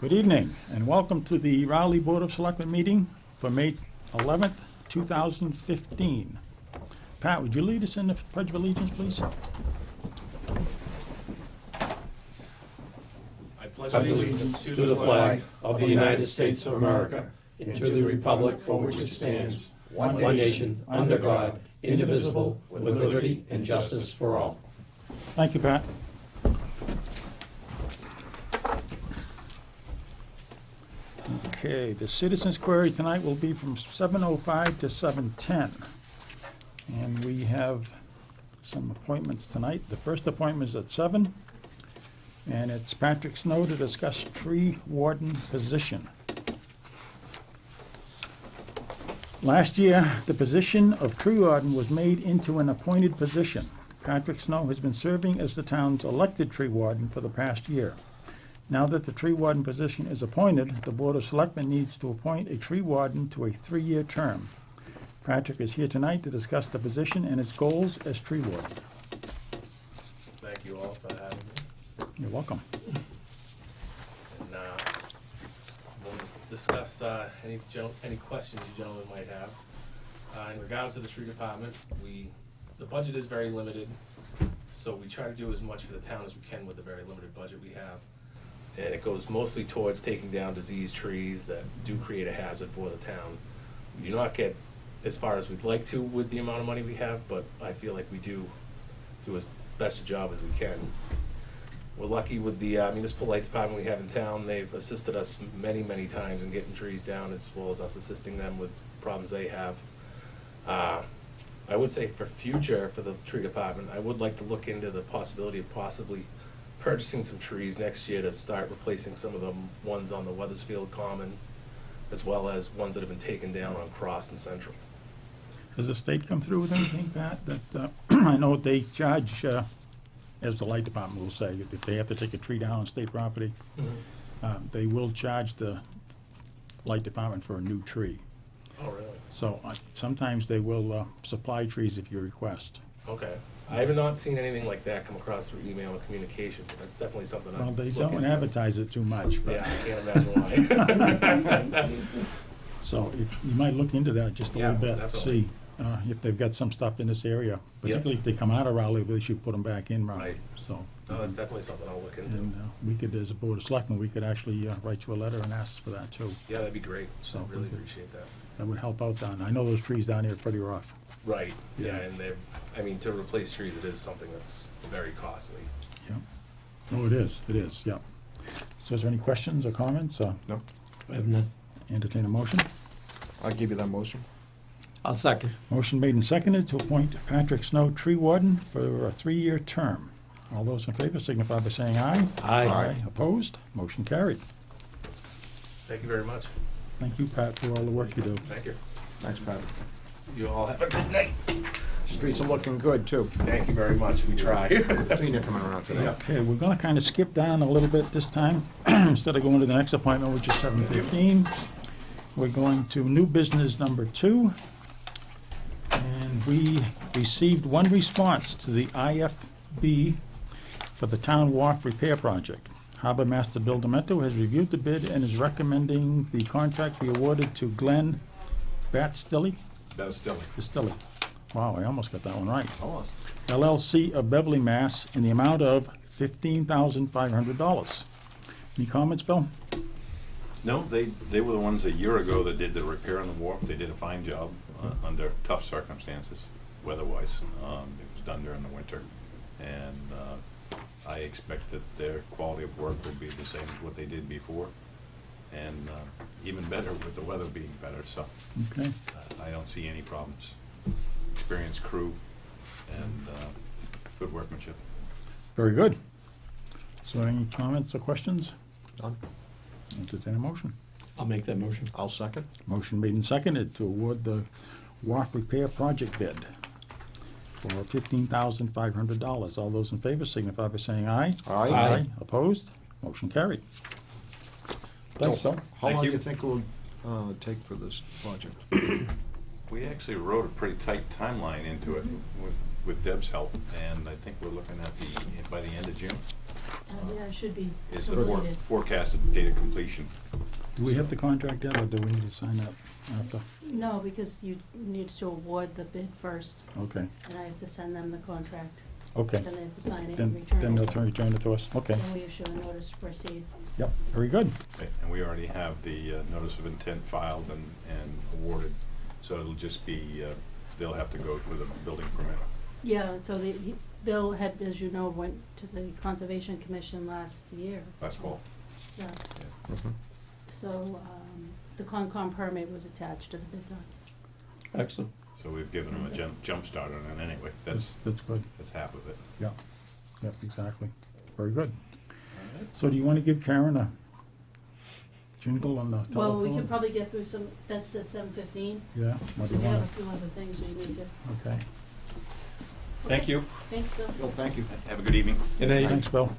Good evening, and welcome to the Raleigh Board of Selectmen meeting for May 11th, 2015. Pat, would you lead us in the Pledge of Allegiance, please? I pledge allegiance to the flag of the United States of America and to the republic for which it stands, one nation, under God, indivisible, with liberty and justice for all. Thank you, Pat. Okay, the citizens' query tonight will be from 7:05 to 7:10. And we have some appointments tonight. The first appointment is at 7, and it's Patrick Snow to discuss tree warden position. Last year, the position of tree warden was made into an appointed position. Patrick Snow has been serving as the town's elected tree warden for the past year. Now that the tree warden position is appointed, the Board of Selectmen needs to appoint a tree warden to a 3-year term. Patrick is here tonight to discuss the position and its goals as tree warden. Thank you all for having me. You're welcome. And we'll discuss any questions you gentlemen might have. In regards to the tree department, the budget is very limited, so we try to do as much for the town as we can with the very limited budget we have. And it goes mostly towards taking down diseased trees that do create a hazard for the town. We do not get as far as we'd like to with the amount of money we have, but I feel like we do as best a job as we can. We're lucky with the municipal light department we have in town. They've assisted us many, many times in getting trees down, as well as us assisting them with problems they have. I would say for the tree department, I would like to look into the possibility of possibly purchasing some trees next year to start replacing some of the ones on the Weathersfield Common, as well as ones that have been taken down on Cross and Central. Has the state come through with anything, Pat, that, I know they charge, as the light department will say, if they have to take a tree down on state property, they will charge the light department for a new tree. Oh, really? So sometimes they will supply trees if you request. Okay. I have not seen anything like that come across through email or communication, but that's definitely something I'm Well, they looking don't into. advertise it too much, but. Yeah, I can't imagine why. So you might look into that just a Yeah, little bit, definitely. see if they've got some stuff in this area. Particularly if they come out of Raleigh, they should put them back in Raleigh. Right. So, No, that's definitely something I'll look into. and we could, as a Board of Selectmen, we could actually write you a letter and ask for that too. Yeah, that'd be great. So I really we could- appreciate that. That would help out down. I know those trees down here are pretty rough. Right, yeah, Yeah. and to replace trees, it is something that's very costly. Yeah. Oh, it is, yeah. So is there any questions or comments? No, I have none. Entertain a motion? I'll give you that motion. I'll second. Motion made and seconded to appoint Patrick Snow tree warden for a 3-year term. All those in favor signify by saying aye. Aye. Opposed? Motion carried. Thank you very much. Thank you, Pat, for all the work you do. Thank you. Thanks, Pat. You all have a good night. Streets are looking good, too. Thank you very much. We try. Cleaner coming around today. Okay, we're gonna kind of skip down a little bit this time. Instead of going to the next appointment, which is 7:15, we're going to new business number 2. And we received one response to the IFB for the town wharf repair project. Harbor Master Bill Demento has reviewed the bid and is recommending the contract be awarded to Glenn Bastilli. Wow, I almost got that one right. Almost. LLC of Beverly, Mass. in the amount of $15,500. Any comments, Bill? No, they were the ones a year ago that did the repair on the wharf. They did a fine job under tough circumstances, weather-wise. It was done during the winter, and I expect that their quality of work will be the same as what they did before, and even better with the weather being better. So Okay. I don't see any problems. Experienced crew and good workmanship. Very good. So any comments or questions? Done. Entertain a motion. I'll make that motion. I'll second. Motion made and seconded to award the wharf repair project bid for $15,500. All those in favor signify by saying aye. Aye. Opposed? Motion carried. Thanks, Bill. How Thank long do you. you think it will take for this project? We actually wrote a pretty tight timeline into it with Deb's help, and I think we're looking at by the end of June. Yeah, it should be is the completed. forecasted date of completion. Do we have the contract yet, or do we need to sign that after? No, because you need to award the bid first, Okay, and I have to send them the contract. okay. Then they have to sign it and Then return they'll it. return it to us, okay. Then we issue a notice to proceed. Yep, very good. Okay, and we already have the notice of intent filed and awarded, so it'll just be, they'll have to go for the building permit. Yeah, so Bill had, as you know, went to the Conservation Commission last year. Last fall. Yeah, Mhm. so, the Concom permit was attached to the bid doc. Excellent. So we've given them a jump start on it anyway. That's That's good, half of it. yep, exactly. Very good. So do you want to give Karen a jingle on the telephone? Well, we could probably get through some, that's at 7:15. Yeah, what do We you have want a few other things we need to. Okay, Thank you. Thanks, Bill. Bill, thank you. Have a good evening. Good night. thanks, Bill.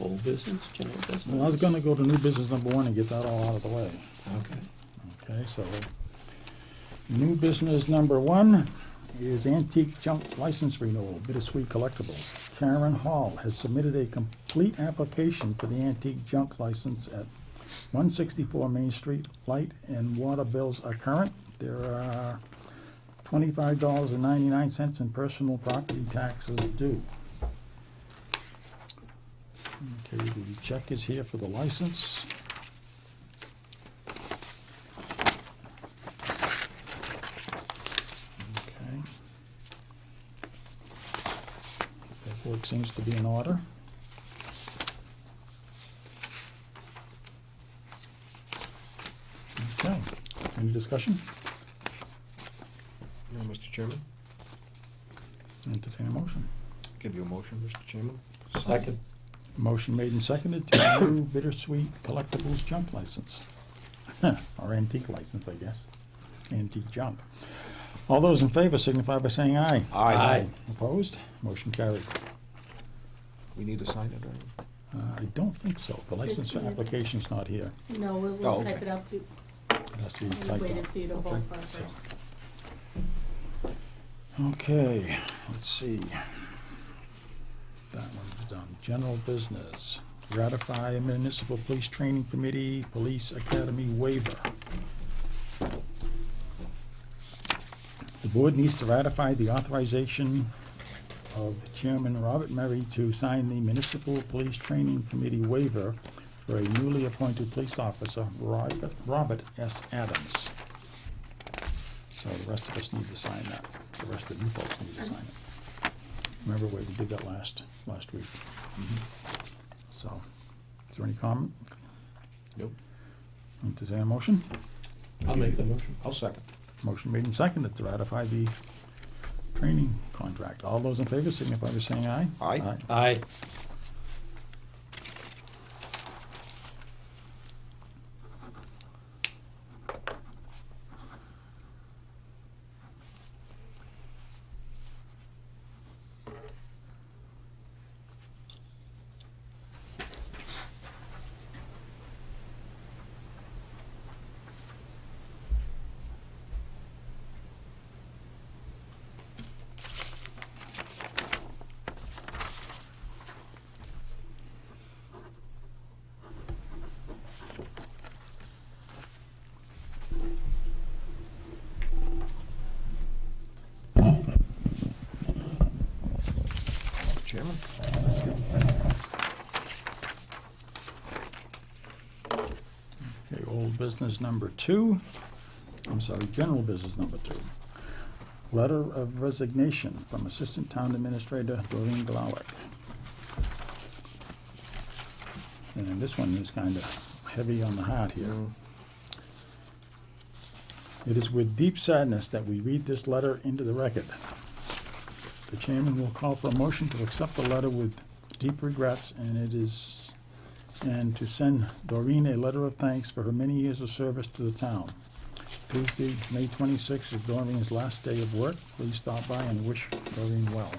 Old business, general business? Well, I was gonna go to new business number 1 and get that all out of the way. Okay. Okay, so, new business number 1 is antique junk license renewal, Bittersweet Collectibles. Karen Hall has submitted a complete application for the antique junk license at 164 Main Street. Light and water bills are current. There are $25.99 in personal property taxes due. Okay, the check is here for the license. Okay. Paperwork seems to be in order. Okay, any discussion? No, Mr. Chairman, Entertain a motion. give you a motion, Mr. Chairman. Second. Motion made and seconded to renew Bittersweet Collectibles junk license. Or antique license, I guess. Antique junk. All those in favor signify by saying aye. Aye. Opposed? Motion carried. We need to sign it, or? I don't think so. The license application's not here. No, we'll Oh, type okay. it up. It has to be We typed waited up. for you to Okay. vote first. So. Okay, let's see. That one's done. General business. Ratify Municipal Police Training Committee Police Academy waiver. The board needs to ratify the authorization of Chairman Robert Murray to sign the Municipal Police Training Committee waiver for a newly appointed police officer, Robert S. Adams. So the rest of us need to sign that. The rest of you folks need to sign it. Remember where we did that last week? So, is there any comment? Nope. Entertain a motion? I'll make the motion. I'll second. Motion made and seconded to ratify the training contract. All those in favor signify by saying aye. Aye. Aye. Mr. Chairman? Okay, old business number 2. I'm sorry, general business number 2. Letter of resignation from Assistant Town Administrator Doreen Glowick. And this one is kind of heavy on the heart here. Mm. It is with deep sadness that we read this letter into the record. The chairman will call for a motion to accept the letter with deep regrets, and to send Doreen a letter of thanks for her many years of service to the town. Tuesday, May 26th is Doreen's last day of work. Please stop by and wish Doreen well.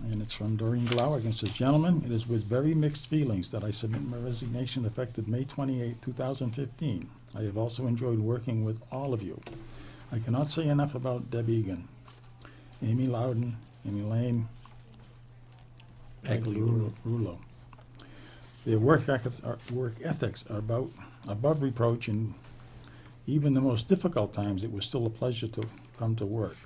And it's from Doreen Glauer, and it says, "Gentlemen, it is with very mixed feelings that I submit my resignation effective May 28, 2015. I have also enjoyed working with all of you. I cannot say enough about Deb Egan, Amy Loudon, Amy Lane, Peggy Rulo. Their work ethics are above reproach, and even the most difficult times, it was still a pleasure to come to work.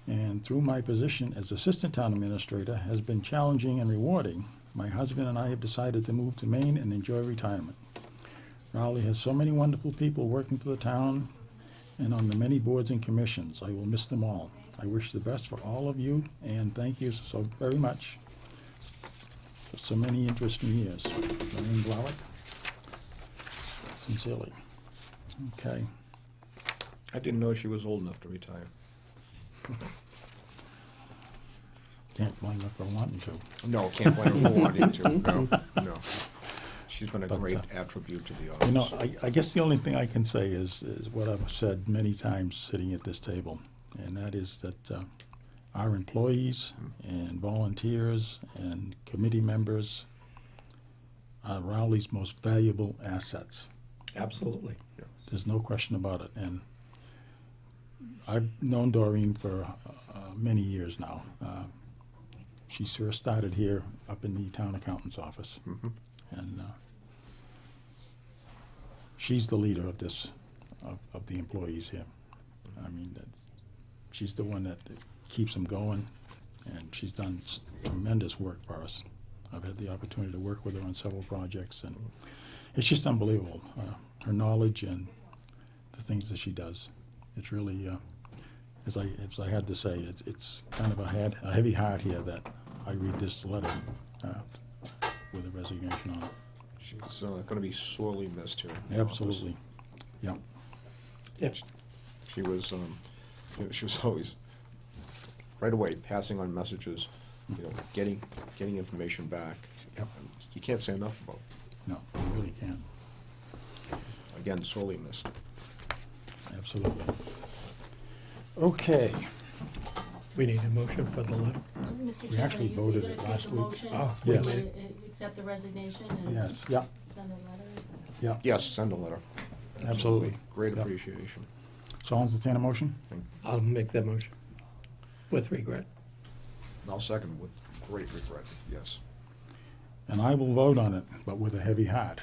And through my position as Assistant Town Administrator has been challenging and rewarding, my husband and I have decided to move to Maine and enjoy retirement. Raleigh has so many wonderful people working for the town and on the many boards and commissions. I will miss them all. I wish the best for all of you, and thank you so very much for so many interesting years. Doreen Blauer, sincerely." Okay. I didn't know she was old enough to retire. Can't blame her for wanting to. No, can't blame her for wanting to, no. She's been a But, great attribute to the office. You know, I guess the only thing I can say is what I've said many times sitting at this table, and that is that our employees and volunteers and committee members are Raleigh's most valuable assets. Absolutely. There's no question about it. And I've known Doreen for many years now. She first started here up in the town accountant's office. Mhm. And she's the leader of this, of the employees here. I mean, she's the one that keeps them going, and she's done tremendous work for us. I've had the opportunity to work with her on several projects, and it's just unbelievable, her knowledge and the things that she does. It's really, as I had to say, it's kind of a heavy heart here that I read this letter with a resignation on it. She's going to be sorely missed here. in the office. Absolutely, yeah. Yep. She was always right away passing on messages, getting information back. Yep. You can't say enough about it. No, you really can't. Again, sorely missed. Absolutely. Okay, We need a motion for the letter. Mr. We Chairman, actually you voted gonna it take last a week. motion Oh, yes. to accept the resignation and yes, yeah, send a letter? yeah, Yes, send a letter. absolutely. Great Yep. appreciation. So I'll entertain a motion? I'll make that motion with regret. I'll second with great regret, yes. And I will vote on it, but with a heavy heart.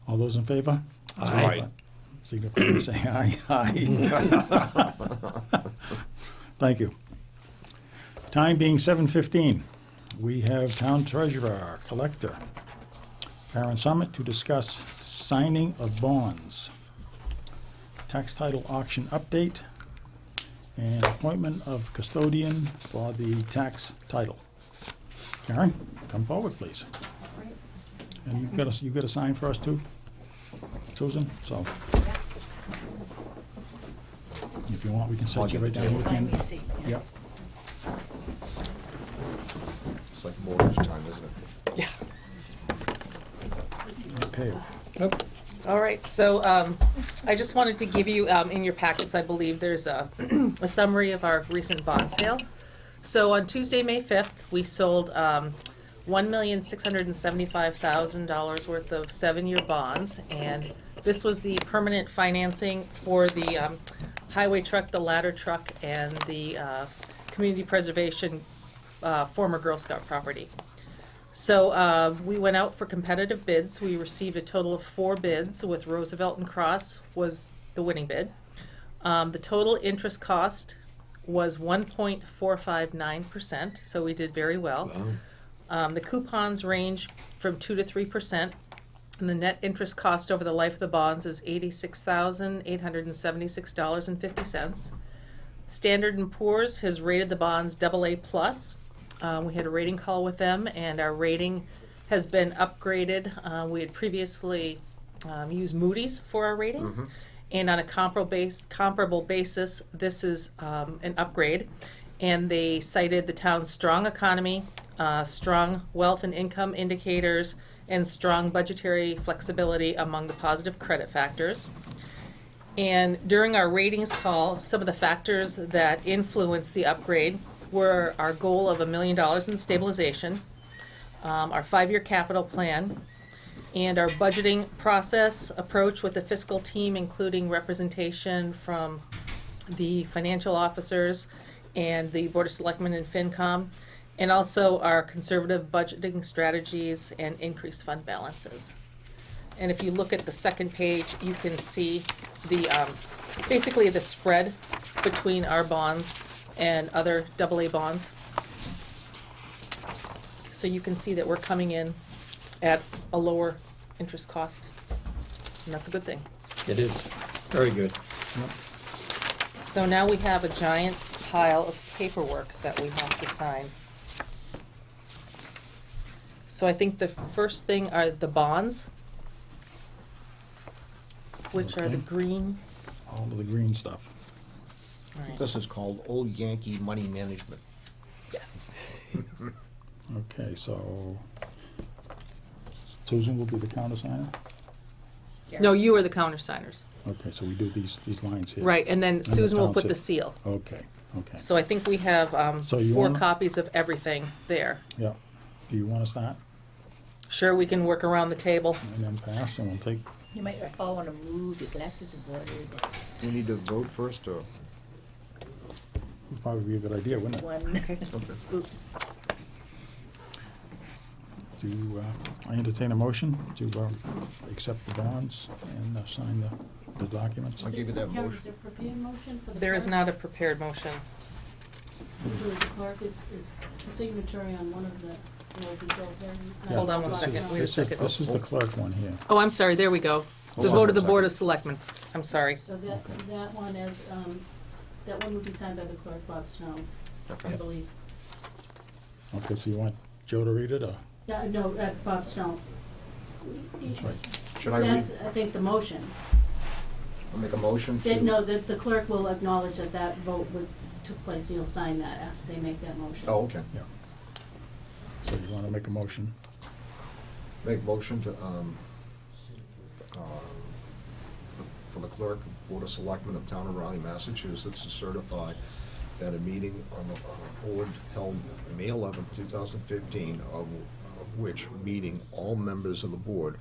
All those in favor? Aye. Signify by saying aye, aye. Thank you. Time being 7:15, we have Town Treasurer, Collector, Karen Summit to discuss signing of bonds, tax title auction update, and appointment of custodian for the tax title. Karen, come forward, please. And you got a sign for us too, Susan? So, if you want, we can set you right down with Sign you. receipt. Yep. It's like mortgage time, isn't it? Yeah. Okay. All right, so I just wanted to give you, in your packets, I believe there's a a summary of our recent bond sale. So on Tuesday, May 5th, we sold $1,675,000 worth of 7-year bonds, and this was the permanent financing for the highway truck, the ladder truck, and the community preservation former Girl Scout property. So we went out for competitive bids. We received a total of 4 bids, with Roosevelt and Cross was the winning bid. The total interest cost was 1.459%, so we did very well. The coupons range from 2 to 3%, and the net interest cost over the life of the bonds is $86,876.50. Standard & Poor's has rated the bonds AA+. We had a rating call with them, and our rating has been upgraded. We had previously used Moody's for our rating, and on a comparable basis, this is an upgrade. And they cited the town's strong economy, strong wealth and income indicators, and strong budgetary flexibility among the positive credit factors. And during our ratings call, some of the factors that influenced the upgrade were our goal of $1 million in stabilization, our 5-year capital plan, and our budgeting process approach with the fiscal team, including representation from the financial officers and the Board of Selectmen and FinCom, and also our conservative budgeting strategies and increased fund balances. And if you look at the second page, you can see the, basically the spread between our bonds and other AA bonds. So you can see that we're coming in at a lower interest cost, and that's a good thing. It is, very good. So now we have a giant pile of paperwork that we have to sign. So I think the first thing are the bonds, which are the Okay. green. All of the green stuff. Right. This is called Old Yankee Money Management. Yes. Okay, so Susan will be the countersigner? No, you are the countersigners. Okay, so we do these lines here. Right, and then the Susan will put township. the seal. Okay, okay. So I think we have So you 4 wanna- copies of everything there. Yeah. Do you want to start Sure, we can work around the table. and then pass, and we'll take, You might all want to move your glasses and water. We need to vote first, or? would probably be a good idea, wouldn't it? One. Oop. Do, I entertain a motion to accept the bonds and sign the documents? I'll give you that Karen, motion. is there a prepared motion for the There is clerk? not a prepared motion. Usually the clerk is a signatory on one of the, will be Bill Herring. Yeah, Hold on one this second. is- Wait a this is- second. This is the clerk one here. Oh, I'm sorry, there we go. The Hold on vote one of the Board second. of Selectmen. I'm sorry. So that one is, that one would be signed by the clerk, Bob Snow, I Okay. believe. Okay, so you want Joe to read it, or? Yeah, no, Bob Snow. That's right. Should I read? That's, I think, the motion. I'll make a motion That, to. no, the clerk will acknowledge that that vote took place, and you'll sign that after they make that motion. Oh, okay. Yeah. So you want to make a motion? Make motion to, for the clerk, Board of Selectmen of Town of Raleigh, Massachusetts, to certify that a meeting on the board held May 11th, 2015, of which meeting all members of the board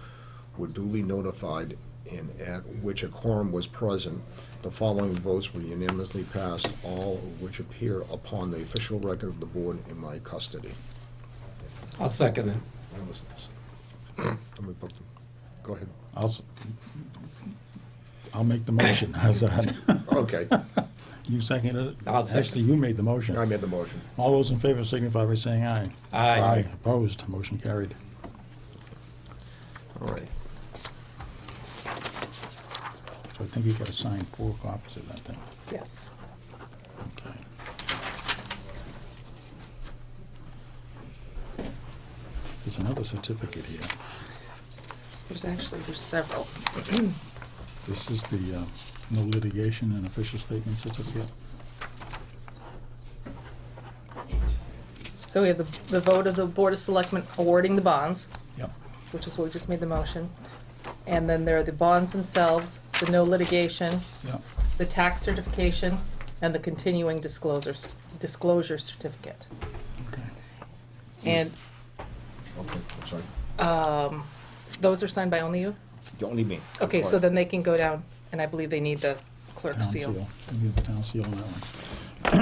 were duly notified and at which a quorum was present. The following votes were unanimously passed, all of which appear upon the official record of the board in my custody. I'll second it. Let me put them. Go ahead. I'll make the motion, how's that? Okay, You seconded it? I'll second. Actually, you made the motion. I made the motion. All those in favor signify by saying aye. Aye. Opposed, motion carried. All right. So I think you gotta sign 4 copies of that thing. Yes. Okay. There's another certificate here. There's several. This is the no litigation and official statement certificate. So we have the vote of the Board of Selectmen awarding the bonds, Yep. which is what we just made the motion. And then there are the bonds themselves, the no litigation, Yep. the tax certification, and the continuing disclosure certificate. Okay. And Okay, I'm sorry. those are signed by only you? Only me. Okay, so then they can go down, and I believe they need the clerk's Town seal. seal. We need the town seal on that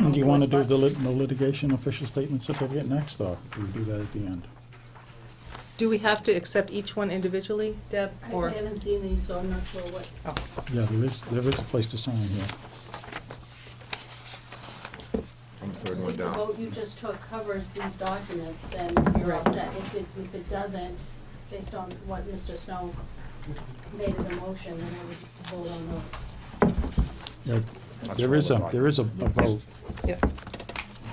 one. Do you want to do the no litigation official statement certificate next, or do we do that at the end? Do we have to accept each one individually, Deb, I or? haven't seen these, so I'm not sure what. Oh, Yeah, there is a place to sign here. I'm the third If one the down. vote you just took covers these documents, then you're all Right. set. If it doesn't, based on what Mr. Snow made as a motion, then I would vote on the. Yeah, That's there is all a, there is a vote. yep.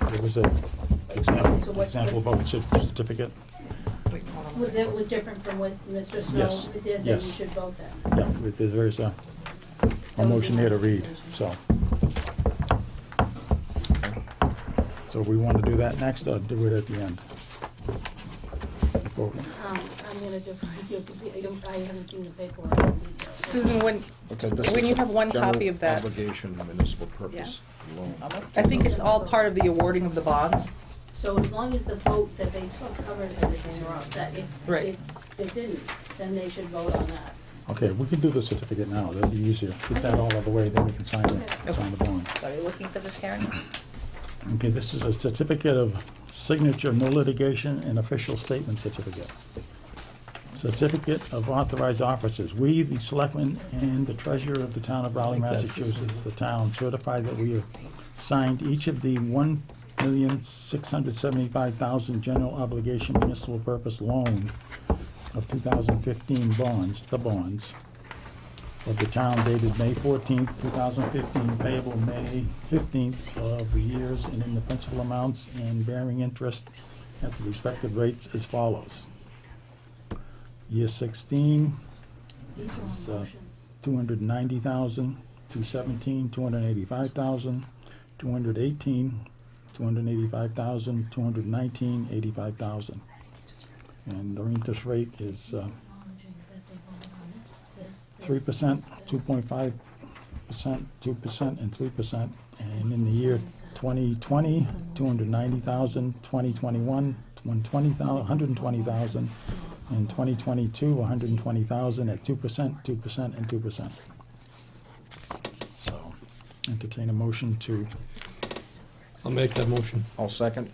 There was a So what- example vote certificate. Wait, hold on one Well, second. that was different from what Mr. Snow Yes, did, then yes. you should vote that. Yeah, there is a motion here to read, so. So we want to do that next, or do it at the end? Vote. I'm gonna defer to you, because I haven't seen the paperwork in detail. Susan, Okay, this When is you the have one general copy of that. Obligation municipal purpose loan. I think it's all part of the awarding of the bonds. So as long as the vote that they took covers everything, they're all set. Right. If it didn't, then they should vote on that. Okay, we can do the certificate now, that'll be easier. Get that all out of the way, then we can sign the bond. Are you looking for this, Karen? Okay, this is a certificate of signature, no litigation, and official statement certificate. Certificate of authorized officers. We, the selectmen and the treasurer of the town of Raleigh, Massachusetts, the town, certify that we have signed each of the 1,675,000 general obligation municipal purpose loan of 2015 bonds, the bonds, of the town dated May 14th, 2015, payable May 15th of the years, and in the principal amounts and bearing interest at the respective rates as follows. Year 16 These are is all motions. 290,000, 217, 285,000, 218, 285,000, 219, 85,000. And our interest rate is Acknowledging that they voted on this, 3%, 2.5%, 2%, and 3%. And in the year 2020, 290,000, 2021, 120,000, and 2022, 120,000 at 2%, 2%, and 2%. So, entertain a motion to, I'll make that motion. I'll second.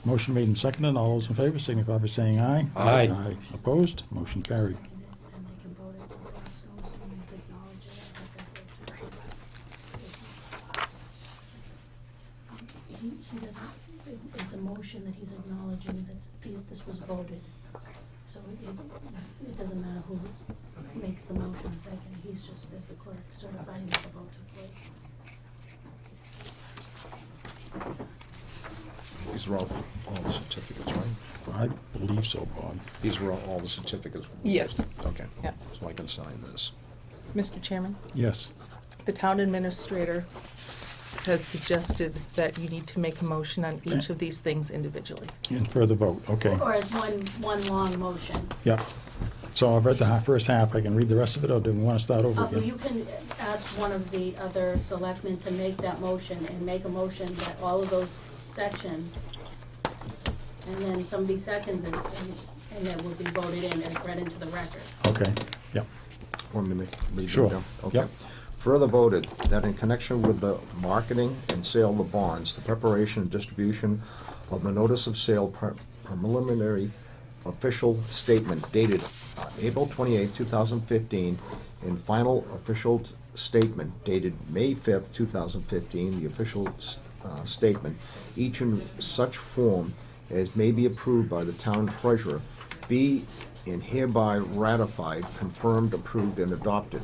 motion made and seconded. All those in favor signify by saying aye. Aye. Aye. Opposed? Motion carried. and they can vote it themselves, and it's acknowledging it, that they voted. He doesn't, it's a motion that he's acknowledging that this was voted. So it doesn't matter who makes the motion second, he's just, as the clerk, certifying that the vote took place. These are all the certificates, right? I believe so, Bob. These are all the certificates? Yes. Okay. Yeah. So I can sign this. Mr. Chairman, Yes. the town administrator has suggested that you need to make a motion on each of these things individually. And further vote, okay. Or as one long motion. Yep. So I've read the first half. I can read the rest of it, or do we want to start over Well, you again? can ask one of the other selectmen to make that motion and make a motion that all of those sections, and then somebody seconds it, and it will be voted in and read into the record. Okay, yep. Want me to read Sure. them down? Okay. Yep. Further voted that in connection with the marketing and sale of the bonds, the preparation and distribution of the notice of sale preliminary official statement dated April 28, 2015, and final official statement dated May 5th, 2015, the official statement, each in such form as may be approved by the town treasurer, be and hereby ratified, confirmed, approved, and adopted.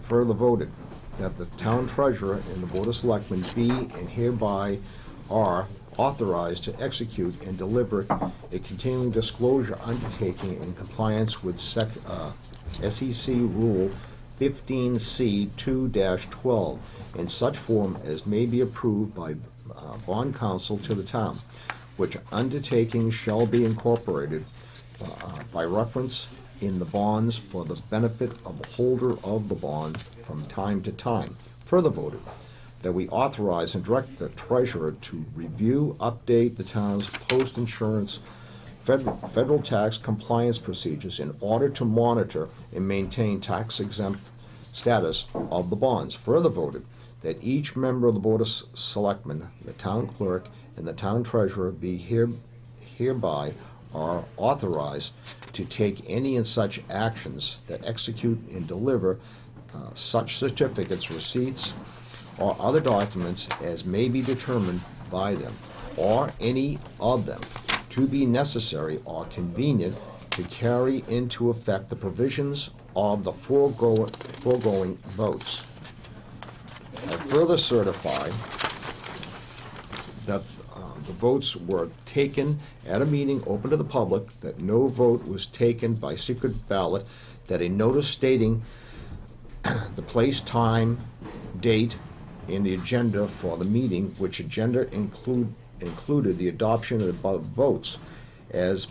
Further voted that the town treasurer and the board of selectmen be and hereby are authorized to execute and deliver a continuing disclosure undertaking in compliance with SEC Rule 15C 2-12 in such form as may be approved by bond counsel to the town, which undertaking shall be incorporated by reference in the bonds for the benefit of the holder of the bond from time to time. Further voted that we authorize and direct the treasurer to review, update the town's post-insurance federal tax compliance procedures in order to monitor and maintain tax-exempt status of the bonds. Further voted that each member of the Board of Selectmen, the town clerk, and the town treasurer be hereby are authorized to take any and such actions that execute and deliver such certificates, receipts, or other documents as may be determined by them, or any of them, to be necessary or convenient to carry into effect the provisions of the foregoing votes. I further certify that the votes were taken at a meeting open to the public, that no vote was taken by secret ballot, that a notice stating the place, time, date, and the agenda for the meeting, which agenda included the adoption of the above votes, as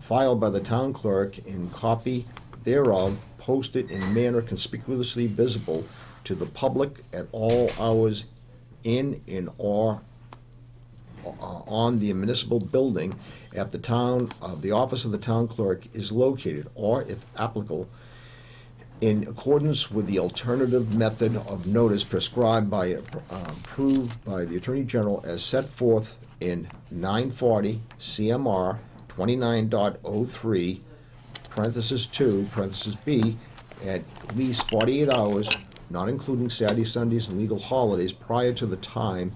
filed by the town clerk, and copy thereof posted in a manner conspicuously visible to the public at all hours in or on the municipal building at the town, the office of the town clerk is located, or if applicable, in accordance with the alternative method of notice prescribed by, approved by the Attorney General as set forth in 940 CMR 29.03, parentheses 2, parentheses B, at least 48 hours, not including Saturdays, Sundays, and legal holidays prior to the time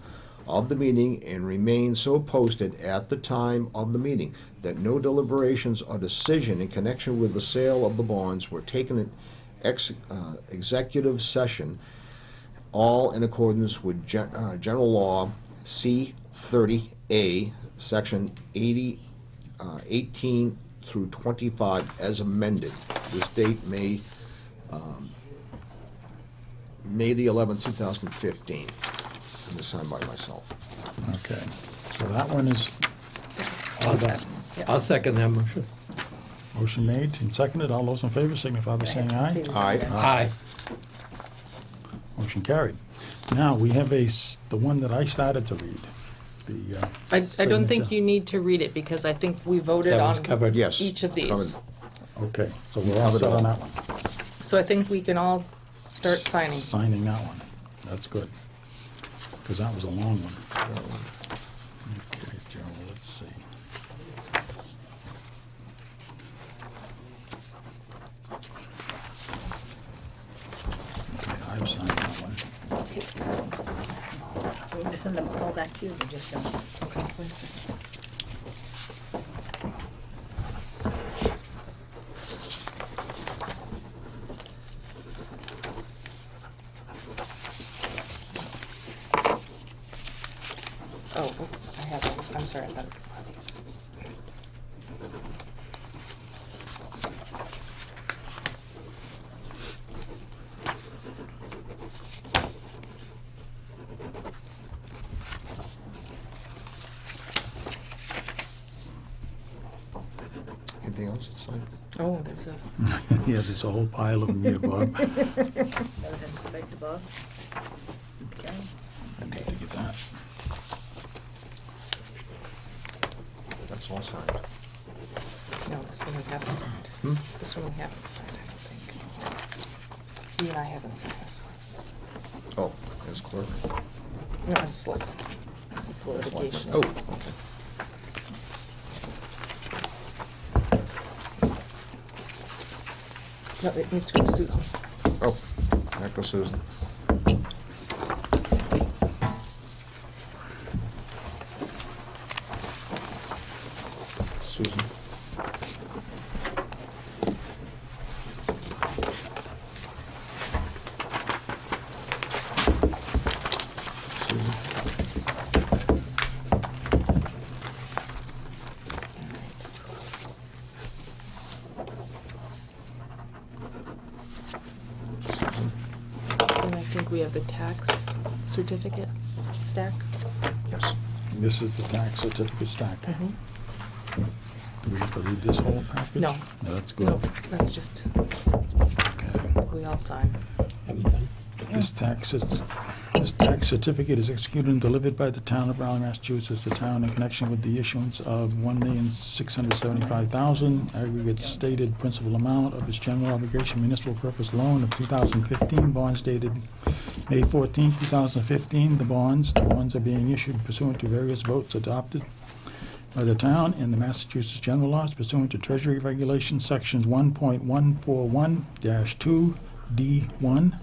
of the meeting, and remain so posted at the time of the meeting, that no deliberations or decision in connection with the sale of the bonds were taken in executive session, all in accordance with General Law C-30A, Section 18 through 25, as amended. This date, May the 11th, 2015. And this signed by myself. Okay, so that one is all I'll done. I'll second that motion. Motion made and seconded. All those in favor signify by saying aye. Aye. Aye. Motion carried. Now, we have the one that I started to read. The, I don't think signature. you need to read it because I think we voted That was on covered. Yes. each of these. Covered. Okay, so we're all Covered set on all. that one. So I think we can all start signing. Signing that one. That's good. Because that was a long one. Okay, Joe, let's see. Okay, I've signed that one. Take this one. Do we want to send them all back to you, or just them? Okay, wait a second. Oh, I have one. I'm sorry, I thought it was one of these. Anything else to sign? Oh, there's a, Yeah, there's a whole pile of them here, Bob. That has to go back to Bob. Okay. I need to get that. That's all signed. no, this one we haven't signed. Hmm? This one we haven't signed, I don't think. You and I haven't signed this one. Oh, as clerk? No, this is like, this is the litigation. Oh, okay. No, it needs to go to Susan. Oh, back to Susan. Susan. Susan. And I think we have the tax certificate stack. Yes. This is the tax certificate stack. Mm-hmm. Do we have to read this whole package? No. No, that's good. No, that's just, Okay. we all sign. Haven't done. This tax certificate is executed and delivered by the town of Raleigh, Massachusetts, the town in connection with the issuance of $1,675,000 aggregate stated principal amount of its general obligation municipal purpose loan of 2015, bonds dated May 14, 2015. The bonds are being issued pursuant to various votes adopted by the town and the Massachusetts general laws pursuant to Treasury Regulations Sections 1.141-2D1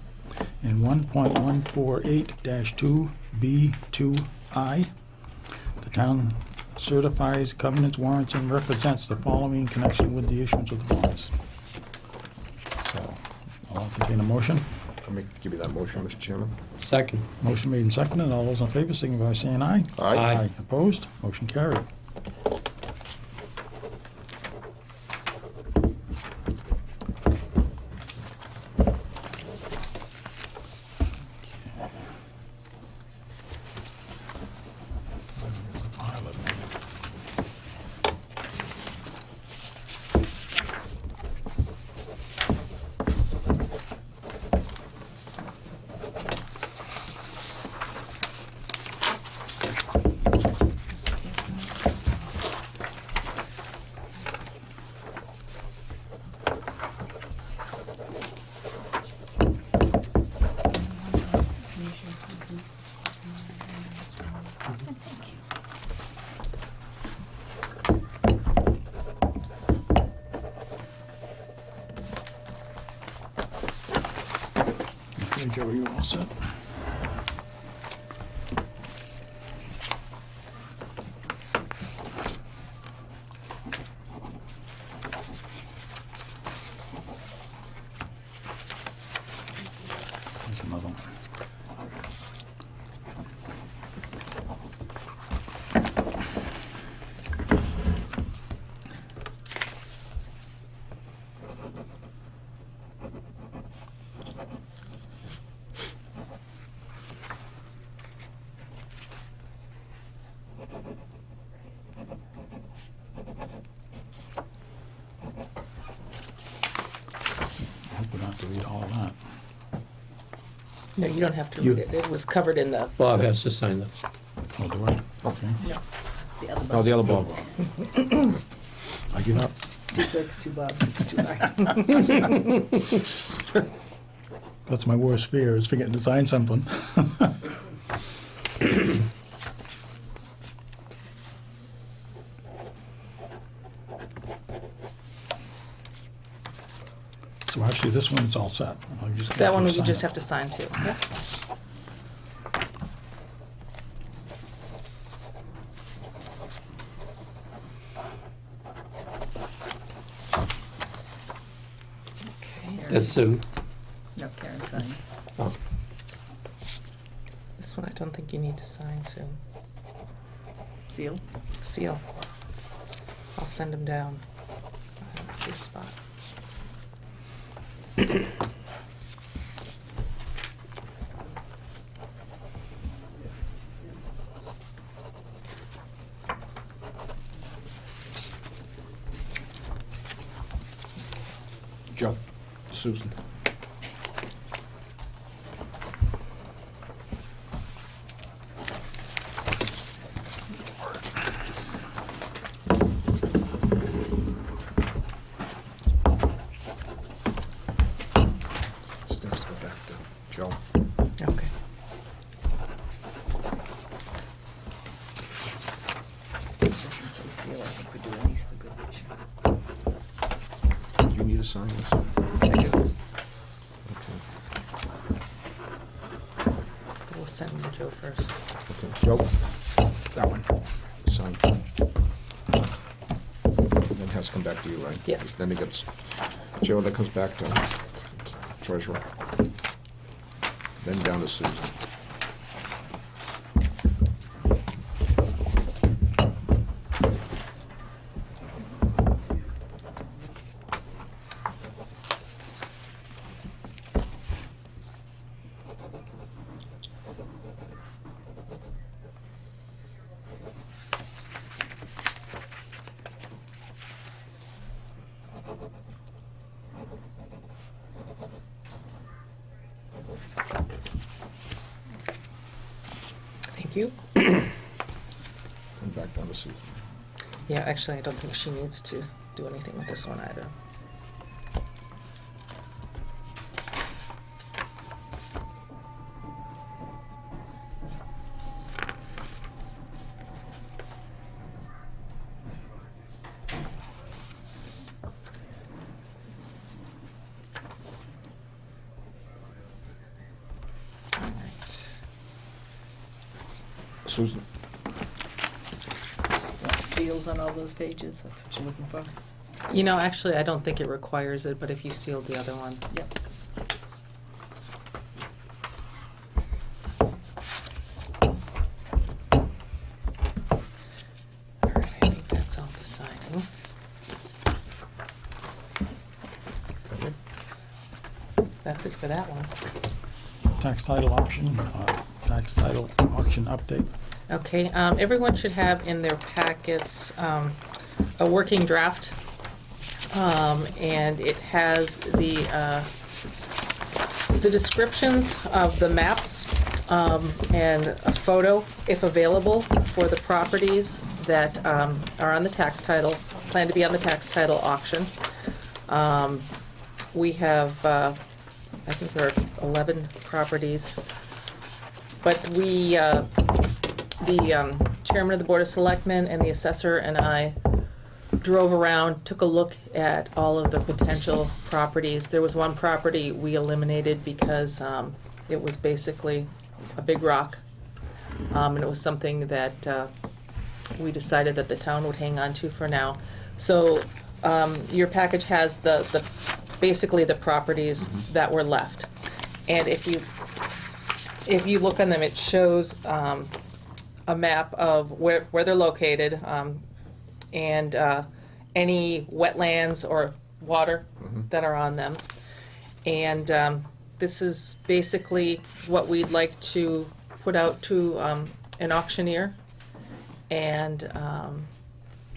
and 1.148-2B2I. The town certifies covenants, warrants, and represents the following in connection with the issuance of the bonds. So, I'll entertain a motion. Give you that motion, Mr. Chairman. Second. Motion made and seconded. All those in favor, signify by saying aye. Aye. Aye. Opposed? Motion carried. Okay, Joe, you all set? There's another one. I hope we don't have to read all of that. No, you don't have to You- read it. It was covered in the, Bob has to sign this. Oh, do I? Okay. The other Oh, the other Bob. I give up. Two Clerks, two Bobs, it's too hard. That's my worst fear, is forgetting to sign something. So actually, this one's all set. I'll just that one you sign just it. have to sign too. Yep. Okay. That's, No, Karen signs. oh, This one I don't think you need to sign soon. Seal? Seal. I'll send him down. I don't see a spot. Joe, Susan. This needs to go back to Joe. Okay. Doesn't say seal, I think we're doing these for good measure. Do you need to sign this? I do. Okay. We'll send him to Joe first. Okay, Joe, that one, sign. Then it has to come back to you, right? Yes. Then it gets, Joe, that comes back to treasurer. Then down to Susan. Thank you. And back down to Susan. Yeah, actually, I don't think she needs to do anything with this one either. All right. Susan, Want seals on all those pages, that's what you're looking for? You know, actually, I don't think it requires it, but if you sealed the other one. Yep. All right, I think that's all the signing. That's it for that one. Tax title auction update. Okay, everyone should have in their packets a working draft. And it has the descriptions of the maps and a photo, if available, for the properties that are on the tax title, plan to be on the tax title auction. we have, I think there are 11 properties. But we, the chairman of the Board of Selectmen and the assessor and I drove around, took a look at all of the potential properties. There was one property we eliminated because it was basically a big rock. And it was something that we decided that the town would hang on to for now. So your package has basically the properties that were left. And if you look on them, it shows a map of where they're located, and any wetlands or water that are on them. And this is basically what we'd like to put out to an auctioneer, and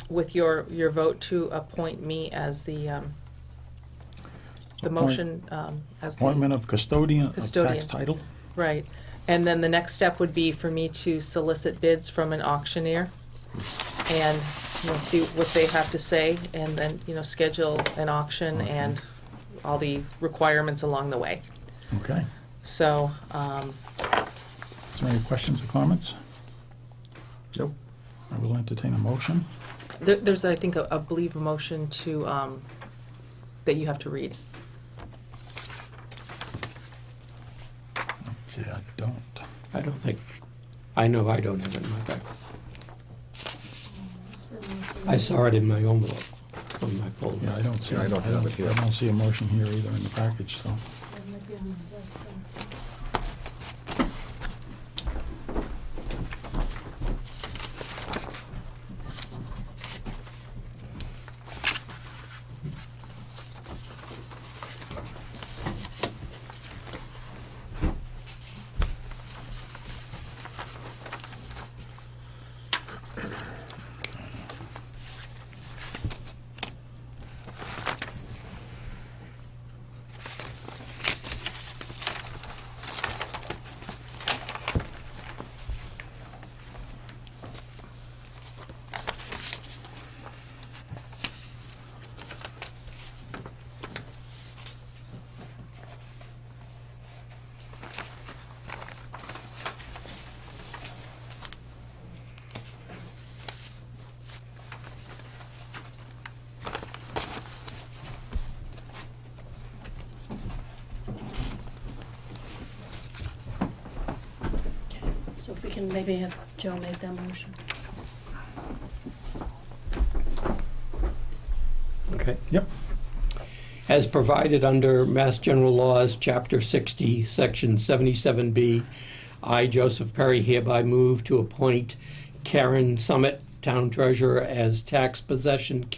with your vote to appoint me as the motion, as the Appointment of custodian of Custodian. tax title. right. And then the next step would be for me to solicit bids from an auctioneer and, see what they have to say, and then, schedule an auction and all the requirements along the way. Okay. So, Is there any questions or comments? Nope. I will entertain a motion. there's, I think, I believe a motion to, that you have to read. Okay, I don't. I don't think, I know I don't have it in my back. I saw it in my envelope from my folder. Yeah, I don't see. Yeah, I don't have it here. I don't see a motion here either in the package, so. That might be on the list, but- So if we can maybe have Joe make that motion. Okay. Yep. As provided under Mass General Laws, Chapter 60, Section 77B, I, Joseph Perry, hereby move to appoint Karen Summit, Town Treasurer, as tax possession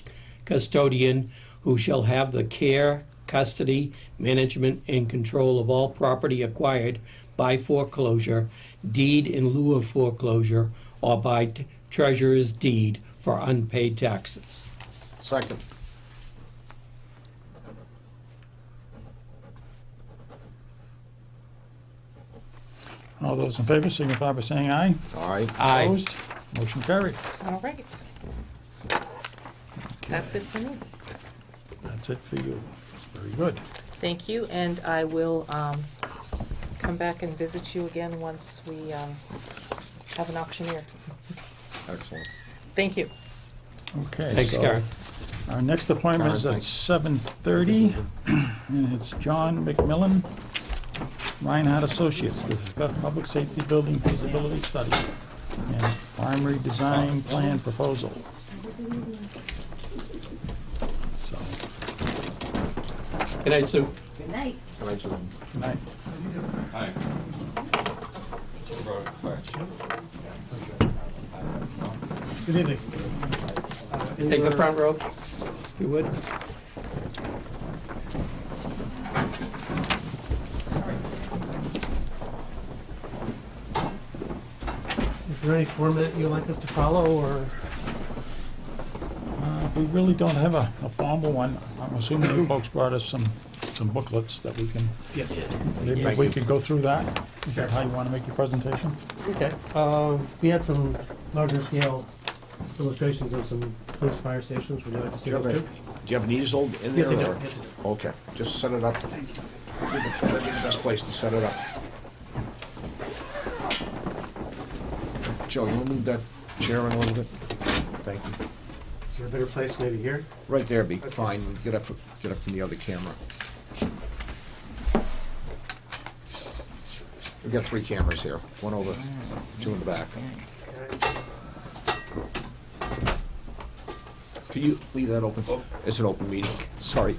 custodian, who shall have the care, custody, management, and control of all property acquired by foreclosure, deed in lieu of foreclosure, or by treasurer's deed for unpaid taxes. Second. All those in favor signify by saying aye. Aye. Aye. Opposed? Motion carried. All right. That's it for me. That's it for you. Very good. Thank you, and I will come back and visit you again once we have an auctioneer. Excellent. Thank you. Okay. Thanks, so Karen. Our next appointment is Karen, at thanks. 7:30, and it's John McMillan, Reinhardt Associates, to discuss public safety building feasibility study and primary design plan proposal. So, Good night, Sue. Good night. Can I just- good night. Good evening. Take the front row, if you would. Is there any format you'd like us to follow, or? We really don't have a formal one. I'm assuming you folks brought us some booklets that we can, Yes. maybe we could go through that. Is that how you want to make your presentation? Okay. We had some larger scale illustrations of some police fire stations. Would you like to see Do you those have too? you have an easel in there? Yes, I do. or- Yes, I do. Okay, just set it up. That'd be the best place to set it up. Joe, you want to move that chair in a little bit? Thank you. Is there a better place maybe here? Right there, be fine. Get up from the other camera. We've got 3 cameras here, 1 over, 2 in the back. Can you leave that open? It's an open meeting, sorry.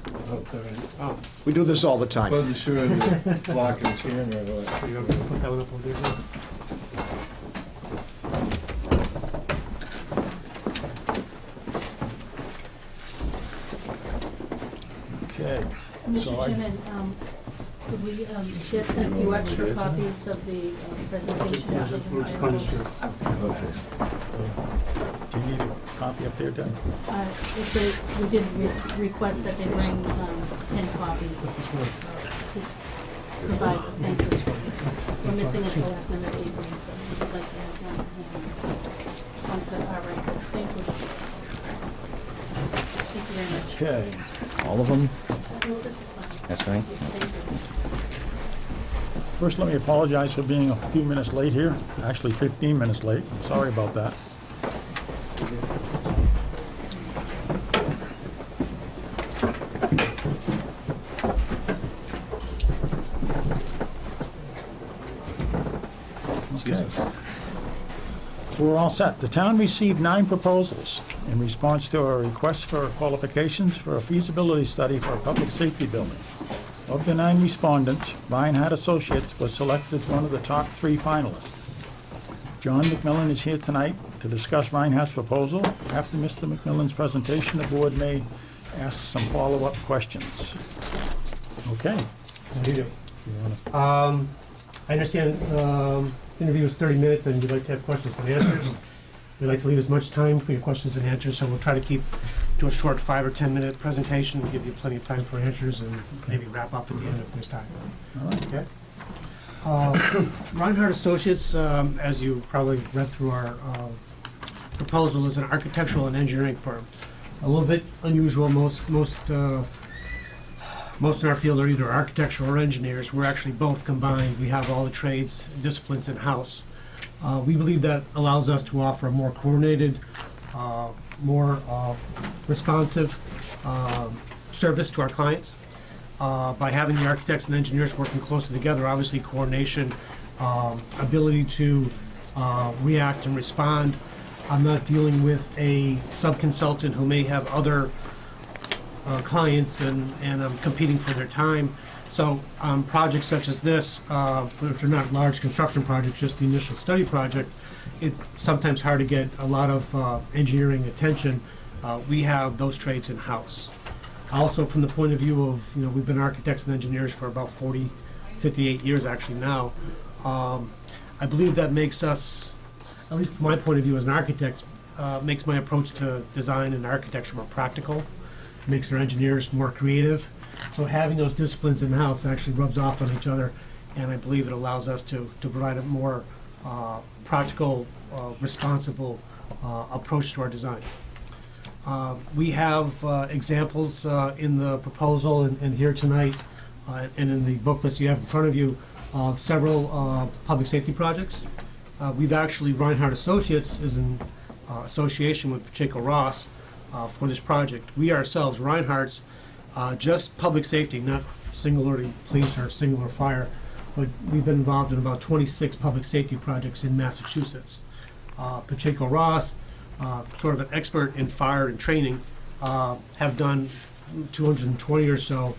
Oh, We do this all the time. Wasn't sure if you're blocking the camera or what. so you're gonna put that one up over there? Okay. So Mr. I- Chairman, could we get a few extra copies of the presentation? Yeah, we're just running through. Do you need a copy up there, Doug? We did request that they bring 10 copies to provide, thank you. We're missing a selectman this evening, so we'd like to have one for our record. Thank you. Thank you very much. Okay. All of them? No, this is fine. That's right. Yes, thank you. First, let me apologize for being a few minutes late here, actually 15 minutes late. Sorry about that. Okay. We're all set. The town received 9 proposals in response to a request for qualifications for a feasibility study for a public safety building. Of the 9 respondents, Reinhardt Associates was selected as one of the top 3 finalists. John McMillan is here tonight to discuss Reinhardt's proposal. After Mr. McMillan's presentation, the board may ask some follow-up questions. Okay. How do you do? You wanna- I understand interview is 30 minutes and you'd like to have questions and answers. We'd like to leave as much time for your questions and answers, so we'll try to do a short 5 or 10 minute presentation and give you plenty of time for answers and maybe wrap up at the end if there's time. All right. Okay. Reinhardt Associates, as you probably read through our proposal, is an architectural and engineering firm. A little bit unusual. Most in our field are either architects or engineers. We're actually both combined. We have all the trades disciplines in-house. We believe that allows us to offer a more coordinated, more responsive service to our clients. By having the architects and engineers working closely together, obviously coordination, ability to react and respond. I'm not dealing with a sub-consultant who may have other clients and I'm competing for their time. So projects such as this, which are not large construction projects, just the initial study project, it's sometimes hard to get a lot of engineering attention. We have those trades in-house. Also, from the point of view of, we've been architects and engineers for about 58 years actually now. I believe that makes us, at least from my point of view as an architect, makes my approach to design and architecture more practical, makes our engineers more creative. So having those disciplines in-house actually rubs off on each other, and I believe it allows us to provide a more practical, responsible approach to our design. We have examples in the proposal and here tonight, and in the booklets you have in front of you, of several public safety projects. We've actually, Reinhardt Associates is in association with Pacheco Ross for this project. We ourselves, Reinhardt's, just public safety, not singularly police or singular fire, but we've been involved in about 26 public safety projects in Massachusetts. Pacheco Ross, sort of an expert in fire and training, have done 220 or so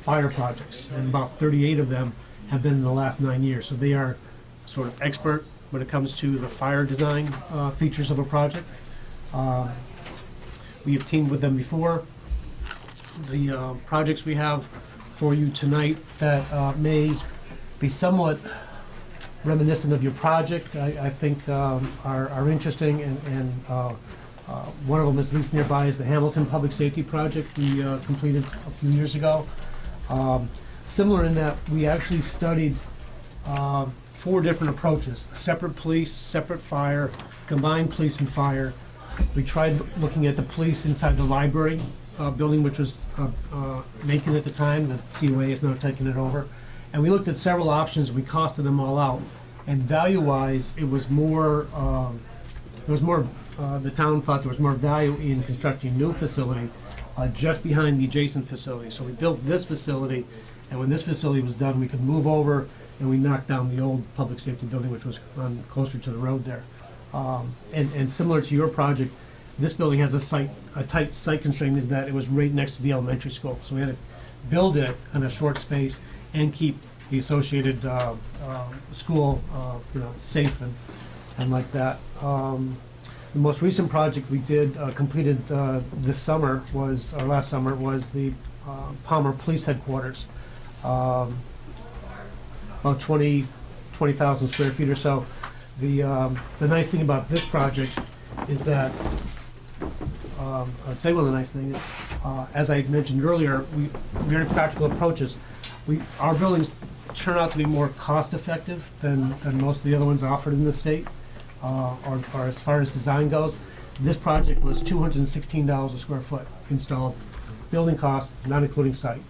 fire projects, and about 38 of them have been in the last 9 years. So they are sort of expert when it comes to the fire design features of a project. We have teamed with them before. The projects we have for you tonight that may be somewhat reminiscent of your project, I think are interesting, and one of them is at least nearby is the Hamilton Public Safety Project we completed a few years ago. Similar in that we actually studied 4 different approaches: separate police, separate fire, combined police and fire. We tried looking at the police inside the library building, which was vacant at the time. The COA is now taking it over. And we looked at several options. We costed them all out. And value-wise, it was more, the town thought there was more value in constructing a new facility just behind the adjacent facility. So we built this facility, and when this facility was done, we could move over and we knocked down the old public safety building, which was closer to the road there. And similar to your project, this building has a tight site constraint is that it was right next to the elementary school. So we had to build it in a short space and keep the associated school, safe and like that. The most recent project we did, completed last summer, was the Palmer Police Headquarters. About 20,000 square feet or so. The nice thing about this project is that, I'd say one of the nice things, as I mentioned earlier, very practical approaches. Our buildings turn out to be more cost-effective than most of the other ones offered in the state, or as far as design goes. This project was $216 a square foot installed, building cost, not including site.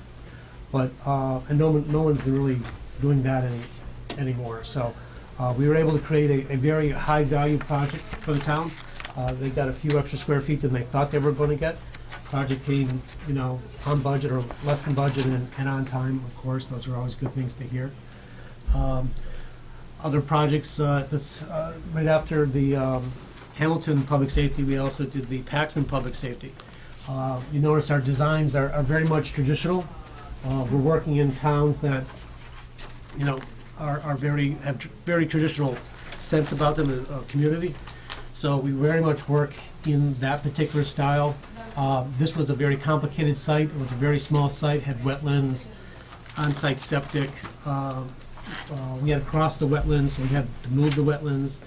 But and no one's really doing that anymore. So we were able to create a very high-value project for the town. They got a few extra square feet than they thought they were going to get. Project came, on budget or less than budget and on time, of course. Those are always good things to hear. Other projects, right after the Hamilton Public Safety, we also did the Paxton Public Safety. You notice our designs are very much traditional. We're working in towns that, have very traditional sense about them, community. So we very much work in that particular style. This was a very complicated site. It was a very small site, had wetlands, on-site septic. We had to cross the wetlands, so we had to move the wetlands.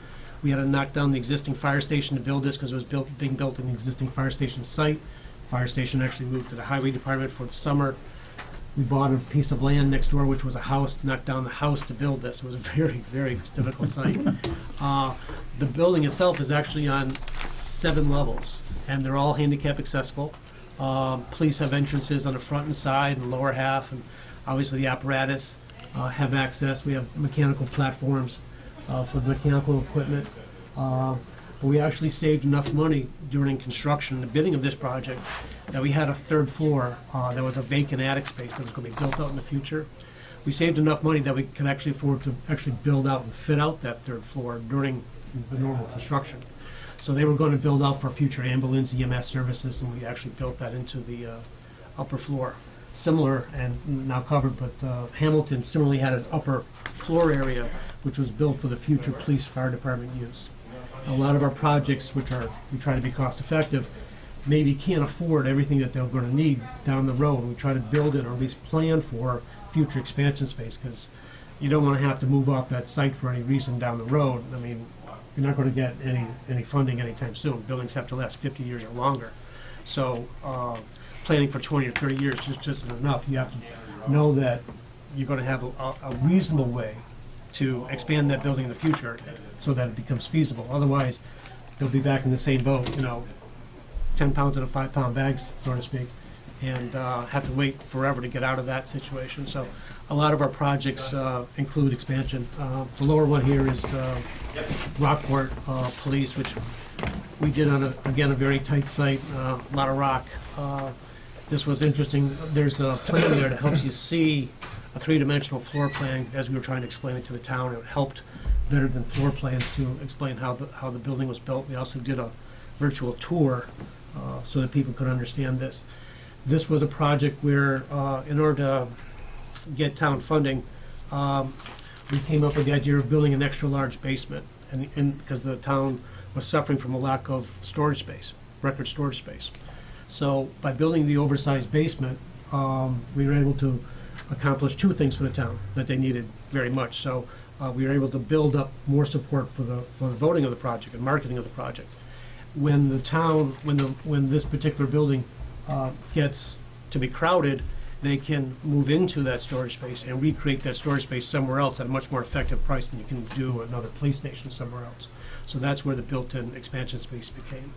We had to knock down the existing fire station to build this because it was being built in the existing fire station site. Fire station actually moved to the highway department for the summer. We bought a piece of land next door, which was a house, knocked down the house to build this. It was a very, very difficult site. The building itself is actually on 7 levels, and they're all handicap accessible. Police have entrances on the front and side and the lower half, and obviously the apparatus have access. We have mechanical platforms for the mechanical equipment. But we actually saved enough money during construction, the bidding of this project, that we had a 3rd floor that was a vacant attic space that was going to be built out in the future. We saved enough money that we could actually afford to actually build out and fit out that 3rd floor during the normal construction. So they were going to build out for future ambulance, EMS services, and we actually built that into the upper floor. Similar, and now covered, but Hamilton similarly had an upper floor area which was built for the future police fire department use. A lot of our projects, we try to be cost effective, maybe can't afford everything that they're going to need down the road. We try to build it or at least plan for future expansion space, because you don't want to have to move off that site for any reason down the road. I mean, you're not going to get any funding anytime soon. Buildings have to last 50 years or longer. So planning for 20 or 30 years just isn't enough. You have to know that you're going to have a reasonable way to expand that building in the future so that it becomes feasible. Otherwise, they'll be back in the same boat, 10 pounds in a 5-pound bag, so to speak, and have to wait forever to get out of that situation. So a lot of our projects include expansion. The lower one here is Rockport Police, which we did on, again, a very tight site, a lot of rock. This was interesting. There's a plan there that helps you see a 3-dimensional floor plan as we were trying to explain it to the town. It helped better than floor plans to explain how the building was built. We also did a virtual tour so that people could understand this. This was a project where, in order to get town funding, we came up with the idea of building an extra large basement, and because the town was suffering from a lack of storage space, record storage space. So by building the oversized basement, we were able to accomplish 2 things for the town that they needed very much. So we were able to build up more support for the voting of the project and marketing of the project. When the town, when this particular building gets to be crowded, they can move into that storage space and recreate that storage space somewhere else at a much more effective price than you can do another police station somewhere else. So that's where the built-in expansion space became.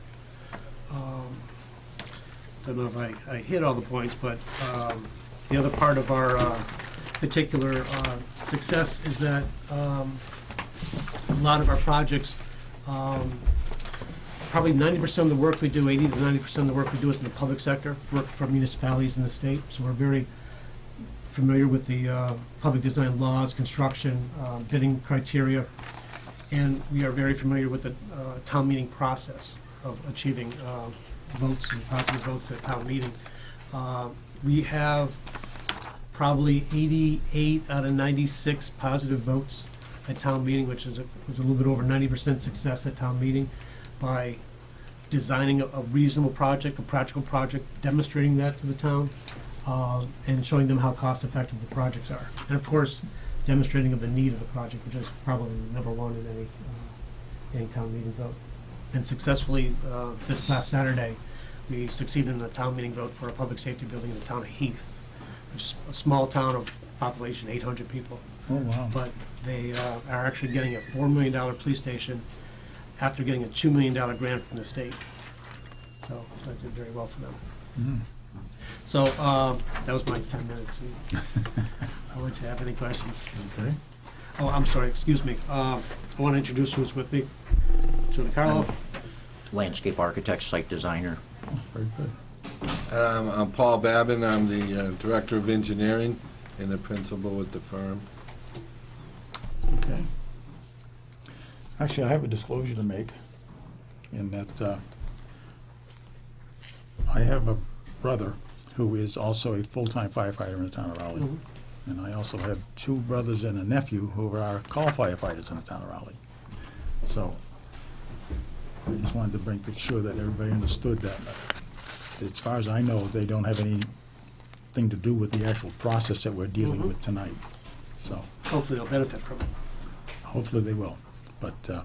don't know if I hit all the points, but the other part of our particular success is that a lot of our projects, probably 90% of the work we do, 80 to 90% of the work we do is in the public sector, work for municipalities in the state. So we're very familiar with the public design laws, construction, bidding criteria, and we are very familiar with the town meeting process of achieving votes and positive votes at town meeting. We have probably 88 out of 96 positive votes at town meeting, which was a little bit over 90% success at town meeting by designing a reasonable project, a practical project, demonstrating that to the town, and showing them how cost effective the projects are. And of course, demonstrating of the need of the project, which is probably number one in any town meeting vote. And successfully, this last Saturday, we succeeded in the town meeting vote for a public safety building in the town of Heath, which is a small town of population 800 people. Oh, wow. But they are actually getting a $4 million police station after getting a $2 million grant from the state. So that did very well for them. Mm. So that was my 10 minutes. I'll let you have any questions. Okay. Oh, I'm sorry, excuse me. I want to introduce who's with me. Julie Carlo. Landscape architect, site designer. Very good. I'm Paul Babin. I'm the Director of Engineering and the principal with the firm. Okay. Actually, I have a disclosure to make in that I have a brother who is also a full-time firefighter in the town of Raleigh. Mhm. And I also have two brothers and a nephew who are call firefighters in the town of Raleigh. So I just wanted to make sure that everybody understood that. As far as I know, they don't have anything to do with the actual process that we're dealing with tonight. So Hopefully they'll benefit from it. hopefully they will. But I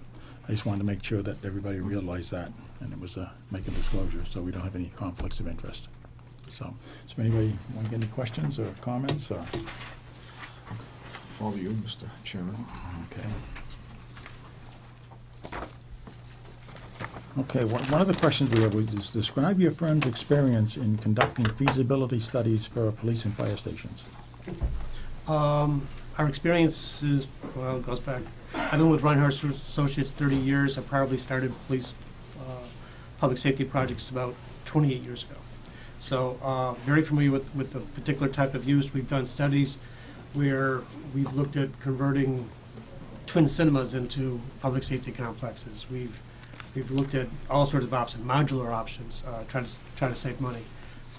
just wanted to make sure that everybody realized that, and it was make a disclosure so we don't have any conflicts of interest. So, does anybody want to get any questions or comments? Or? Follow you, Mr. Chairman. Okay. Okay, one of the questions we have is describe your firm's experience in conducting feasibility studies for police and fire stations. Our experience is, well, it goes back. I've been with Reinhardt Associates 30 years. I probably started police public safety projects about 28 years ago. So very familiar with the particular type of use. We've done studies where we've looked at converting twin cinemas into public safety complexes. We've looked at all sorts of options, modular options, try to save money.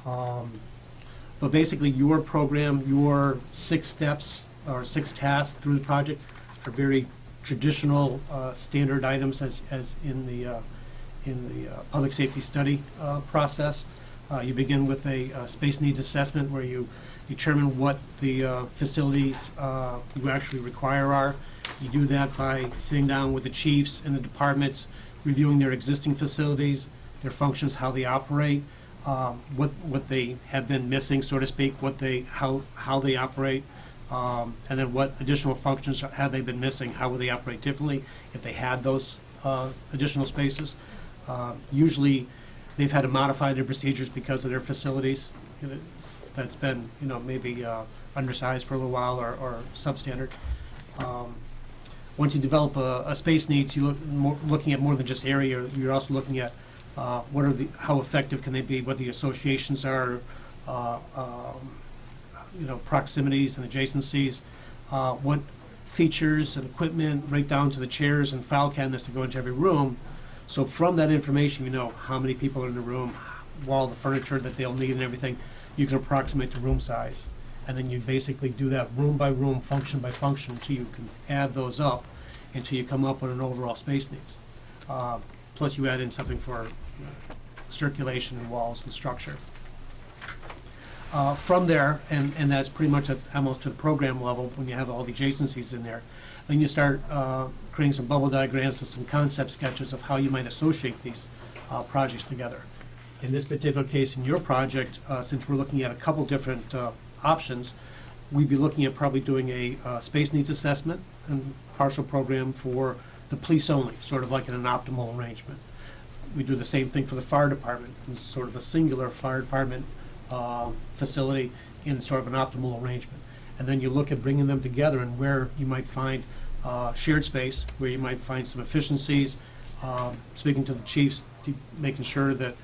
But basically, your program, your 6 steps or 6 tasks through the project are very traditional, standard items as in the public safety study process. You begin with a space needs assessment where you determine what the facilities you actually require are. You do that by sitting down with the chiefs and the departments, reviewing their existing facilities, their functions, how they operate, what they have been missing, so to speak, how they operate, and then what additional functions have they been missing, how would they operate differently if they had those additional spaces. Usually, they've had to modify their procedures because of their facilities. That's been, maybe undersized for a little while or substandard. Once you develop a space needs, you looking at more than just area. You're also looking at how effective can they be, what the associations are, proximities and adjacencies, what features and equipment, right down to the chairs and file cabinets that go into every room. So from that information, you know how many people are in the room, all the furniture that they'll need and everything. You can approximate the room size. And then you basically do that room by room, function by function, until you can add those up, until you come up with an overall space needs. Plus you add in something for circulation and walls and structure. From there, and that's pretty much almost to the program level when you have all the adjacencies in there, then you start creating some bubble diagrams and some concept sketches of how you might associate these projects together. In this particular case, in your project, since we're looking at a couple different options, we'd be looking at probably doing a space needs assessment and partial program for the police only, sort of like in an optimal arrangement. we do the same thing for the fire department. It's sort of a singular fire department facility in sort of an optimal arrangement. And then you look at bringing them together and where you might find shared space, where you might find some efficiencies, speaking to the chiefs, making sure that,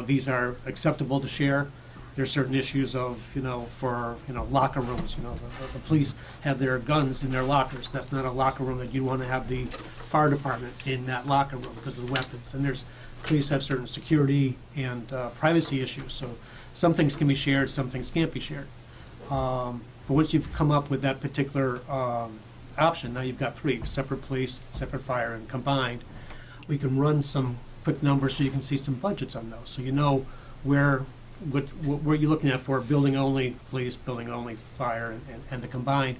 these are acceptable to share. There's certain issues of, for, locker rooms, the police have their guns in their lockers. That's not a locker room that you want to have the fire department in that locker room because of the weapons. And police have certain security and privacy issues. So some things can be shared, some things can't be shared. But once you've come up with that particular option, now you've got three: separate police, separate fire, and combined. We can run some quick numbers so you can see some budgets on those. So you know what you're looking at for building only police, building only fire, and the combined.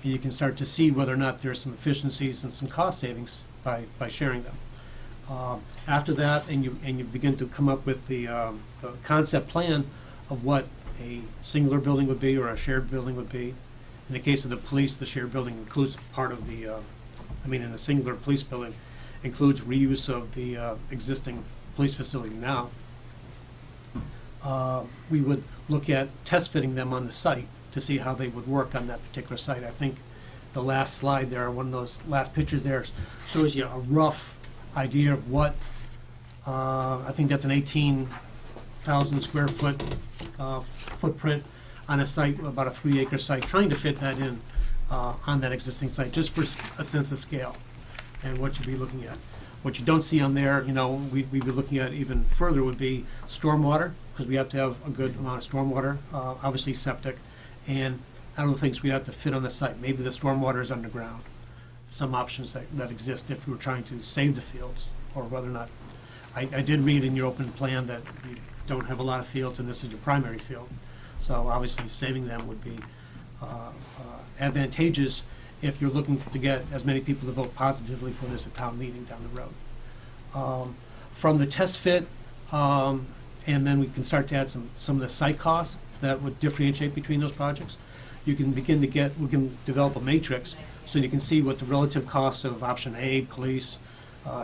And you can start to see whether or not there's some efficiencies and some cost savings by sharing them. After that, and you begin to come up with the concept plan of what a singular building would be or a shared building would be. In the case of the police, the shared building includes part of the, in the singular police building, includes reuse of the existing police facility now. We would look at test fitting them on the site to see how they would work on that particular site. I think the last slide there, one of those last pictures there, shows you a rough idea of what, I think that's an 18,000 square foot footprint on a site, about a 3-acre site, trying to fit that in on that existing site, just for a sense of scale and what you'd be looking at. What you don't see on there, we'd be looking at even further would be stormwater, because we have to have a good amount of stormwater, obviously septic, and other things we have to fit on the site. Maybe the stormwater is underground. Some options that exist if we were trying to save the fields, or whether or not. I did read in your open plan that you don't have a lot of fields, and this is your primary field. So obviously saving them would be advantageous if you're looking to get as many people to vote positively for this at town meeting down the road. From the test fit, and then we can start to add some of the site costs that would differentiate between those projects. You can we can develop a matrix so you can see what the relative costs of option A, police,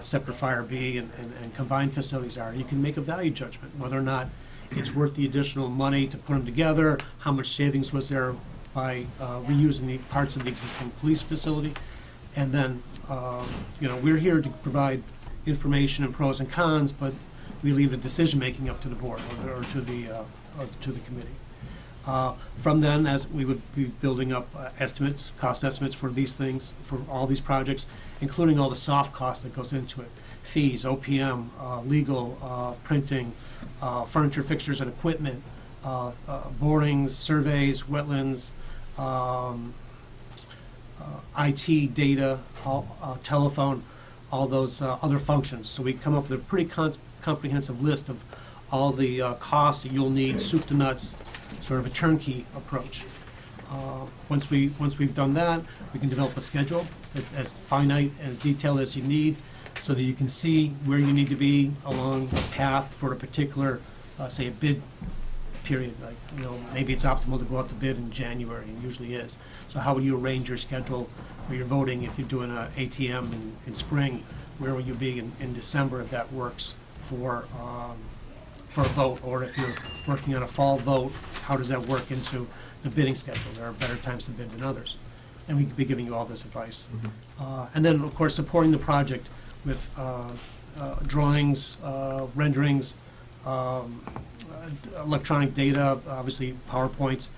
separate fire B, and combined facilities are. You can make a value judgment, whether or not it's worth the additional money to put them together, how much savings was there by reusing the parts of the existing police facility. And then, we're here to provide information and pros and cons, but we leave the decision-making up to the board or to the committee. From then, as we would be building up estimates, cost estimates for these things, for all these projects, including all the soft costs that goes into it: fees, OPM, legal, printing, furniture, fixtures, and equipment, borings, surveys, wetlands, IT, data, telephone, all those other functions. So we come up with a pretty comprehensive list of all the costs that you'll need, soup to nuts, sort of a turnkey approach. Once we've done that, we can develop a schedule as finite, as detailed as you need, so that you can see where you need to be along the path for a particular, say, a bid period. Like, maybe it's optimal to go out to bid in January, and usually is. So how would you arrange your schedule where you're voting? If you're doing an ATM in spring, where will you be in December if that works for a vote? Or if you're working on a fall vote, how does that work into the bidding schedule? There are better times to bid than others. And we could be giving you all this advice. And then, of course, supporting the project with drawings, renderings, electronic data, obviously PowerPoints,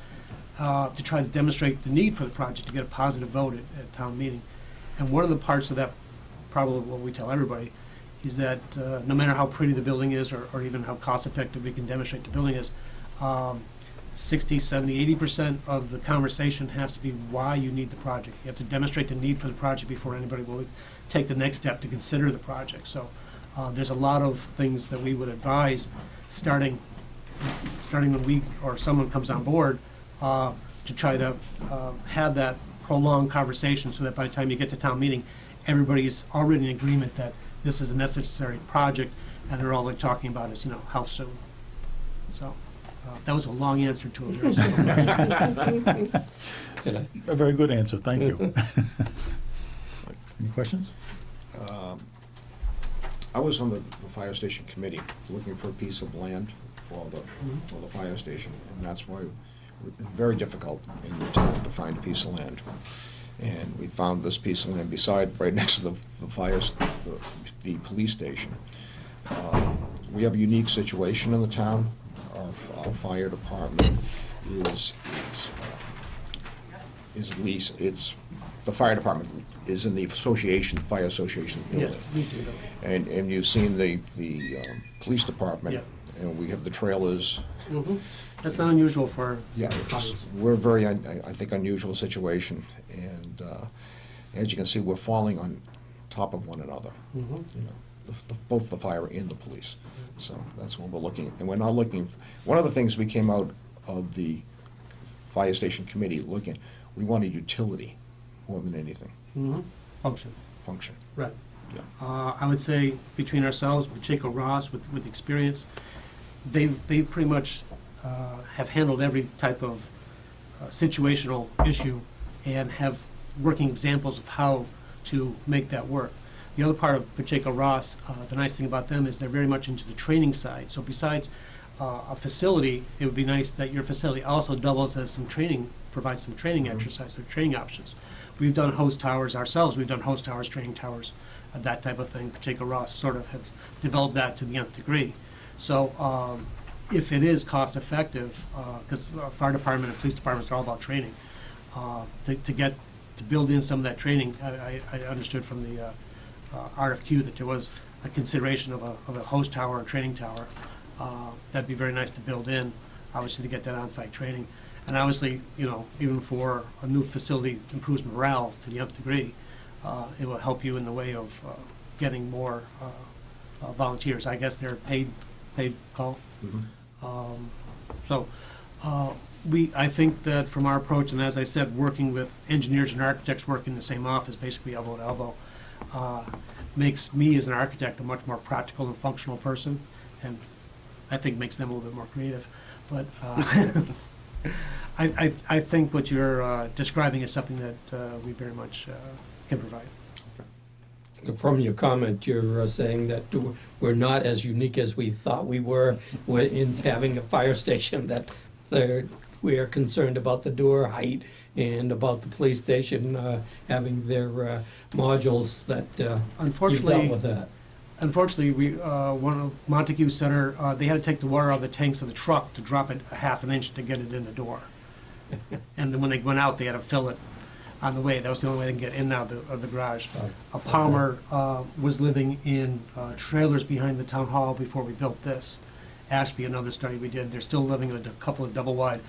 to try to demonstrate the need for the project to get a positive vote at town meeting. And one of the parts of that, probably what we tell everybody, is that no matter how pretty the building is, or even how cost-effective we can demonstrate the building is, 60, 70, 80% of the conversation has to be why you need the project. You have to demonstrate the need for the project before anybody will take the next step to consider the project. So there's a lot of things that we would advise starting when we or someone comes on board to try to have that prolonged conversation, so that by the time you get to town meeting, everybody's already in agreement that this is a necessary project, and they're all talking about is, how soon. So that was a long answer to a very simple question. A very good answer, thank you. Any questions? I was on the fire station committee, looking for a piece of land for the fire station, and that's why it's very difficult in the town to find a piece of land. And we found this piece of land right next to the police station. We have a unique situation in the town. Our fire department the fire department is in the fire association building. Yes, we see them. And you've seen the police department, Yeah. and we have the trailers. That's not unusual for Yeah, we're a very, I think, unusual situation, and as you can see, we're falling on top of one another. You know, both the fire and the police. So that's what we're looking, and we're not looking, one of the things we came out of the fire station committee looking, we wanted utility more than anything, function. Right. Yeah. I would say between ourselves, Pacheco Ross, with experience, they've pretty much have handled every type of situational issue and have working examples of how to make that work. The other part of Pacheco Ross, the nice thing about them is they're very much into the training side. So besides a facility, it would be nice that your facility also doubles as some training, provides some training exercise or training options. We've done host towers ourselves. We've done host towers, training towers, that type of thing. Pacheco Ross sort of has developed that to the nth degree. So if it is cost effective, because fire department and police departments are all about training, to build in some of that training, I understood from the RFQ that there was a consideration of a host tower or training tower. That'd be very nice to build in, obviously, to get that on-site training. And obviously, you know, even for a new facility improves morale to the nth degree, it will help you in the way of getting more volunteers. I guess they're paid call. I think that from our approach, and as I said, working with engineers and architects working in the same office, basically elbow to elbow, makes me as an architect a much more practical and functional person, and I think makes them a little bit more creative. But I think what you're describing is something that we very much can provide. From your comment, you're saying that we're not as unique as we thought we were in having a fire station, that we are concerned about the door height and about the police station having their modules that you've dealt with that. Unfortunately, one of Montague Center, they had to take the water out of the tanks of the truck to drop it a half an inch to get it in the door. And then when they went out, they had to fill it on the way. That was the only way they could get in and out of the garage. A Palmer was living in trailers behind the town hall before we built this. Ashby, another study we did, they're still living in a couple of double wide,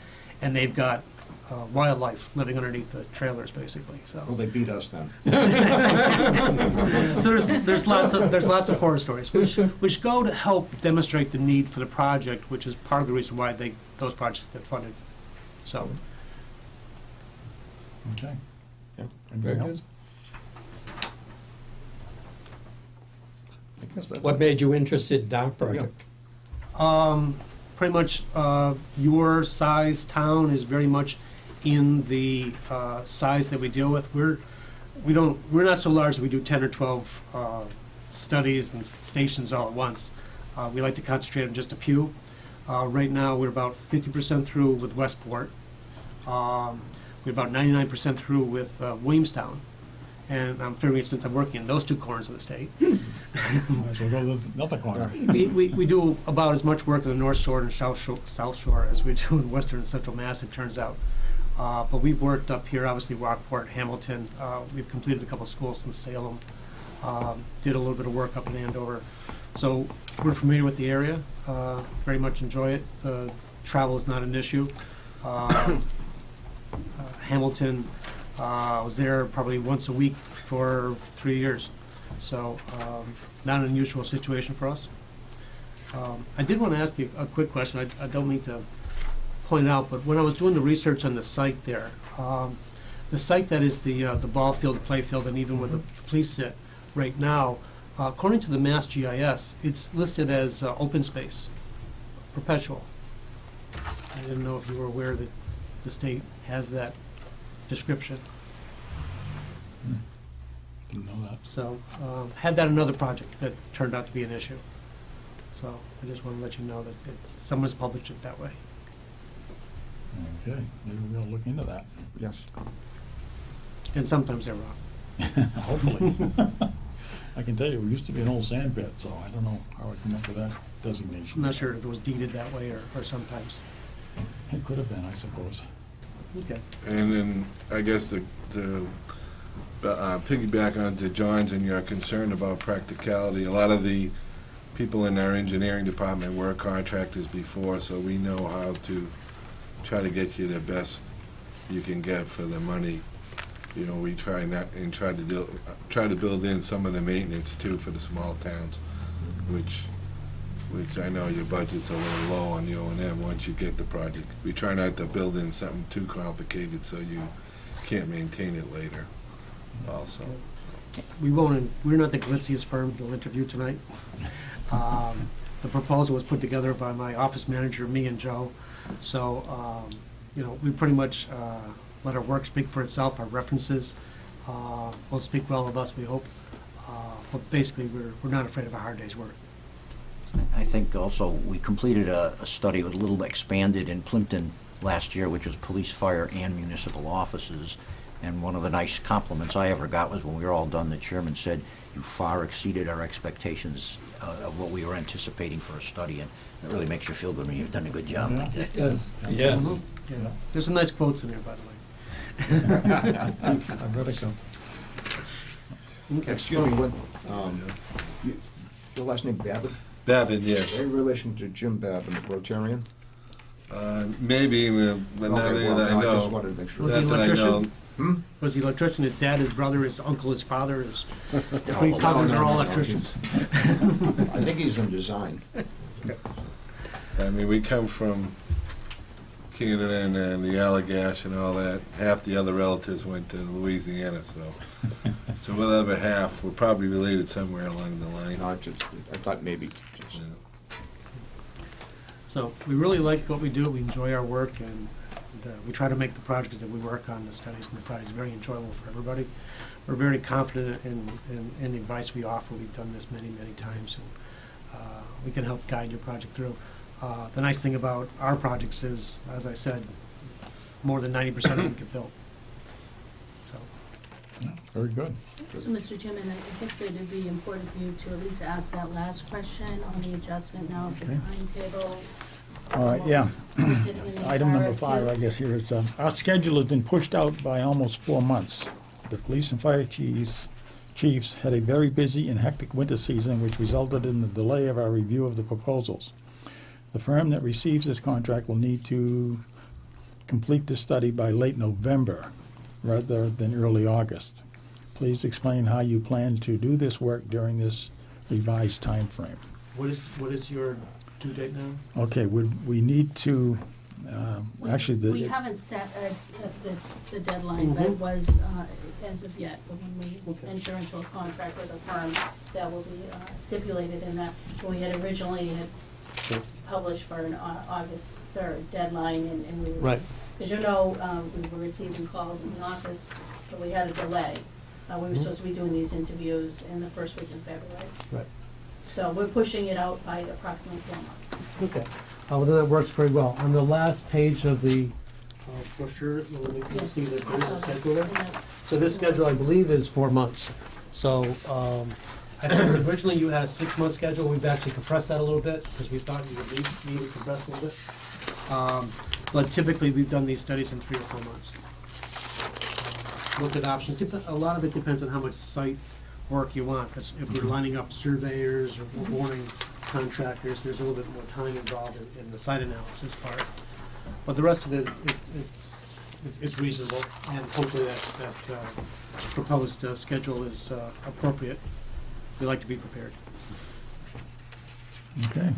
and they've got wildlife living underneath the trailers, basically. So. Well, they beat us then. So there's lots of horror stories, which go to help demonstrate the need for the project, which is part of the reason why those projects get funded. So. Okay. Yeah. Anything else? I guess that's What it. made you interested in our project? Pretty much your size town is very much in the size that we deal with. We're not so large that we do 10 or 12 studies and stations all at once. We like to concentrate on just a few. Right now, we're about 50% through with Westport. We're about 99% through with Williamstown. And I'm figuring since I'm working in those two corners of the state. Might as well go to the other corner. We do about as much work in the North Shore and South Shore as we do in Western and Central Mass, it turns out. But we've worked up here, obviously Rockport, Hamilton. We've completed a couple of schools in Salem. Did a little bit of work up in Andover. So we're familiar with the area, very much enjoy it. Travel is not an issue. Hamilton, I was there probably once a week for 3 years. So not an unusual situation for us. I did want to ask you a quick question. I don't mean to point it out, but when I was doing the research on the site there, the site that is the ball field, the play field, and even where the police sit right now, according to the Mass GIS, it's listed as open space, perpetual. I didn't know if you were aware that the state has that description. Didn't know So, had that another project that turned out to be an issue. So I just want to let you know that someone's published it that way. Okay, maybe we'll look into that. Yes. And sometimes they're wrong. Hopefully. I can tell you, we used to be an old sand pit, so I don't know how I came up with that designation. I'm not sure if it was deeded that way or sometimes. It could have been, I suppose. Okay. And then, I guess the piggyback onto John's and your concern about practicality, a lot of the people in our engineering department were contractors before, so we know how to try to get you the best you can get for the money. You know, we try to build in some of the maintenance too for the small towns, which I know your budget's a little low on the O&M once you get the project. We try not to build in something too complicated so you can't maintain it later also. We're not the glitziest firm you'll interview tonight. The proposal was put together by my office manager, me and Joe. So, we pretty much let our work speak for itself. Our references will speak well of us, we hope. But basically, we're not afraid of a hard day's work. I think also we completed a study, it was a little expanded in Plimpton last year, which was police, fire, and municipal offices. And one of the nice compliments I ever got was when we were all done, the chairman said, "You far exceeded our expectations of what we were anticipating for a study." And it really makes you feel good when you've done a good job like that. Yes. Yeah. There's some nice quotes in there, by the way. I've read it go. Excuse me, what, your last name Babbitt? Babbitt, yes. Any relation to Jim Babbitt, Rotarian? Maybe, but not Okay, really well, that I no, I know. just wanted to make sure. Was he Not an that I know. electrician? Was he an electrician? His dad, his brother, his uncle, his father, his three No, cousins no, are all no, no, electricians. I think he's in design. I mean, we come from Canada and the Allagash and all that. Half the other relatives went to Louisiana, so whatever half, we're probably related somewhere along the line. No, I thought maybe just. Yeah. So we really like what we do. We enjoy our work, and we try to make the projects that we work on, the studies and the projects, very enjoyable for everybody. We're very confident in the advice we offer. We've done this many, many times, and we can help guide your project through. The nice thing about our projects is, as I said, more than 90% of them get built. So, Yeah, very good. So, Mr. Chairman, I think that it'd be important for you to at least ask that last question on the adjustment now of the Okay. timetable. All right, yeah. Posted in the Item number RFQ. 5, I guess here is, our schedule has been pushed out by almost 4 months. The police and fire chiefs had a very busy and hectic winter season, which resulted in the delay of our review of the proposals. The firm that receives this contract will need to complete the study by late November rather than early August. Please explain how you plan to do this work during this revised timeframe. what is your due date now? Okay, we need to, actually, We haven't set the deadline that was as of yet, but when we enter into a contract with a firm, that will be stipulated in that. We had originally published for an August 3rd deadline, and we were, Right. as you know, we were receiving calls in the office, but we had a delay. We were supposed to be doing these interviews in the first week in February. Right. So we're pushing it out by approximately 4 months. Okay. Well, then that works very well. On the last page of the brochure, you can see that there's a schedule there. And that's- So this schedule, I believe, is 4 months. So I think originally you had a 6-month schedule. We've actually compressed that a little bit because we thought you would need to compress a little bit. But typically, we've done these studies in 3 or 4 months. Looked at options. A lot of it depends on how much site work you want. 'Cause if we're lining up surveyors or warning contractors, there's a little bit more time involved in the site analysis part. But the rest of it, it's reasonable, and hopefully that proposed schedule is appropriate. We like to be prepared. Okay.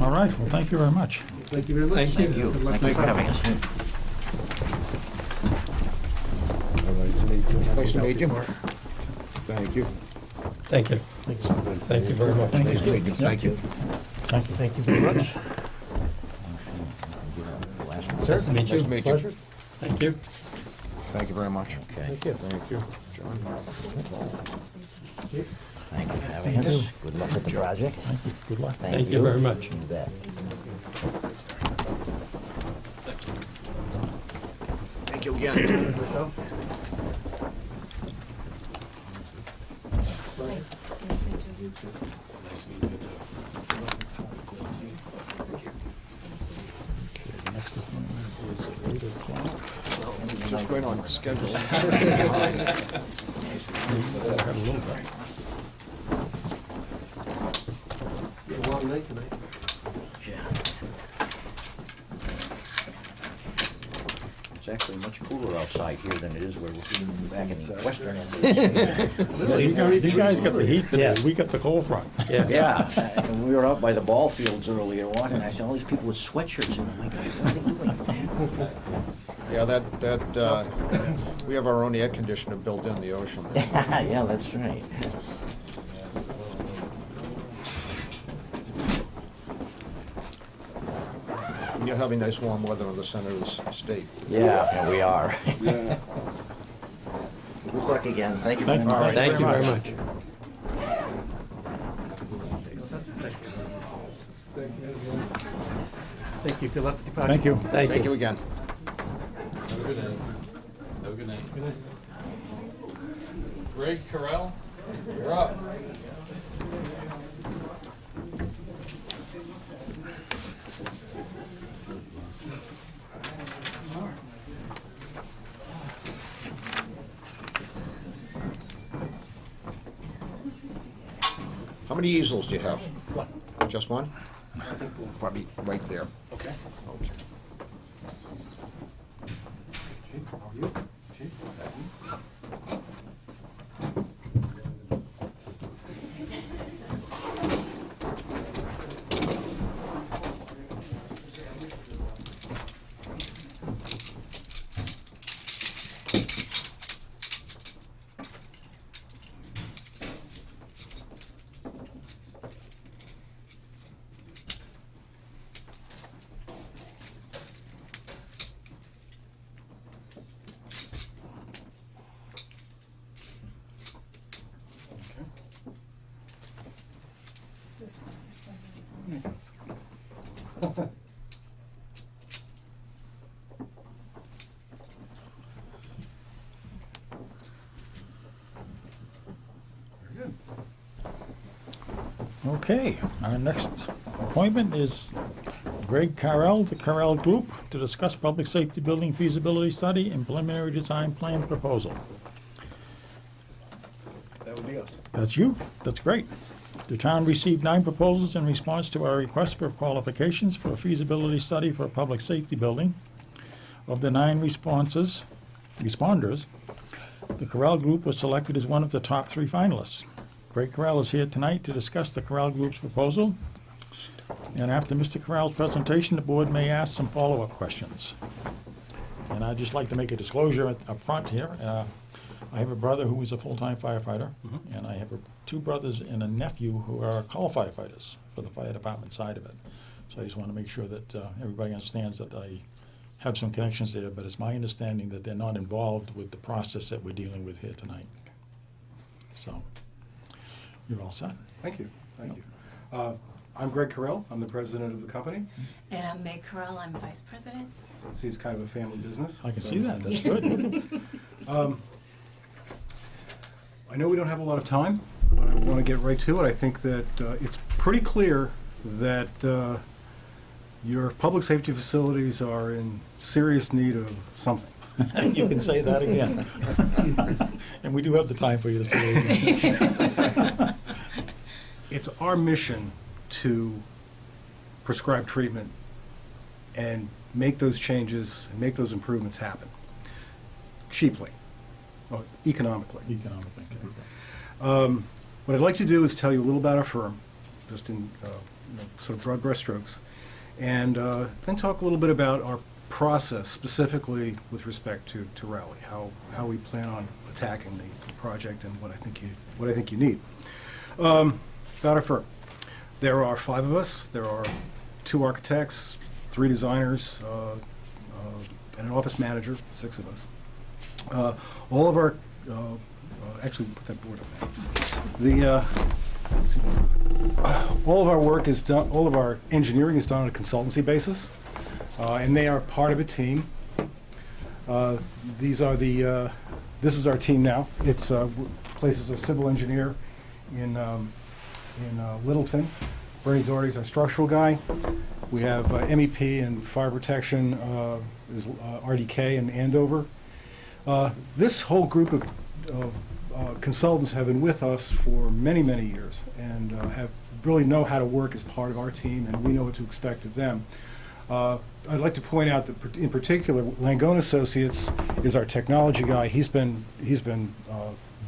All right, well, thank you very much. Thank you very much. Thank you. Thank you. Good luck Thank you for to having us. Nice to meet you. Thank you. Thank you. Thank you very much. Thank Nice to meet you. Thank you. Thank you. Thank you very much. Sir, to meet you. Nice to meet you. Pleasure. Thank you. Thank you very much. Okay. Thank you. Thank you, John. Thank you for having us. Good luck with the project. Thank you. Good luck. Thank you very much. You bet. Thank you again. Nice meeting you too. The next appointment is 8 o'clock. Just right on schedule. Got a little bit. A long night tonight. It's actually much cooler outside here than it is where we're back in the western end. You guys got the heat today, Yes. we got the cold front. Yeah. Yeah, and we were out by the ball fields earlier walking, I saw all these people with sweatshirts, and I'm like, what are they doing? Yeah, we have our own air conditioner built in the ocean. Yeah, that's right. And you're having nice warm weather in the center of the state. Yeah, we are. Good luck again, thank you very Thank you. much. Thank you very much. Thank you. Good luck with your project. Thank you. Thank Thank you you. again. Have a good night. Have a good night. Greg Carell, you're up. How many easels do you have? One. Just one? I think we'll probably right there. Okay. Okay. Chief, how are you? Chief? Very good. Okay, our next appointment is Greg Carell, the Carell Group, to discuss public safety building feasibility study and preliminary design plan proposal. That would be us. That's you? That's great. The town received 9 proposals in response to our request for qualifications for a feasibility study for a public safety building. Of the 9 responders, the Carell Group was selected as one of the top 3 finalists. Greg Carell is here tonight to discuss the Carell Group's proposal. And after Mr. Carell's presentation, the board may ask some follow-up questions. And I'd just like to make a disclosure up front here. I have a brother who is a full-time firefighter, and I have 2 brothers and a nephew who are call firefighters for the fire department side of it. So I just want to make sure that everybody understands that I have some connections there, but it's my understanding that they're not involved with the process that we're dealing with here tonight. So, you're all set. Thank you, thank you. I'm Greg Carell, I'm the president of the company. And I'm Meg Carell, I'm vice president. See, it's kind of a family business. I can so- see that, that's good. I know we don't have a lot of time, but I want to get right to it. I think that it's pretty clear that your public safety facilities are in serious need of something. You can say that again. And we do have the time for you to say it again. It's our mission to prescribe treatment and make those changes, and make those improvements happen cheaply, or economically. Economically. What I'd like to do is tell you a little about our firm, just in sort of broad brushstrokes, and then talk a little bit about our process, specifically with respect to Raleigh, how we plan on attacking the project, and what I think you need. About our firm, there are 5 of us. There are 2 architects, 3 designers, and an office manager, 6 of us. All of our, actually, put that board up there. All of our work is done, all of our engineering is done on a consultancy basis, and they are part of a team. These are the, this is our team now. It's places a civil engineer in Littleton. Bernie Doherty's our structural guy. We have MEP and fire protection is RDK in Andover. This whole group of consultants have been with us for many, many years and have really know how to work as part of our team, and we know what to expect of them. I'd like to point out that in particular, Langone Associates is our technology guy. He's been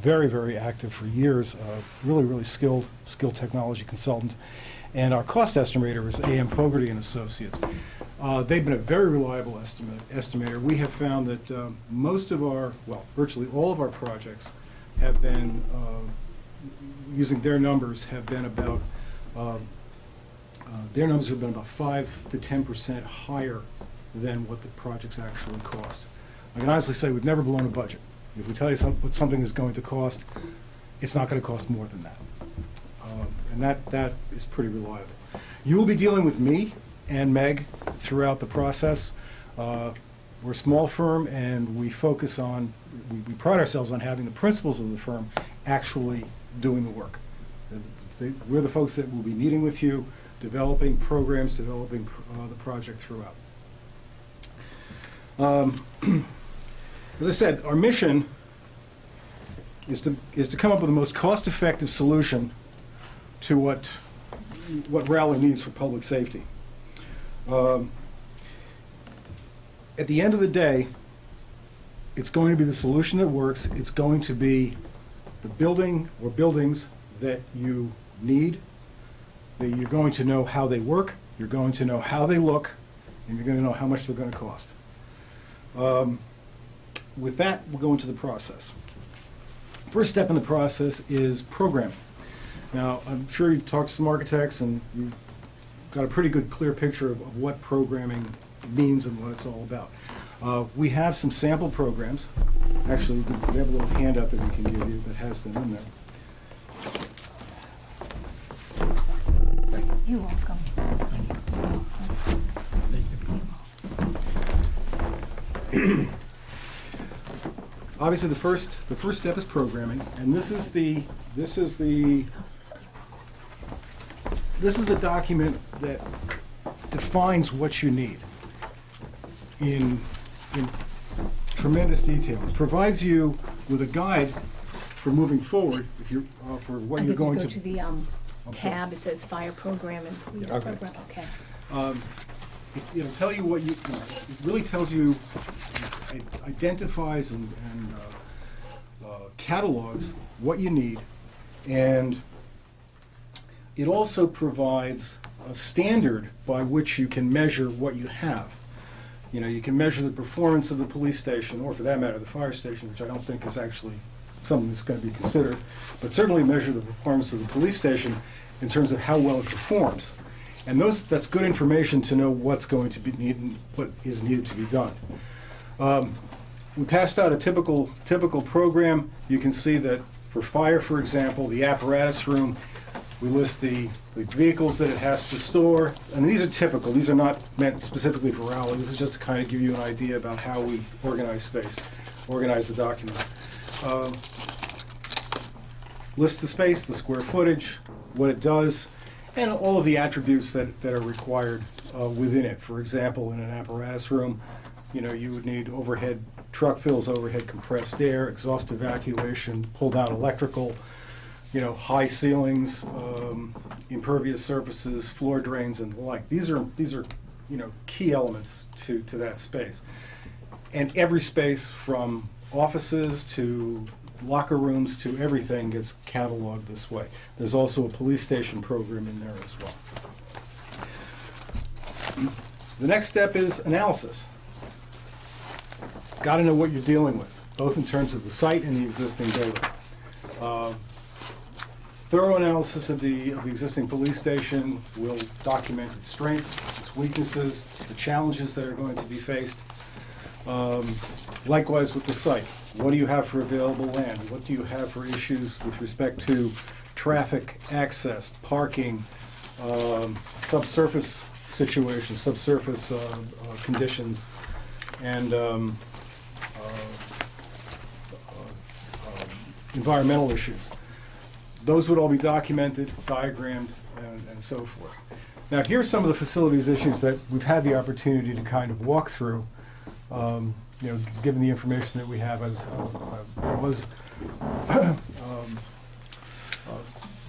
very, very active for years, really, really skilled technology consultant. And our cost estimator is A.M. Fogarty and Associates. They've been a very reliable estimator. We have found that most of our, well, virtually all of our projects have been, using their numbers, have been about, their numbers have been about 5 to 10% higher than what the projects actually cost. I can honestly say we've never blown a budget. If we tell you what something is going to cost, it's not going to cost more than that. And that is pretty reliable. You will be dealing with me and Meg throughout the process. We're a small firm, and we focus on, we pride ourselves on having the principals of the firm actually doing the work. We're the folks that will be meeting with you, developing programs, developing the project throughout. As I said, our mission is to come up with the most cost-effective solution to what Raleigh needs for public safety. At the end of the day, it's going to be the solution that works. It's going to be the building or buildings that you need, that you're going to know how they work, you're going to know how they look, and you're going to know how much they're going to cost. With that, we'll go into the process. First step in the process is programming. Now, I'm sure you've talked to some architects and you've got a pretty good, clear picture of what programming means and what it's all about. We have some sample programs. Actually, we have a little handout that we can give you that has them in there. You're welcome. Obviously, the first step is programming, and this is the document that defines what you need in tremendous detail. It provides you with a guide for moving forward if you're for what you're going to. Go to the tab. It says fire program and police program. Okay. It'll tell you what you. It really tells you. It identifies and catalogs what you need, and it also provides a standard by which you can measure what you have. You know, you can measure the performance of the police station, or for that matter, the fire station, which I don't think is actually something that's going to be considered, but certainly measure the performance of the police station in terms of how well it performs. And that's good information to know what's going to be needed, what is needed to be done. We passed out a typical program. You can see that for fire, for example, the apparatus room, we list the vehicles that it has to store. And these are typical. These are not meant specifically for Raleigh. This is just to kind of give you an idea about how we organize space, organize the document. List the space, the square footage, what it does, and all of the attributes that are required within it. For example, in an apparatus room, you know, you would need overhead truck fills, overhead compressed air, exhaust evacuation, pull down electrical, you know, high ceilings, impervious surfaces, floor drains, and the like. These are you know, key elements to that space. And every space from offices to locker rooms to everything gets cataloged this way. There's also a police station program in there as well. The next step is analysis. Got to know what you're dealing with, both in terms of the site and the existing building. Thorough analysis of the existing police station will document its strengths, its weaknesses, the challenges that are going to be faced. Likewise with the site. What do you have for available land? What do you have for issues with respect to traffic access, parking, subsurface situations, subsurface conditions, and environmental issues? Those would all be documented, diagrammed, and so forth. Now, here are some of the facilities issues that we've had the opportunity to kind of walk through. Given the information that we have, I was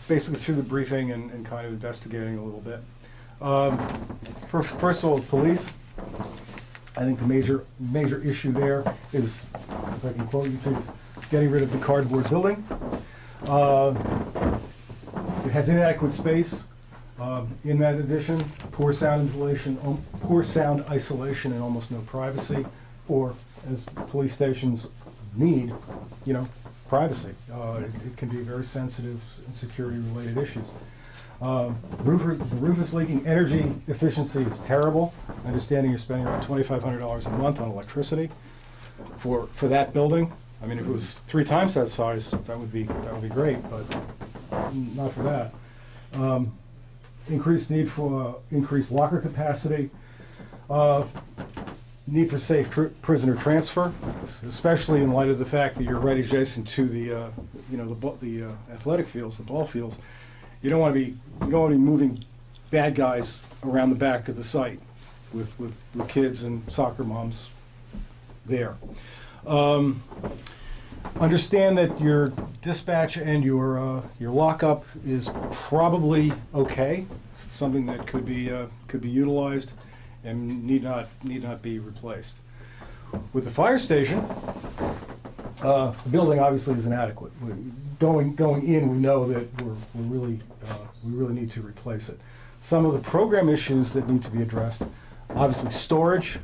basically through the briefing and kind of investigating a little bit. First of all, with police, I think the major issue there is, if I can quote you, to getting rid of the cardboard building. It has inadequate space. In that addition, poor sound isolation, and almost no privacy, or as police stations need, privacy. It can be very sensitive and security-related issues. The roof is leaking. Energy efficiency is terrible. Understanding you're spending around $2,500 a month on electricity for that building. I mean, if it was 3 times that size, that would be great, but not for that. Increased need for increased locker capacity. Need for safe prisoner transfer, especially in light of the fact that you're right adjacent to the the athletic fields, the ball fields. You don't want to be moving bad guys around the back of the site with kids and soccer moms there. Understand that your dispatch and your lockup is probably okay. It's something that could be utilized and need not be replaced. With the fire station, the building obviously is inadequate. Going in, we know that we really need to replace it. Some of the program issues that need to be addressed, obviously storage,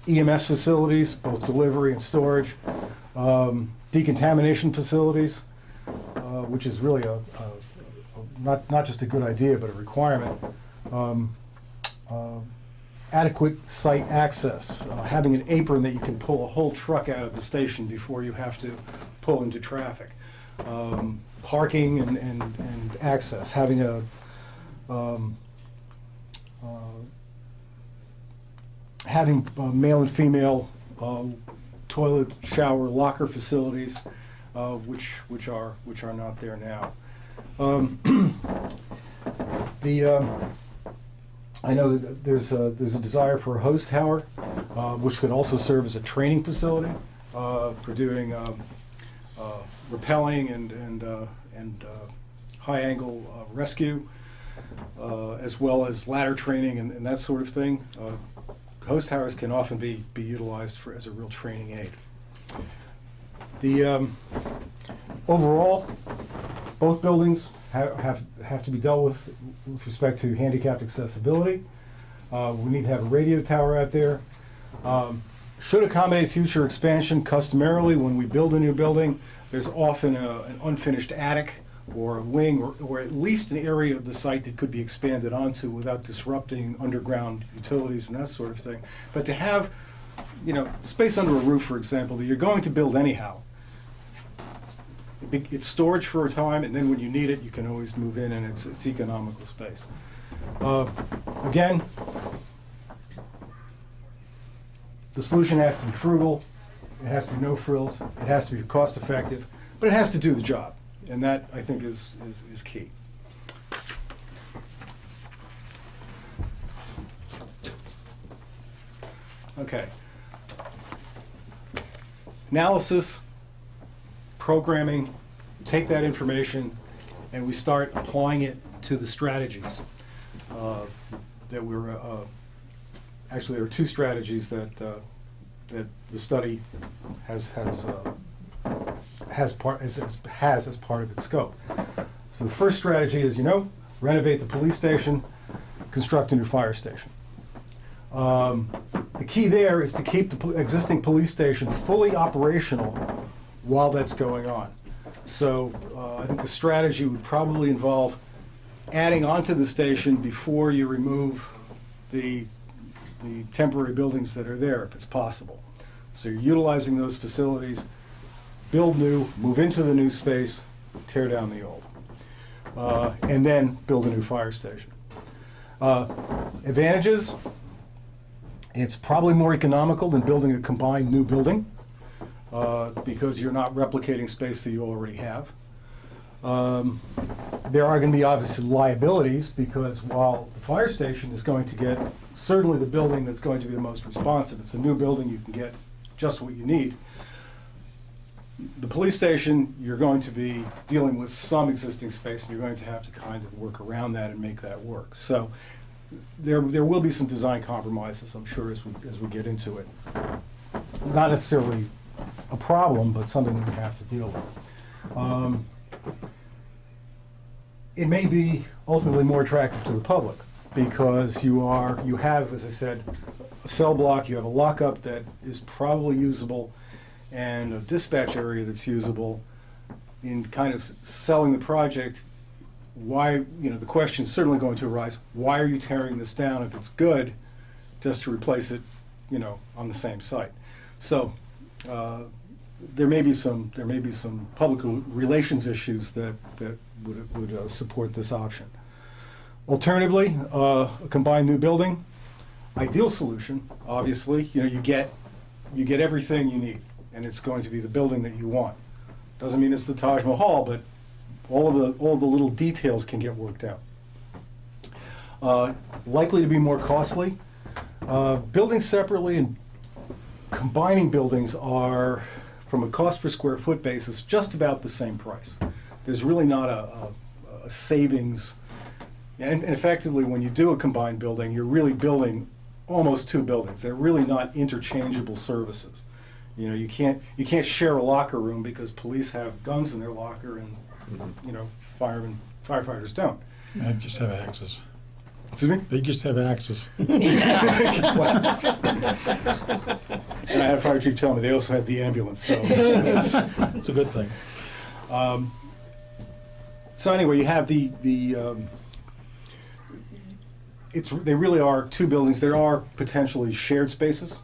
EMS facilities, both delivery and storage, decontamination facilities, which is really not just a good idea but a requirement. Adequate site access, having an apron that you can pull a whole truck out of the station before you have to pull into traffic. Parking and access, having a male and female toilet, shower, locker facilities, which are not there now. I know that there's a desire for a host tower, which could also serve as a training facility for doing rappelling and high-angle rescue, as well as ladder training and that sort of thing. Host towers can often be utilized as a real training aid. The overall, both buildings have to be dealt with respect to handicapped accessibility. We need to have a radio tower out there. Should accommodate future expansion. Customarily, when we build a new building, there's often an unfinished attic or a wing or at least an area of the site that could be expanded onto without disrupting underground utilities and that sort of thing. But to have, space under a roof, for example, that you're going to build anyhow, it's storage for a time, and then when you need it, you can always move in, and it's economical space. Again, the solution has to be frugal. It has to be no frills. It has to be cost effective, but it has to do the job, and that I think is key. Okay. Analysis. Programming, take that information, and we start applying it to the strategies that we're. Actually, there are 2 strategies that the study has as part of its scope. So the first strategy is, renovate the police station, construct a new fire station. The key there is to keep the existing police station fully operational while that's going on. So I think the strategy would probably involve adding onto the station before you remove the temporary buildings that are there, if it's possible. So you're utilizing those facilities, build new, move into the new space, tear down the old, and then build a new fire station. Advantages, it's probably more economical than building a combined new building because you're not replicating space that you already have. There are going to be obviously liabilities because while the fire station is going to get certainly the building that's going to be the most responsive, it's a new building, you can get just what you need. The police station, you're going to be dealing with some existing space and you're going to have to kind of work around that and make that work. So there will be some design compromises, I'm sure, as we get into it. Not necessarily a problem, but something that we have to deal with. It may be ultimately more attractive to the public because you have, as I said, a cell block, you have a lockup that is probably usable and a dispatch area that's usable. In kind of selling the project, why, the question is certainly going to arise, why are you tearing this down if it's good just to replace it, on the same site? So there may be some public relations issues that would support this option. Alternatively, a combined new building, ideal solution, obviously, you get everything you need, and it's going to be the building that you want. Doesn't mean it's the Taj Mahal, but all of the little details can get worked out. Likely to be more costly. Building separately and combining buildings are, from a cost per square foot basis, just about the same price. There's really not a savings. And effectively, when you do a combined building, you're really building almost two buildings. They're really not interchangeable services. You can't share a locker room because police have guns in their locker and firefighters don't. I just have access. Excuse me? They just have access. And I had a fire chief tell me they also have the ambulance, so It's a good thing. So anyway, you have they really are two buildings. There are potentially shared spaces,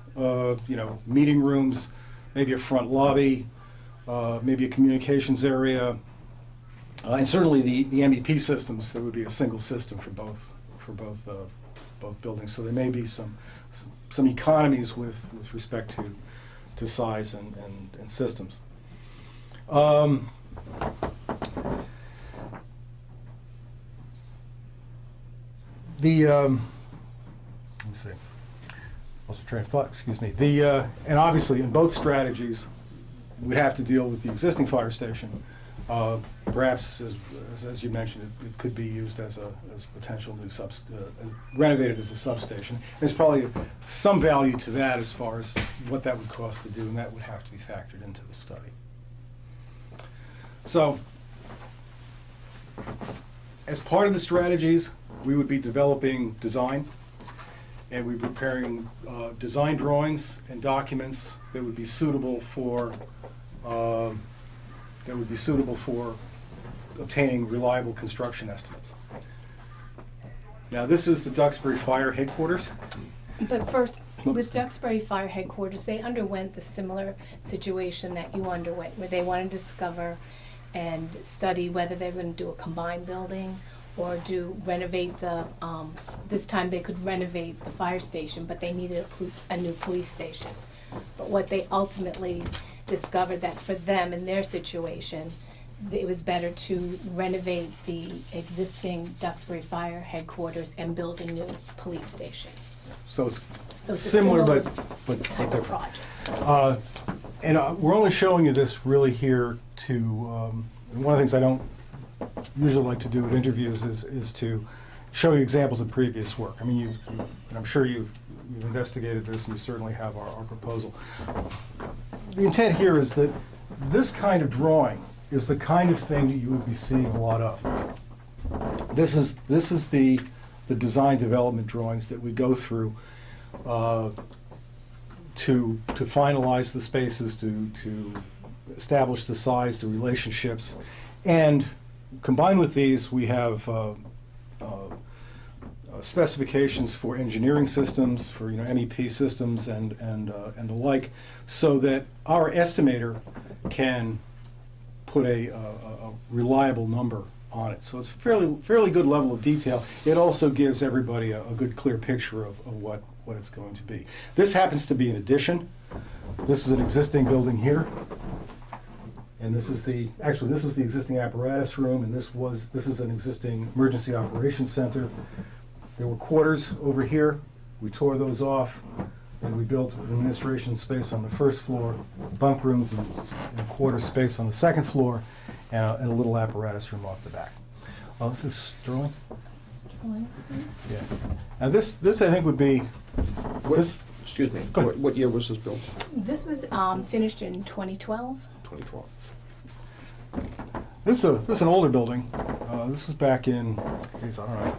meeting rooms, maybe a front lobby, maybe a communications area, and certainly the MEP systems. There would be a single system for both buildings. So there may be some economies with respect to size and systems. Let me see. Lost my train of thought. Excuse me. And obviously, in both strategies, we'd have to deal with the existing fire station. Perhaps, as you mentioned, it could be used as potential new renovated as a substation. There's probably some value to that as far as what that would cost to do, and that would have to be factored into the study. So, as part of the strategies, we would be developing design, and we'd be preparing design drawings and documents that would be suitable for obtaining reliable construction estimates. Now, this is the Duxbury Fire Headquarters. But first, with Duxbury Fire Headquarters, they underwent the similar situation that you underwent, where they wanted to discover and study whether they were going to do a combined building or renovate this time they could renovate the fire station, but they needed a new police station. But what they ultimately discovered that for them in their situation, it was better to renovate the existing Duxbury Fire Headquarters and build a new police station. So it's So it's a similar, but type of different. project. And we're only showing you this really here to, and one of the things I don't usually like to do at interviews is to show you examples of previous work. I mean, and I'm sure you've investigated this, and you certainly have our proposal. The intent here is that this kind of drawing is the kind of thing that you would be seeing a lot of. This is the design development drawings that we go through to finalize the spaces, to establish the size, the relationships, and combined with these, we have specifications for engineering systems, for MEP systems and the like, so that our estimator can put a reliable number on it. So it's a fairly good level of detail. It also gives everybody a good clear picture of what it's going to be. This happens to be an addition. This is an existing building here. And this is the existing apparatus room, and this is an existing emergency operations center. There were quarters over here. We tore those off, and we built administration space on the first floor, bunk rooms and quarter space on the second floor, and a little apparatus room off the back. Well, this is Sterling. Yeah. Now this I think would be this. Excuse me, Go ahead. what year was this built? This was finished in 2012. 2012. This is an older building. This is back in, geez, I don't know,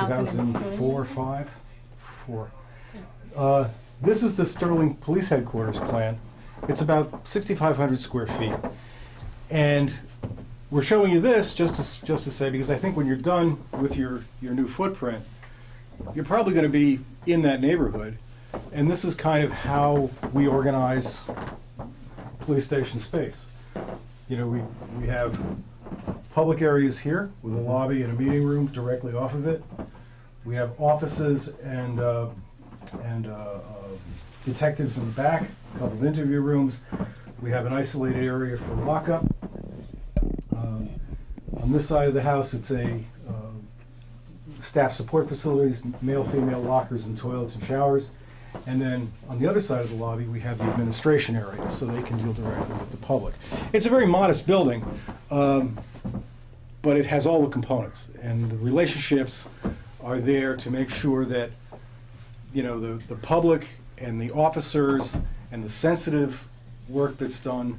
2004, 5, 4. This is the Sterling Police Headquarters plan. It's about 6,500 square feet. And we're showing you this just to say, because I think when you're done with your new footprint, you're probably going to be in that neighborhood. And this is kind of how we organize police station space. You know, we have public areas here with a lobby and a meeting room directly off of it. We have offices and detectives in the back, a couple of interview rooms. We have an isolated area for lockup. On this side of the house, it's a staff support facilities, male, female lockers and toilets and showers. And then on the other side of the lobby, we have the administration area, so they can deal directly with the public. It's a very modest building, but it has all the components, and the relationships are there to make sure that, you know, the public and the officers and the sensitive work that's done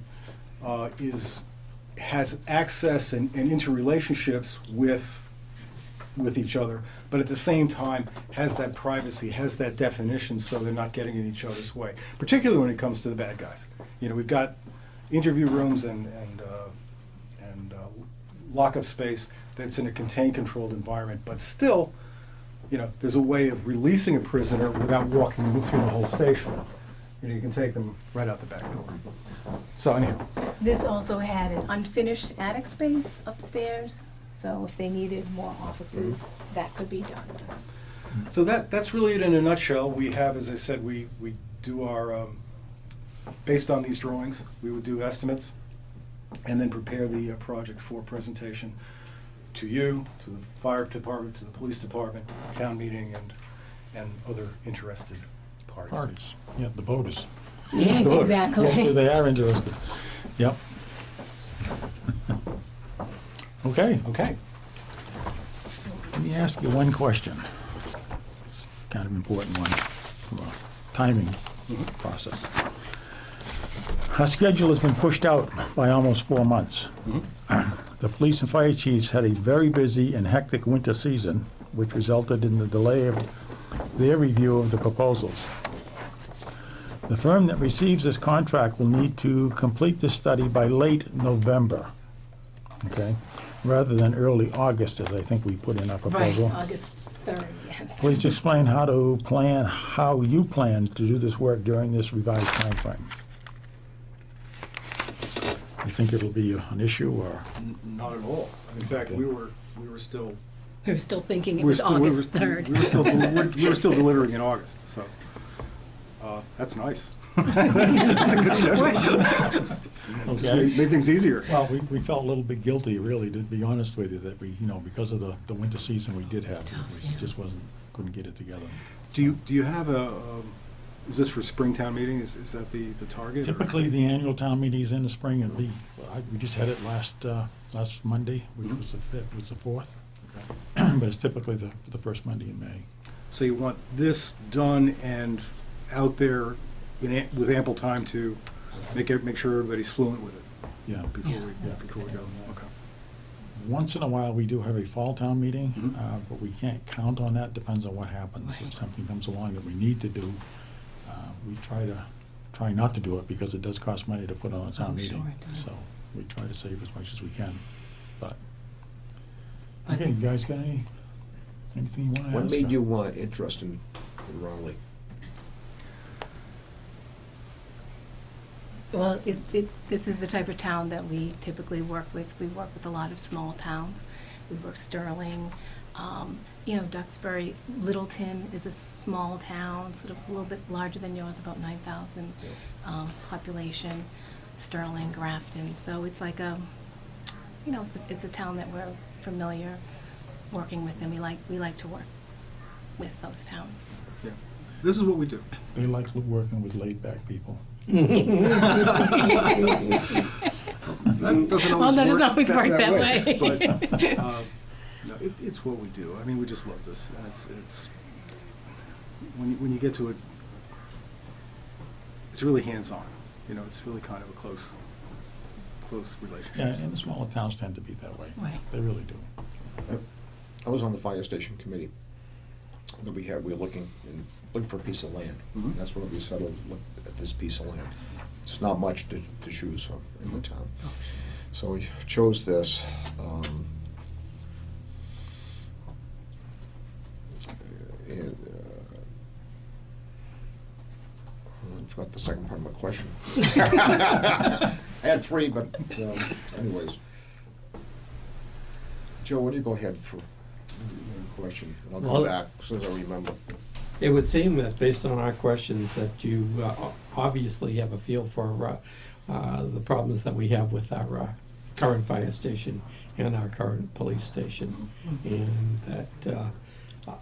has access and interrelationships with each other, but at the same time has that privacy, has that definition, so they're not getting in each other's way, particularly when it comes to the bad guys. You know, we've got interview rooms and lockup space that's in a contained, controlled environment, but still, you know, there's a way of releasing a prisoner without walking them through the whole station. You know, you can take them right out the back door. So anyhow. This also had an unfinished attic space upstairs, so if they needed more offices, that could be done. So that's really it in a nutshell. We have, as I said, we do our, based on these drawings, we would do estimates and then prepare the project for presentation to you, to the fire department, to the police department, town meeting, and other interested parties. Yeah, the voters. Yeah, The voters. exactly. Yes, they are interested. Yep. Okay. Okay. Let me ask you one question. It's kind of an important one from a timing process. Our schedule has been pushed out by almost 4 months. The police and fire chiefs had a very busy and hectic winter season, which resulted in the delay of their review of the proposals. The firm that receives this contract will need to complete this study by late November, okay, rather than early August, as I think we put in our Right, proposal. August 3rd, yes. Please explain how you plan to do this work during this revised timeframe. You think it'll be an issue, or? Not at all. In fact, we were still. We were still thinking it we were was still- we were- August 3rd. We were still delivering in August, so that's nice. That's a good schedule. Okay. Made things easier. Well, we felt a little bit guilty, really, to be honest with you, that we, you know, because of the winter season we did have, It's tough, we yeah. just couldn't get it together. Do you have is this for Springtown meeting? Is that the target? or- Typically, the annual town meeting is in the spring, and we just had it last Monday, which was the 5th, was the 4th. But it's typically the first Monday in May. So you want this done and out there with ample time to make sure everybody's fluent with it Yeah. Yeah, that's before we go. Okay. Once in a while, we do have a fall town meeting, Mhm. but we can't count on that, depends on what happens. Right. If something comes along that we need to do, we try not to do it, because it does cost money to put on a town Oh, meeting. sure it does. So we try to save as much as we can, but. I Okay, you think- guys got Anything you want to ask? What made you interested in Raleigh? Well, this is the type of town that we typically work with. We work with a lot of small towns. We work Sterling, Duxbury. Littleton is a small town, sort of a little bit larger than yours, about 9,000 population. Sterling, Grafton. So it's like it's a town that we're familiar working with, and we like to work with those towns. Yeah. This is what we do. They like working with laid-back people. That doesn't always That doesn't work always work that way. But no, it's what we do. I mean, we just love this. And it's when you get to it, it's really hands-on. It's really kind of a close relationship. Yeah, and the smaller towns tend to be that way. Right. They really do. I was on the fire station committee that we had. We were looking for a piece of land. Mhm. That's when we settled, looked at this piece of land. It's not much to choose from in the town. So we chose this. And, I forgot the second part of my question. I had three, but anyways. Joe, why don't you go ahead for your question, and I'll Well- come back as soon as I remember. It would seem that based on our questions that you obviously have a feel for the problems that we have with our current fire station and our current police station. And that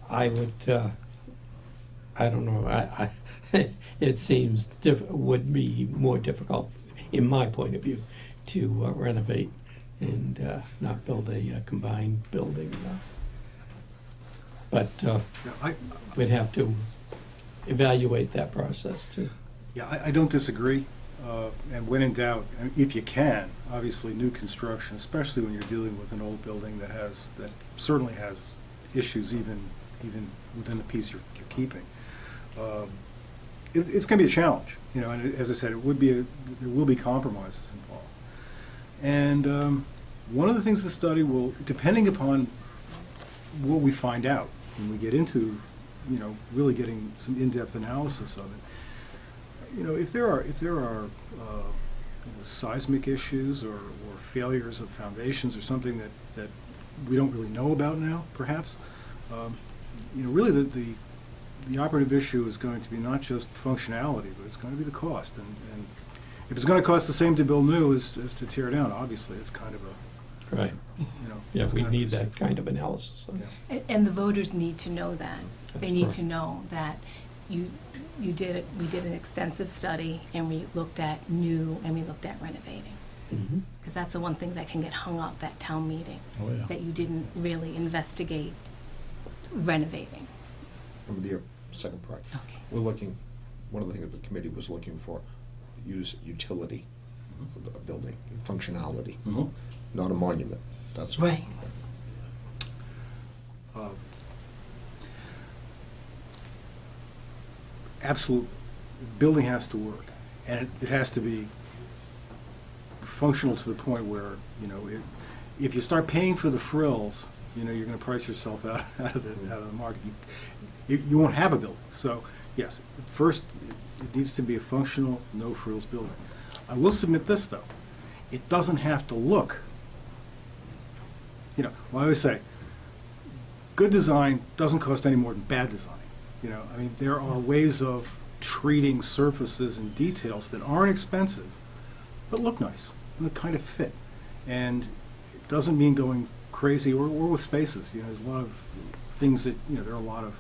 I would, I don't know, it seems would be more difficult, in my point of view, to renovate and not build a combined building. But we'd have to evaluate that process too. Yeah, I don't disagree. And when in doubt, and if you can, obviously new construction, especially when you're dealing with an old building that certainly has issues even within the piece you're keeping. It's going to be a challenge, and as I said, there will be compromises involved. And one of the things the study will, depending upon what we find out when we get into, really getting some in-depth analysis of it. If there are seismic issues or failures of foundations or something that we don't really know about now, perhaps, really the operative issue is going to be not just functionality, but it's going to be the cost. And if it's going to cost the same to build new as to tear down, obviously it's kind of a, Right. Yeah, it's we kind of need a- that kind of analysis. Yeah. And the voters need to know that. They That's need correct. to know that we did an extensive study, and we looked at new and we looked at renovating. Mhm. Because that's the one thing that can get hung up at town meeting, Oh, yeah. that you didn't really investigate renovating. Remember your second part? Okay. One of the things the committee was looking for, utility of the building, functionality, Mhm. not a monument. That's Right. Absolute, building has to work, and it has to be functional to the point where, if you start paying for the frills, you're going to price yourself out of the market. You won't have a building. So, yes, first, it needs to be a functional, no frills building. I will submit this, though. It doesn't have to look, I always say, good design doesn't cost any more than bad design. There are ways of treating surfaces and details that aren't expensive, but look nice and that kind of fit. And it doesn't mean going crazy or with spaces. There's a lot of things that, there are a lot of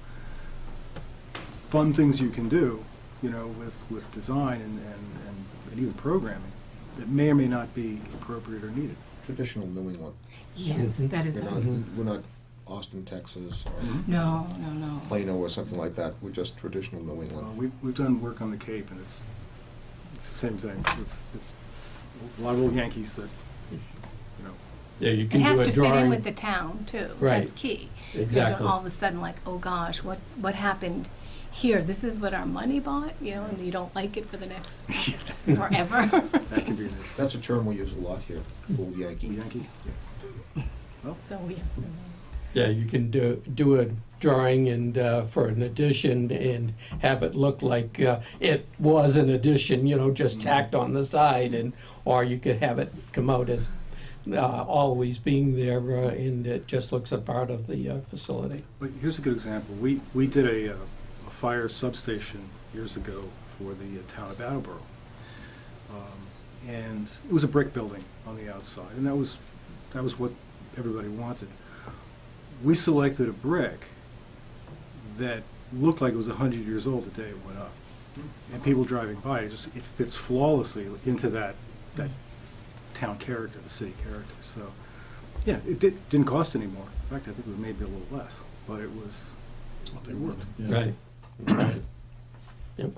fun things you can do, with design and even programming that may or may not be appropriate or needed. Traditional New England. Yes, that is, We're not Austin, Texas, or no. Plano or something like that. We're just traditional New England. We've done work on the Cape, and it's the same thing. It's a lot of old Yankees that, Yeah, you It can has do a to fit in drawing. with the town, too. Right. That's key. Exactly. All of a sudden, like, oh gosh, what happened here? This is what our money bought, and you don't like it for the next forever. that can be an issue. That's a term we use a lot here, old Yankee. Yankee? So we. Yeah, you can do a drawing and, for an addition and have it look like it was an addition, just tacked on the side, or you could have it come out as always being there, and it just looks a part of the facility. But here's a good example. We did a fire substation years ago for the town of Attleboro. And it was a brick building on the outside, and that was what everybody wanted. We selected a brick that looked like it was 100 years old the day it went up. And people driving by, it fits flawlessly into that town character, the city character. So, yeah, it didn't cost any more. In fact, I think it was maybe a little less, but it was what they worked. Yeah. Right. Right. Yep.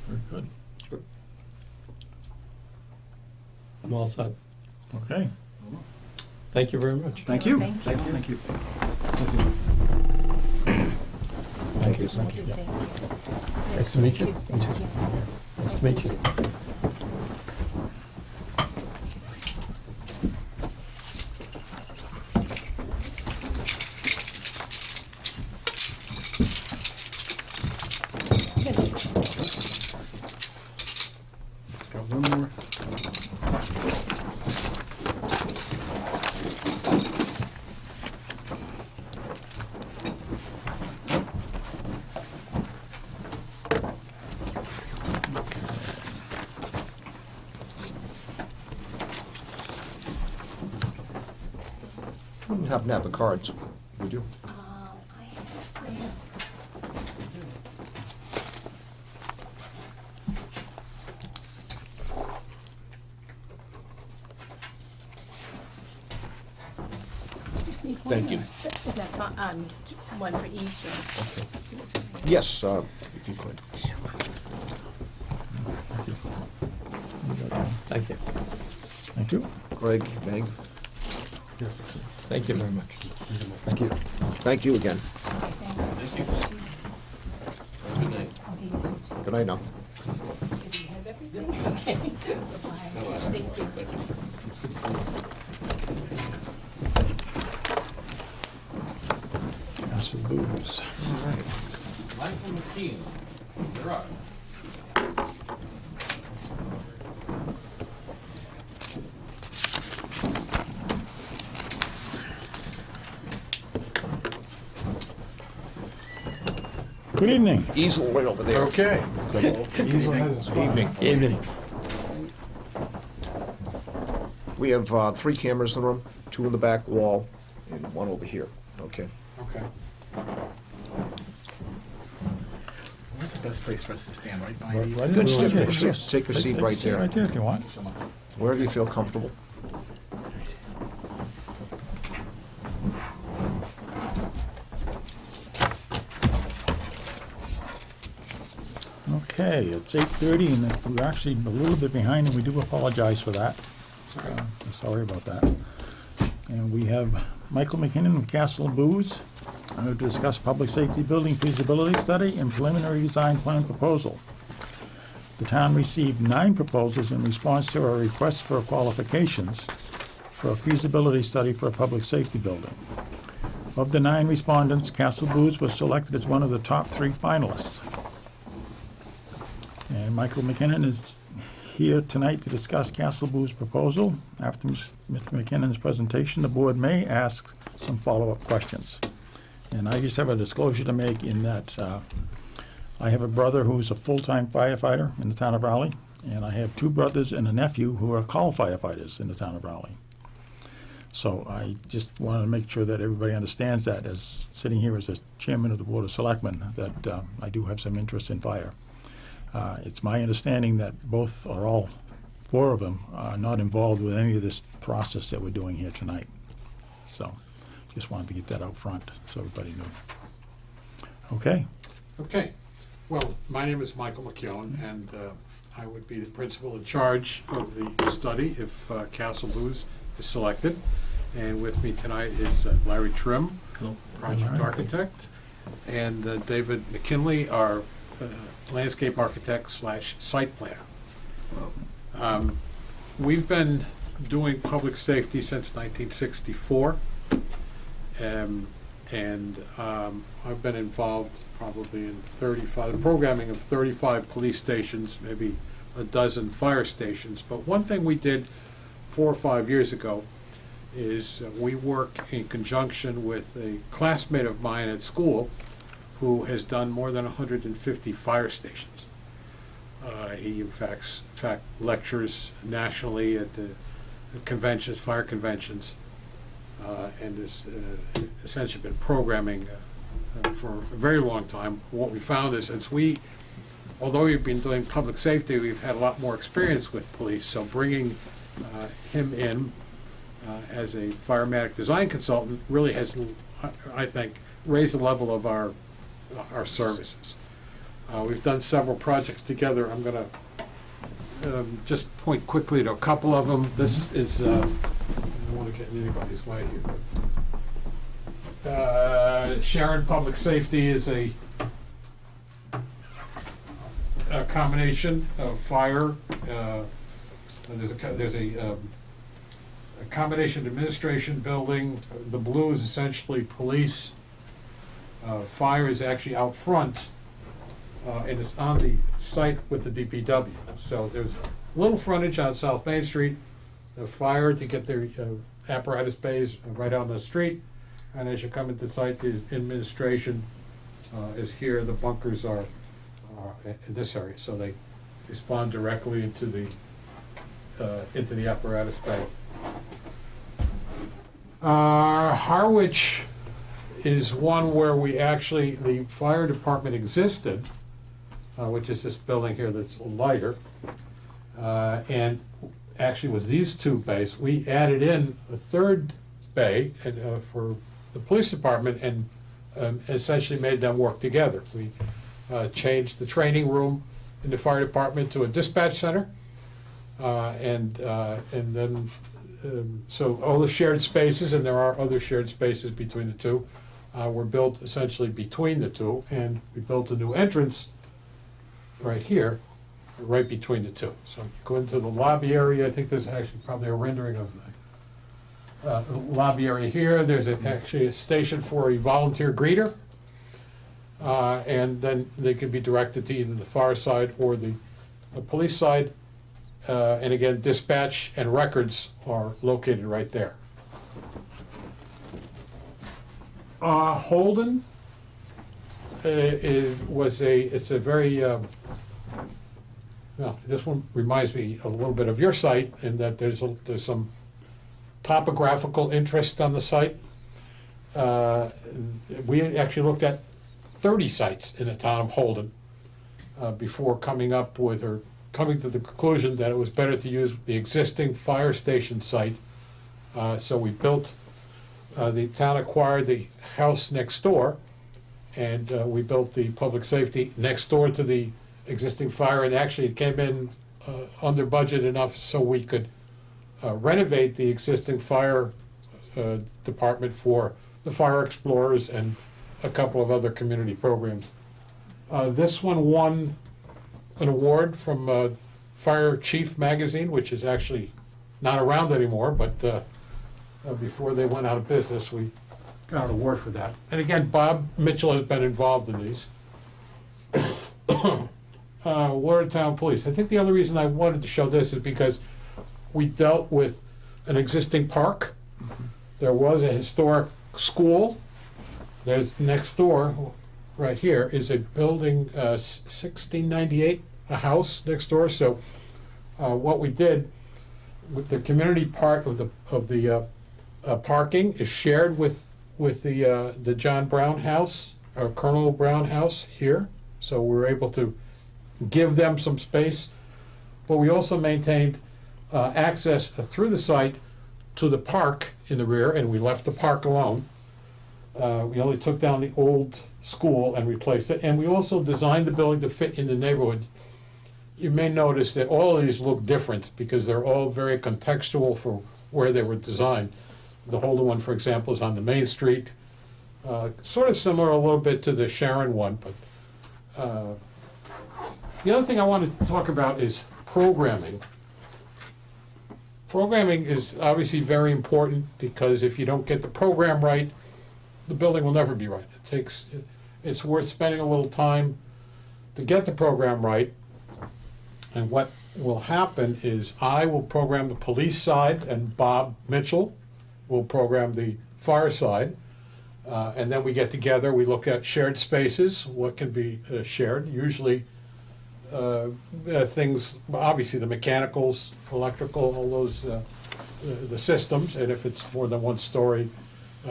Very good. I'm all set. Okay. Thank you very much. Thank you. Thank you. Thank you. Thank you. Thank you. Nice to meet you. Nice to meet you. Got one more. You don't happen to have the cards, would you? I have. Just need one. Thank you. Is that one for each or? Yes, if you could. Thank you. Thank you. Greg, Meg, Thank you very much. thank you. Thank you again. Thank you. Good night. Good night now. Did you have everything? Okay. Thank you. Castle Booze. Michael McKean, you're up. Good evening. Easel right over there. Okay. Easel has a spot. Evening. Evening. We have 3 cameras in the room, 2 in the back wall, and 1 over here, okay? Okay. Where's the best place for us to stand, right behind these? Right Good, there. stick- Yeah, stick- take your seat Take right a seat there. Right there if you want. Wherever you feel comfortable. Okay, it's 8:30 and we're actually a little bit behind and we do apologize for that. Sorry about that. And we have Michael McKinnon with Castle Booze to discuss public safety building feasibility study and preliminary design plan proposal. The town received 9 proposals in response to our request for qualifications for a feasibility study for a public safety building. Of the 9 respondents, Castle Booze was selected as one of the top 3 finalists. And Michael McKinnon is here tonight to discuss Castle Boo's proposal. After Mr. McKinnon's presentation, the board may ask some follow-up questions. And I just have a disclosure to make in that I have a brother who's a full-time firefighter in the town of Raleigh, and I have 2 brothers and a nephew who are call firefighters in the town of Raleigh. So I just wanted to make sure that everybody understands that, as sitting here as the chairman of the Board of Selectmen, that I do have some interest in fire. It's my understanding that both, or all 4 of them, are not involved with any of this process that we're doing here tonight. So, just wanted to get that out front so everybody knew. Okay? Okay. Well, my name is Michael McKeown, and I would be the principal in charge of the study if Castle Booze is selected. And with me tonight is Larry Trim, project Larry. architect, and David McKinley, our landscape architect / site planner. We've been doing public safety since 1964, I've been involved probably in programming of 35 police stations, maybe a dozen fire stations. But one thing we did 4 or 5 years ago is we work in conjunction with a classmate of mine at school who has done more than 150 fire stations. He in fact lectures nationally at the conventions, fire conventions, and has essentially been programming for a very long time. What we found is, although we've been doing public safety, we've had a lot more experience with police. So bringing him in as a firematic design consultant really has, I think, raised the level of our services. We've done several projects together. I'm going to just point quickly to a couple of them. This is, I don't want to get in anybody's way here. Sharon Public Safety is a combination of fire. There's a combination administration building. The blue is essentially police. Fire is actually out front, and it's on the site with the DPW. So there's a little frontage on South Main Street. The fire to get their apparatus bays right out on the street. And as you come into the site, the administration is here. The bunkers are in this area, so they spawn directly into the apparatus bay. Harwich is one where the fire department existed, which is this building here that's lighter, and actually was these two bays. We added in a third bay for the police department and essentially made them work together. We changed the training room in the fire department to a dispatch center, and then so all the shared spaces, and there are other shared spaces between the two, were built essentially between the two, and we built a new entrance right here, right between the two. So you go into the lobby area. I think there's actually probably a rendering of the lobby area here. There's actually a station for a volunteer greeter, and then they can be directed to either the fire side or the police side. And again, dispatch and records are located right there. Holden it's a very, well, this one reminds me a little bit of your site in that there's some topographical interest on the site. We actually looked at 30 sites in the town of Holden before coming to the conclusion that it was better to use the existing fire station site. So we built, the town acquired the house next door, and we built the public safety next door to the existing fire, and actually it came in under budget enough so we could renovate the existing fire department for the fire explorers and a couple of other community programs. This one won an award from Fire Chief magazine, which is actually not around anymore, but before they went out of business, we got an award for that. And again, Bob Mitchell has been involved in these. Watertown Police. I think the other reason I wanted to show this is because we dealt with an existing park. There was a historic school. There's next door, right here, is a building, 1698, a house next door. So what we did with the community part of the parking is shared with the John Brown house, or Colonel Brown house here. So we were able to give them some space, but we also maintained access through the site to the park in the rear, and we left the park alone. We only took down the old school and replaced it, and we also designed the building to fit in the neighborhood. You may notice that all of these look different because they're all very contextual for where they were designed. The Holden one, for example, is on the main street. Sort of similar a little bit to the Sharon one, but the other thing I wanted to talk about is programming. Programming is obviously very important because if you don't get the program right, the building will never be right. It's worth spending a little time to get the program right. And what will happen is I will program the police side and Bob Mitchell will program the fire side. And then we get together, we look at shared spaces, what can be shared, usually things, obviously the mechanicals, electrical, all those, the systems, and if it's more than one story,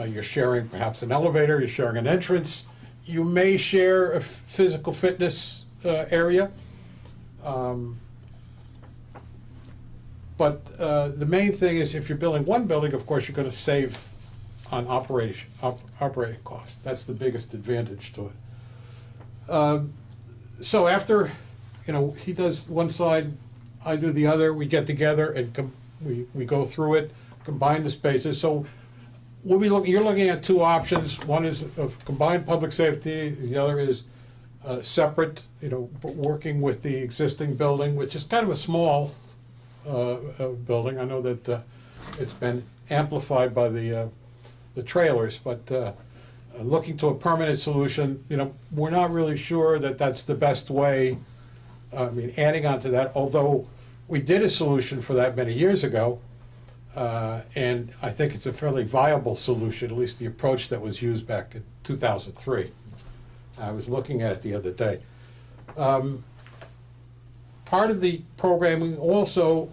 you're sharing perhaps an elevator, you're sharing an entrance, you may share a physical fitness area. But the main thing is if you're building one building, of course, you're going to save on operating costs. That's the biggest advantage to it. So after, he does one side, I do the other, we get together and we go through it, combine the spaces. So you're looking at two options. One is of combined public safety, the other is separate, working with the existing building, which is kind of a small building. I know that it's been amplified by the trailers, but looking to a permanent solution, we're not really sure that that's the best way. I mean, adding on to that, although we did a solution for that many years ago, and I think it's a fairly viable solution, at least the approach that was used back in 2003. I was looking at it the other day. Part of the programming also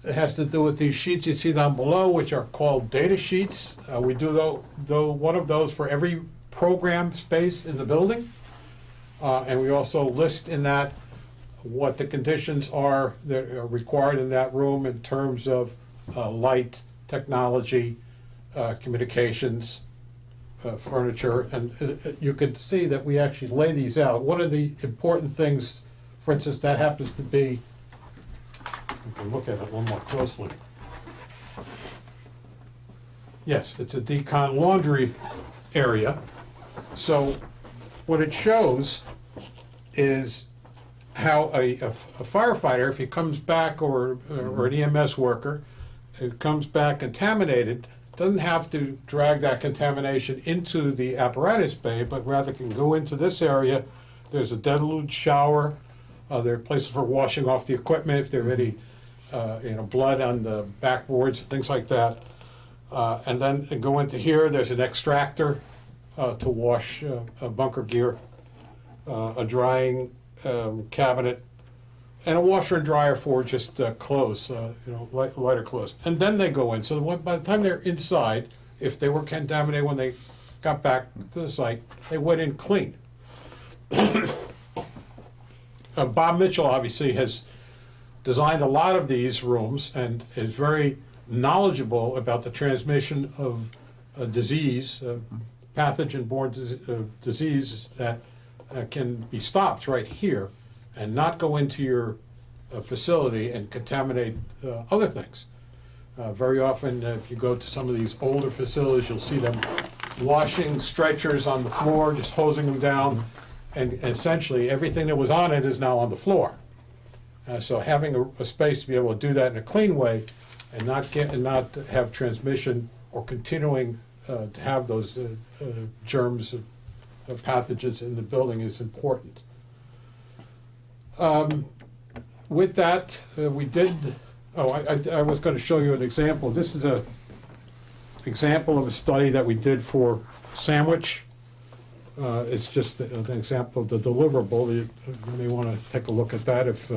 has to do with these sheets you see down below, which are called data sheets. We do one of those for every program space in the building. And we also list in that what the conditions are that are required in that room in terms of light, technology, communications, furniture. And you can see that we actually lay these out. One of the important things, for instance, that happens to be, we can look at it a little more closely. Yes, it's a decon laundry area. So what it shows is how a firefighter, if he comes back, or an EMS worker, who comes back contaminated, doesn't have to drag that contamination into the apparatus bay, but rather can go into this area. There's a deluge shower. There are places for washing off the equipment if there are any blood on the backboards, things like that. And then go into here. There's an extractor to wash bunker gear, a drying cabinet, and a washer and dryer for just clothes, lighter clothes. And then they go in. So by the time they're inside, if they were contaminated when they got back to the site, they went in clean. Bob Mitchell obviously has designed a lot of these rooms and is very knowledgeable about the transmission of disease, pathogen-borne diseases that can be stopped right here and not go into your facility and contaminate other things. Very often, if you go to some of these older facilities, you'll see them washing stretchers on the floor, just hosing them down, and essentially everything that was on it is now on the floor. So having a space to be able to do that in a clean way and not have transmission or continuing to have those germs, pathogens in the building is important. With that, we did, I was going to show you an example. This is an example of a study that we did for Sandwich. It's just an example of the deliverable. You may want to take a look at that if.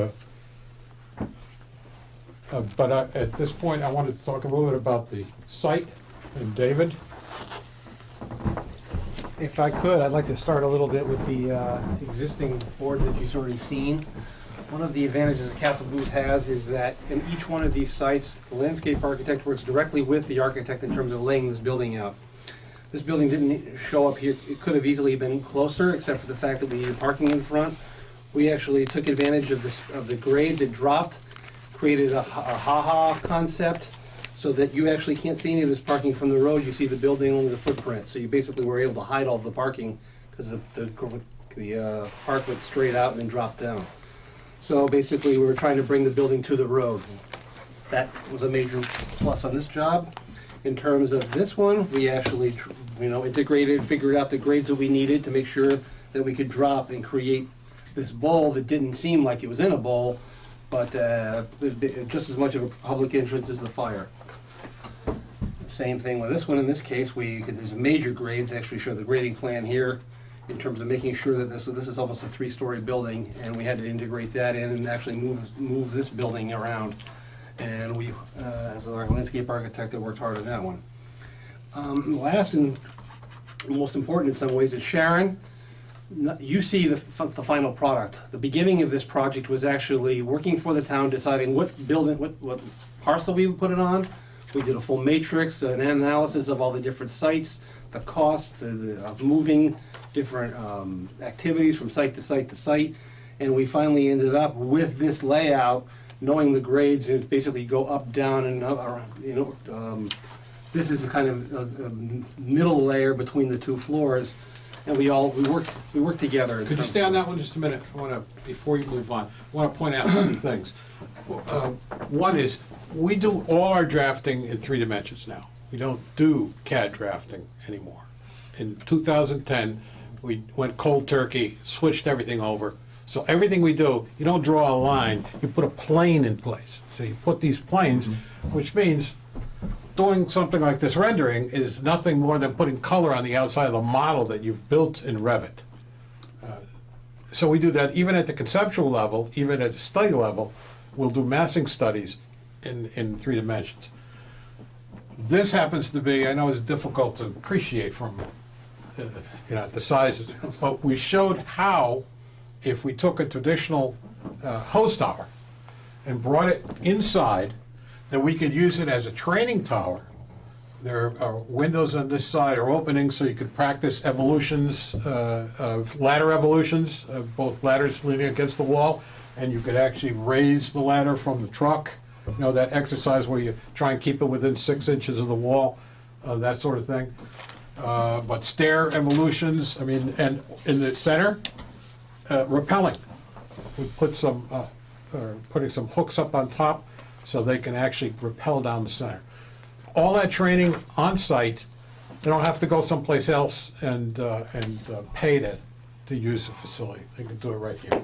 But at this point, I wanted to talk a little bit about the site and David. If I could, I'd like to start a little bit with the existing board that you've already seen. One of the advantages Castle Booth has is that in each one of these sites, the landscape architect works directly with the architect in terms of laying this building out. This building didn't show up here. It could have easily been closer, except for the fact that we needed parking in front. We actually took advantage of the grades it dropped, created a ha-ha concept, so that you actually can't see any of this parking from the road. You see the building, only the footprint. So you basically were able to hide all the parking because the park went straight out and then dropped down. So basically, we were trying to bring the building to the road. That was a major plus on this job. In terms of this one, we actually, integrated, figured out the grades that we needed to make sure that we could drop and create this bowl that didn't seem like it was in a bowl, but just as much of a public entrance as the fire. Same thing with this one. In this case, there's major grades. Actually, show the grading plan here in terms of making sure that this is almost a 3-story building, and we had to integrate that in and actually move this building around. And we, as our landscape architect, that worked hard on that one. Last and most important in some ways is Sharon. You see the final product. The beginning of this project was actually working for the town, deciding what building, what parcel we would put it on. We did a full matrix, an analysis of all the different sites, the costs of moving different activities from site to site to site, and we finally ended up with this layout, knowing the grades, and basically go up, down, and up, this is a kind of a middle layer between the 2 floors. And we worked together. Could you stay on that one just a minute? Before you move on, I want to point out 2 things. One is, we do all our drafting in 3 dimensions now. We don't do CAD drafting anymore. In 2010, we went cold turkey, switched everything over. So everything we do, you don't draw a line, you put a plane in place. So you put these planes, which means doing something like this rendering is nothing more than putting color on the outside of the model that you've built in Revit. So we do that even at the conceptual level, even at the study level. We'll do massing studies in 3 dimensions. This happens to be, I know it's difficult to appreciate from the sizes, but we showed how, if we took a traditional host tower and brought it inside, that we could use it as a training tower. There are windows on this side or openings so you could practice evolutions, ladder evolutions, both ladders leaning against the wall, and you could actually raise the ladder from the truck. That exercise where you try and keep it within 6 inches of the wall, that sort of thing. But stair evolutions, and in the center, rappelling. We put putting some hooks up on top so they can actually rappel down the center. All that training on site, they don't have to go someplace else and pay to use the facility. They can do it right here.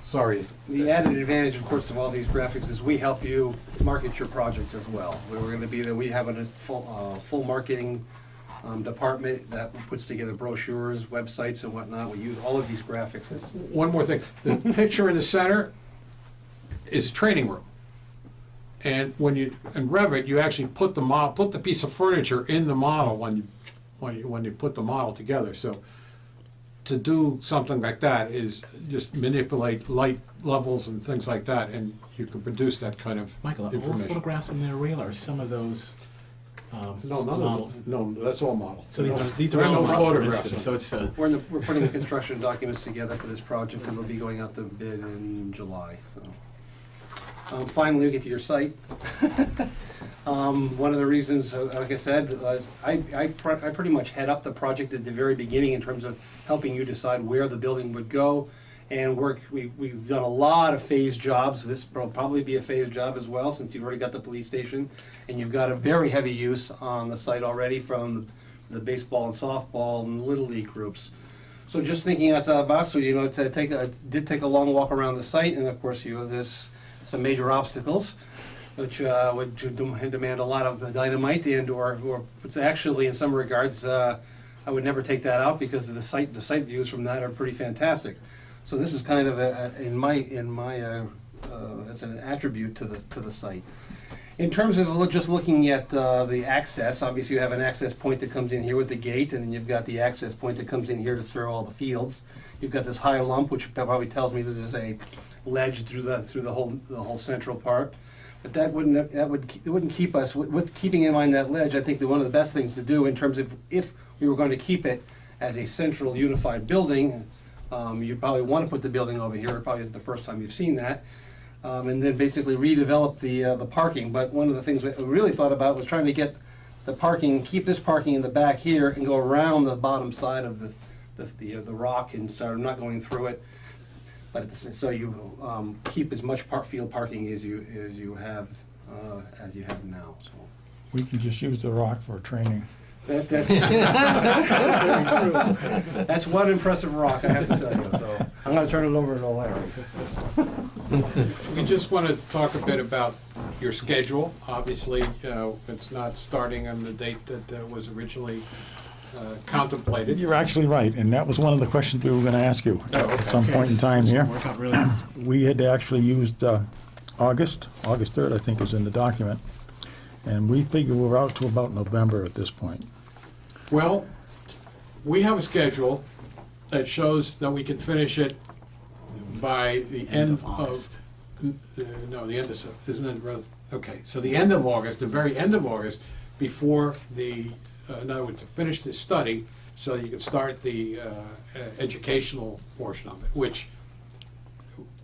Sorry. The added advantage, of course, of all these graphics is we help you market your project as well. We're going to be there. We have a full marketing department that puts together brochures, websites, and whatnot. We use all of these graphics. One more thing. The picture in the center is a training room. And when you, in Revit, you actually put the piece of furniture in the model when you put the model together. So to do something like that is just manipulate light levels and things like that, and you can produce that kind of Michael, are all information. photographs in there real, or some of those No, models? No, that's all models. So these are all no models, photographs. So it's a. We're putting the construction documents together for this project, and we'll be going out to bid in July. So. Finally, we get to your site. One of the reasons, like I said, was I pretty much head up the project at the very beginning in terms of helping you decide where the building would go, and we've done a lot of phase jobs. This will probably be a phase job as well, since you've already got the police station, and you've got a very heavy use on the site already from the baseball and softball and little league groups. So just thinking outside the box, so did take a long walk around the site, and of course there's some major obstacles, which would demand a lot of dynamite, or it's actually in some regards I would never take that out because of the site views from that are pretty fantastic. So this is kind of it's an attribute to the site. In terms of just looking at the access, obviously you have an access point that comes in here with the gate, and then you've got the access point that comes in here to through all the fields. You've got this high lump, which probably tells me that there's a ledge through the whole central part. But it wouldn't keep us with keeping in mind that ledge. I think that one of the best things to do in terms of if we were going to keep it as a central unified building, you'd probably want to put the building over here. It probably isn't the first time you've seen that. And then basically redevelop the parking. But one of the things we really thought about was trying to get the parking, keep this parking in the back here, and go around the bottom side of the rock and start not going through it. But so you keep as much field parking as you have now. So We can just use the rock for training. That's very true. That's one impressive rock, I have to tell you, so I'm gonna turn it over to Larry. We just wanted to talk a bit about your schedule. Obviously, it's not starting on the date that was originally contemplated. You're actually right, and that was one of the questions we were going to ask you at some point in time here. Work out really. We had actually used August 3rd, I think is in the document, and we figure we're out to about November at this point. Well, we have a schedule that shows that we can finish it by the end of, no, the end of, isn't it, okay, so the end of August, the very end of August, before the, in other words, to finish this study, so you can start the educational portion of it, which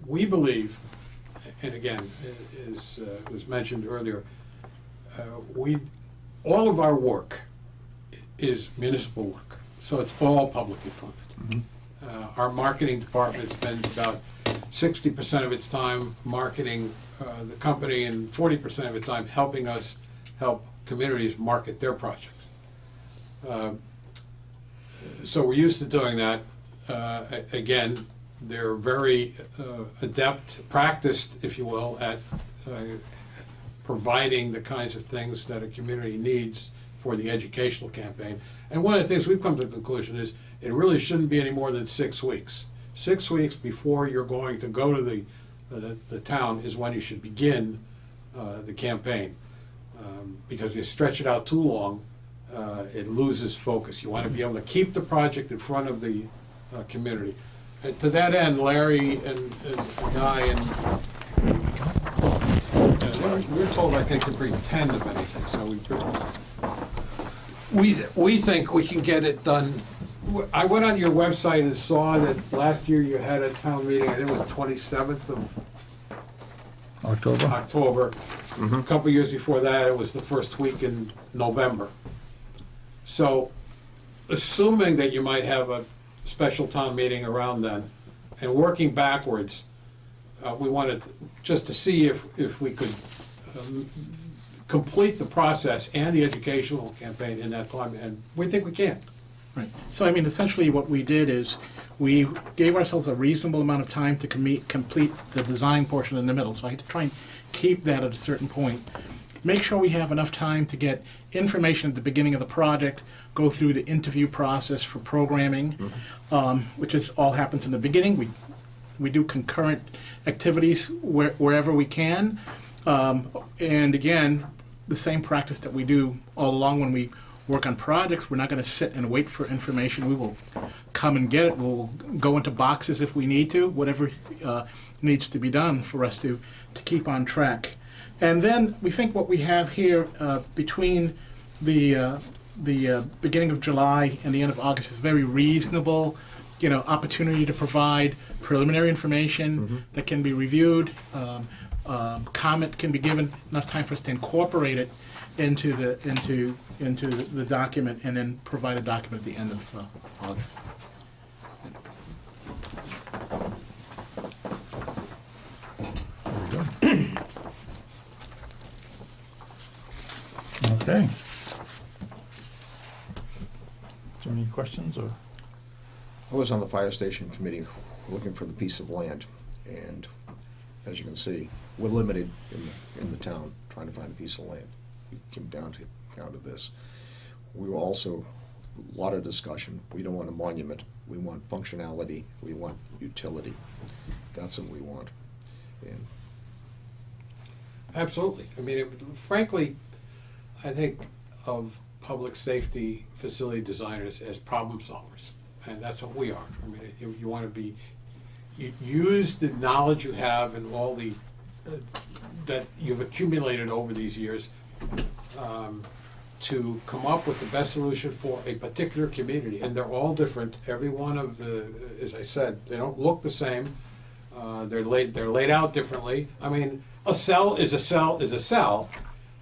we believe, and again, as was mentioned earlier, all of our work is municipal work, so it's all publicly funded. Our marketing department spends about 60% of its time marketing the company and 40% of its time helping us help communities market their projects. So we're used to doing that. Again, they're very adept, practiced, if you will, at providing the kinds of things that a community needs for the educational campaign. And one of the things we've come to the conclusion is it really shouldn't be any more than 6 weeks. 6 weeks before you're going to go to the town is when you should begin the campaign. Because if you stretch it out too long, it loses focus. You want to be able to keep the project in front of the community. And to that end, Larry and I we were told, I think, to bring 10 of anything, so we think we can get it done. I went on your website and saw that last year you had a town meeting, I think it was 27th of October. A couple years before that, it was the first week in November. So, assuming that you might have a special town meeting around then, and working backwards, we wanted just to see if we could complete the process and the educational campaign in that time, and we think we can. Right. So, I mean, essentially what we did is we gave ourselves a reasonable amount of time to complete the design portion in the middle. So I had to try and keep that at a certain point. Make sure we have enough time to get information at the beginning of the project, go through the interview process for programming, which is all happens in the beginning. We do concurrent activities wherever we can. And again, the same practice that we do all along when we work on projects. We're not going to sit and wait for information. We will come and get it. We'll go into boxes if we need to, whatever needs to be done for us to keep on track. And then we think what we have here between the beginning of July and the end of August is very reasonable, opportunity to provide preliminary information that can be reviewed. Comment can be given, enough time for us to incorporate it into the document, and then provide a document at the end of August. Okay. Is there any questions or? I was on the fire station committee looking for the piece of land, and as you can see, we're limited in the town trying to find a piece of land. We came down to this. We were also, a lot of discussion. We don't want a monument. We want functionality. We want utility. That's what we want. And Absolutely. I mean, frankly, I think of public safety facility designers as problem solvers, and that's what we are. I mean, you want to use the knowledge you have and all the that you've accumulated over these years to come up with the best solution for a particular community, and they're all different. Every one of the, as I said, they don't look the same. They're laid out differently. I mean, a cell is a cell is a cell,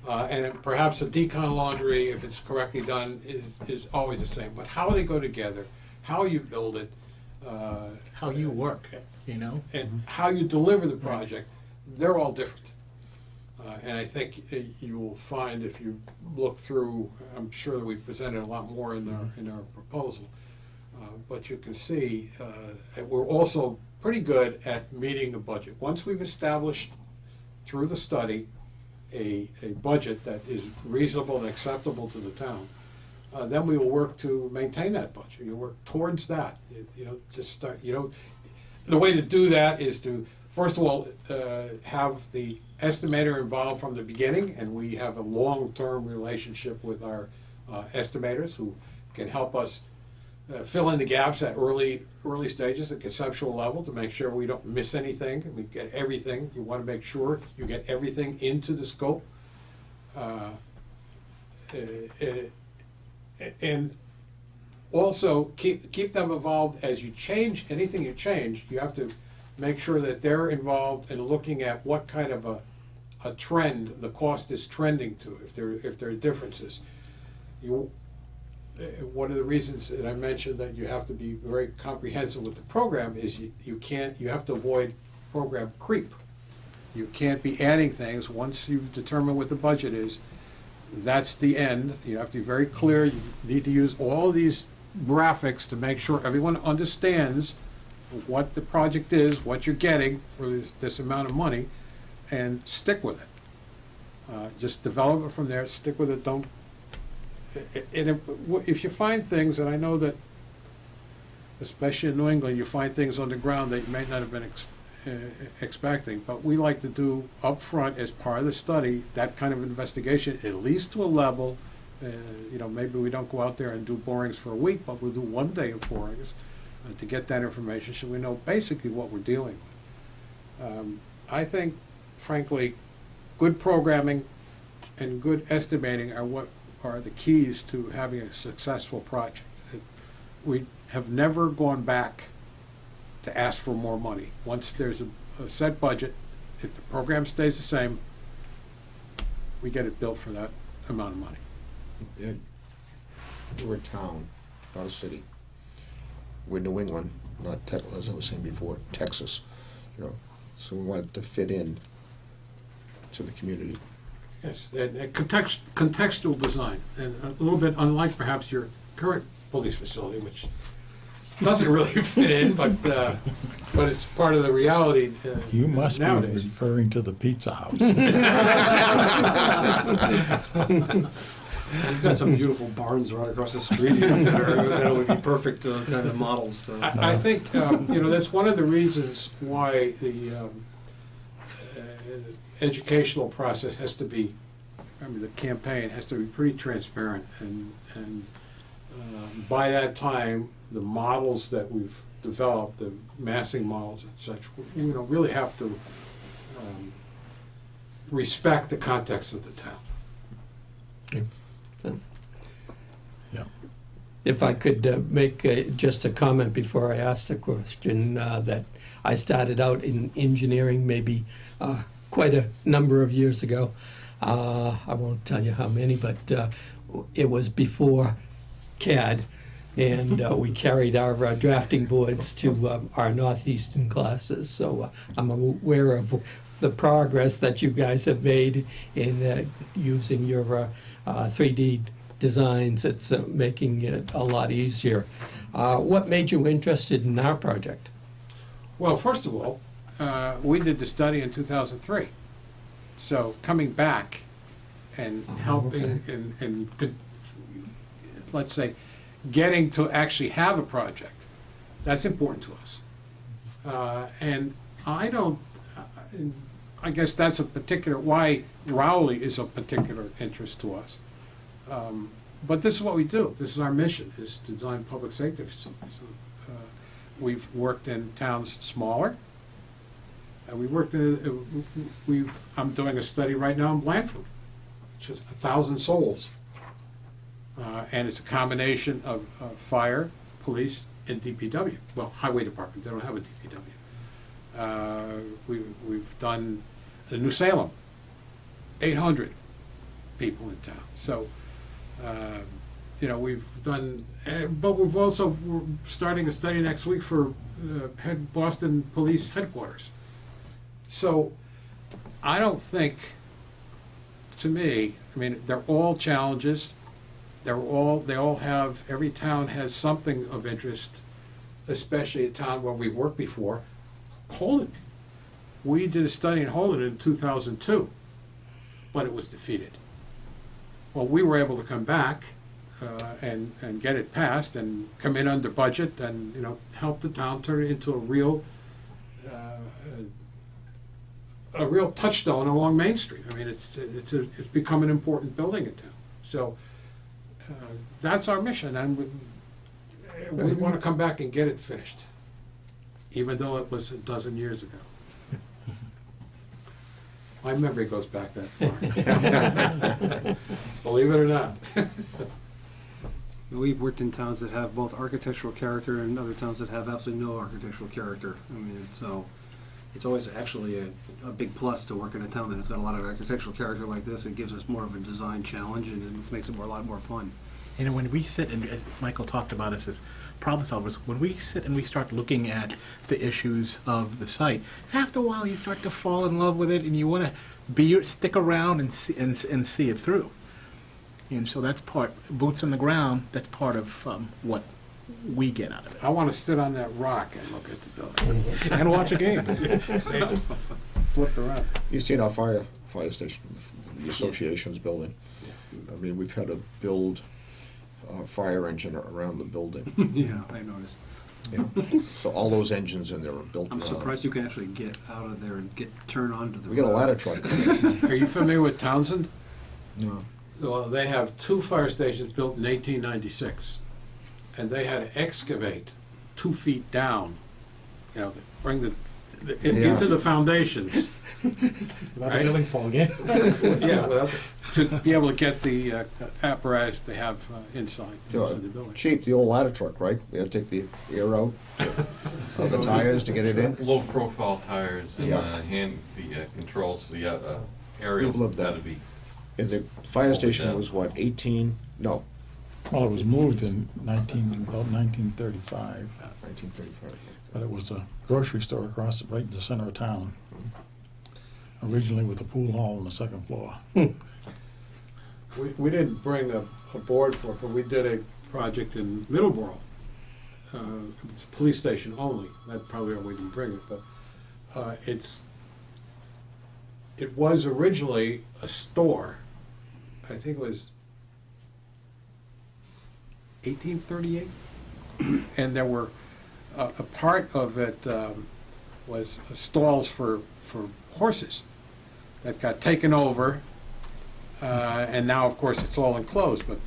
and perhaps a decon laundry, if it's correctly done, is always the same. But how they go together, how you build it, How you work, and how you deliver the project, they're all different. And I think you will find if you look through, I'm sure that we presented a lot more in our proposal. But you can see that we're also pretty good at meeting the budget. Once we've established through the study a budget that is reasonable and acceptable to the town, then we will work to maintain that budget. You work towards that. Just start. The way to do that is to first of all have the estimator involved from the beginning, and we have a long-term relationship with our estimators who can help us fill in the gaps at early stages at conceptual level to make sure we don't miss anything and we get everything. You want to make sure you get everything into the scope. And also keep them involved as you change anything you change. You have to make sure that they're involved in looking at what kind of a trend the cost is trending to, if there are differences. One of the reasons that I mentioned that you have to be very comprehensive with the program is you have to avoid program creep. You can't be adding things once you've determined what the budget is. That's the end. You have to be very clear. You need to use all these graphics to make sure everyone understands what the project is, what you're getting for this amount of money, and stick with it. Just develop it from there, stick with it, don't. And if you find things, and I know that, especially in New England, you find things on the ground that you may not have been expecting, but we like to do up front as part of the study that kind of investigation, at least to a level. Maybe we don't go out there and do borings for a week, but we'll do 1 day of borings to get that information so we know basically what we're dealing with. I think, frankly, good programming and good estimating are the keys to having a successful project. We have never gone back to ask for more money. Once there's a set budget, if the program stays the same, we get it built for that amount of money. We're a town, not a city. We're New England, not, as I was saying before, Texas. So we wanted to fit in to the community. Yes, and contextual design, and a little bit unlike perhaps your current police facility, which doesn't really fit in, but it's part of the reality You must nowadays. be referring to the pizza house. We've got some beautiful barns right across the street that would be perfect kind of models. I think that's one of the reasons why the educational process has to be, the campaign has to be pretty transparent, and by that time, the models that we've developed, the massing models and such, we really have to respect the context of the town. Yeah. If I could make just a comment before I ask the question, that I started out in engineering maybe quite a number of years ago. I won't tell you how many, but it was before CAD, and we carried our drafting boards to our Northeastern classes. So I'm aware of the progress that you guys have made in using your 3D designs. It's making it a lot easier. What made you interested in our project? Well, first of all, we did the study in 2003. So coming back and helping and let's say, getting to actually have a project, that's important to us. And I guess that's a particular, why Rowley is of particular interest to us. But this is what we do. This is our mission, is to design public safety facilities. We've worked in towns smaller. We worked in, I'm doing a study right now in Blandford, which is 1,000 souls. And it's a combination of fire, police, and DPW. Well, highway department, they don't have a DPW. We've done New Salem, 800 people in town. So, we've done, but we're starting a study next week for Boston Police Headquarters. So, I don't think to me, I mean, they're all challenges. They all have, every town has something of interest, especially a town where we've worked before. Holden. We did a study in Holden in 2002, but it was defeated. Well, we were able to come back and get it passed and come in under budget and, you know, help the town turn it into a real touchstone along Main Street. I mean, it's become an important building in town. So that's our mission, and we want to come back and get it finished, even though it was a dozen years ago. My memory goes back that far. Believe it or not. We've worked in towns that have both architectural character and other towns that have absolutely no architectural character. I mean, so it's always actually a big plus to work in a town that has got a lot of architectural character like this. It gives us more of a design challenge, and it makes it a lot more fun. And when we sit, and as Michael talked about us as problem solvers, when we sit and we start looking at the issues of the site, after a while you start to fall in love with it, and you want to stick around and see it through. And so that's part, boots on the ground, that's part of what we get out of it. I want to sit on that rock and look at the building. And watch a game. Flip around. You've seen our fire station, the association's building. I mean, we've had to build a fire engine around the building. Yeah, I noticed. Yeah. So all those engines in there are built I'm around. surprised you can actually get out of there and turn onto the We got a road. ladder truck. Are you familiar with Townsend? No. Well, they have 2 fire stations built in 1896, and they had to excavate 2 feet down, you know, bring into the foundations. Without Right? a building fall again. Yeah, to be able to get the apparatus they have inside the building. Cheap, the old ladder truck, right? We had to take the air out of the tires to get it in. Low profile tires and Yeah. controls for the aerial. We've lived that. That'd be And the fire station was what, 18, no, Well, it was moved in about 1935, 1935. but it was a grocery store across, right in the center of town. Originally with a pool hall on the second floor. We didn't bring a board for it, but we did a project in Middleborough. It's a police station only. That's probably why we didn't bring it, but it was originally a store. I think it was 1838, and there were a part of it was stalls for horses that got taken over, and now of course it's all enclosed. But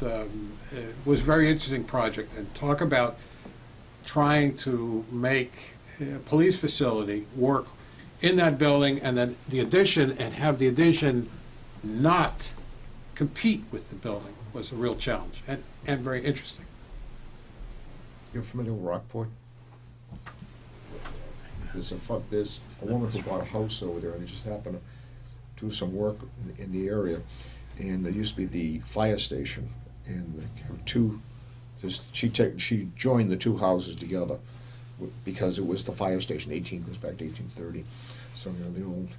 it was a very interesting project, and talk about trying to make a police facility work in that building, and then the addition, and have the addition not compete with the building was a real challenge and very interesting. You're familiar with Rockport? There's a woman who bought a house over there, and just happened to do some work in the area. And there used to be the fire station, and she joined the 2 houses together because it was the fire station. 18 goes back to 1830. So, you know, the old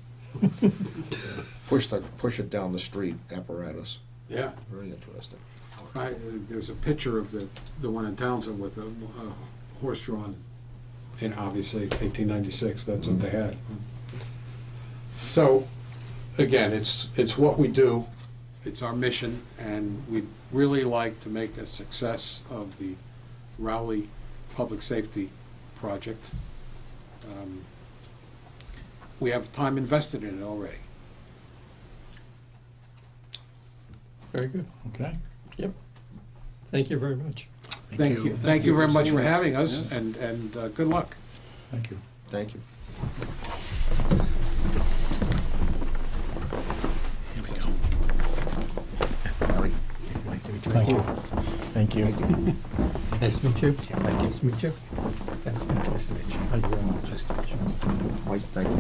push it down the street apparatus. Yeah. Very interesting. There's a picture of the one in Townsend with a horse-drawn, and obviously 1896, that's what they had. So, again, it's what we do, it's our mission, and we'd really like to make a success of the Rowley Public Safety Project. We have time invested in it already. Very good. Okay. Yep. Thank you very much. Thank you. Thank you very much seeing for us. having us, Yes. and good luck. Thank you. Thank you. Here we go. Thank you. Thank you. Nice to meet you. Nice to meet you. Nice to meet you. Thank you very much. Nice to meet you. Mike, thank you.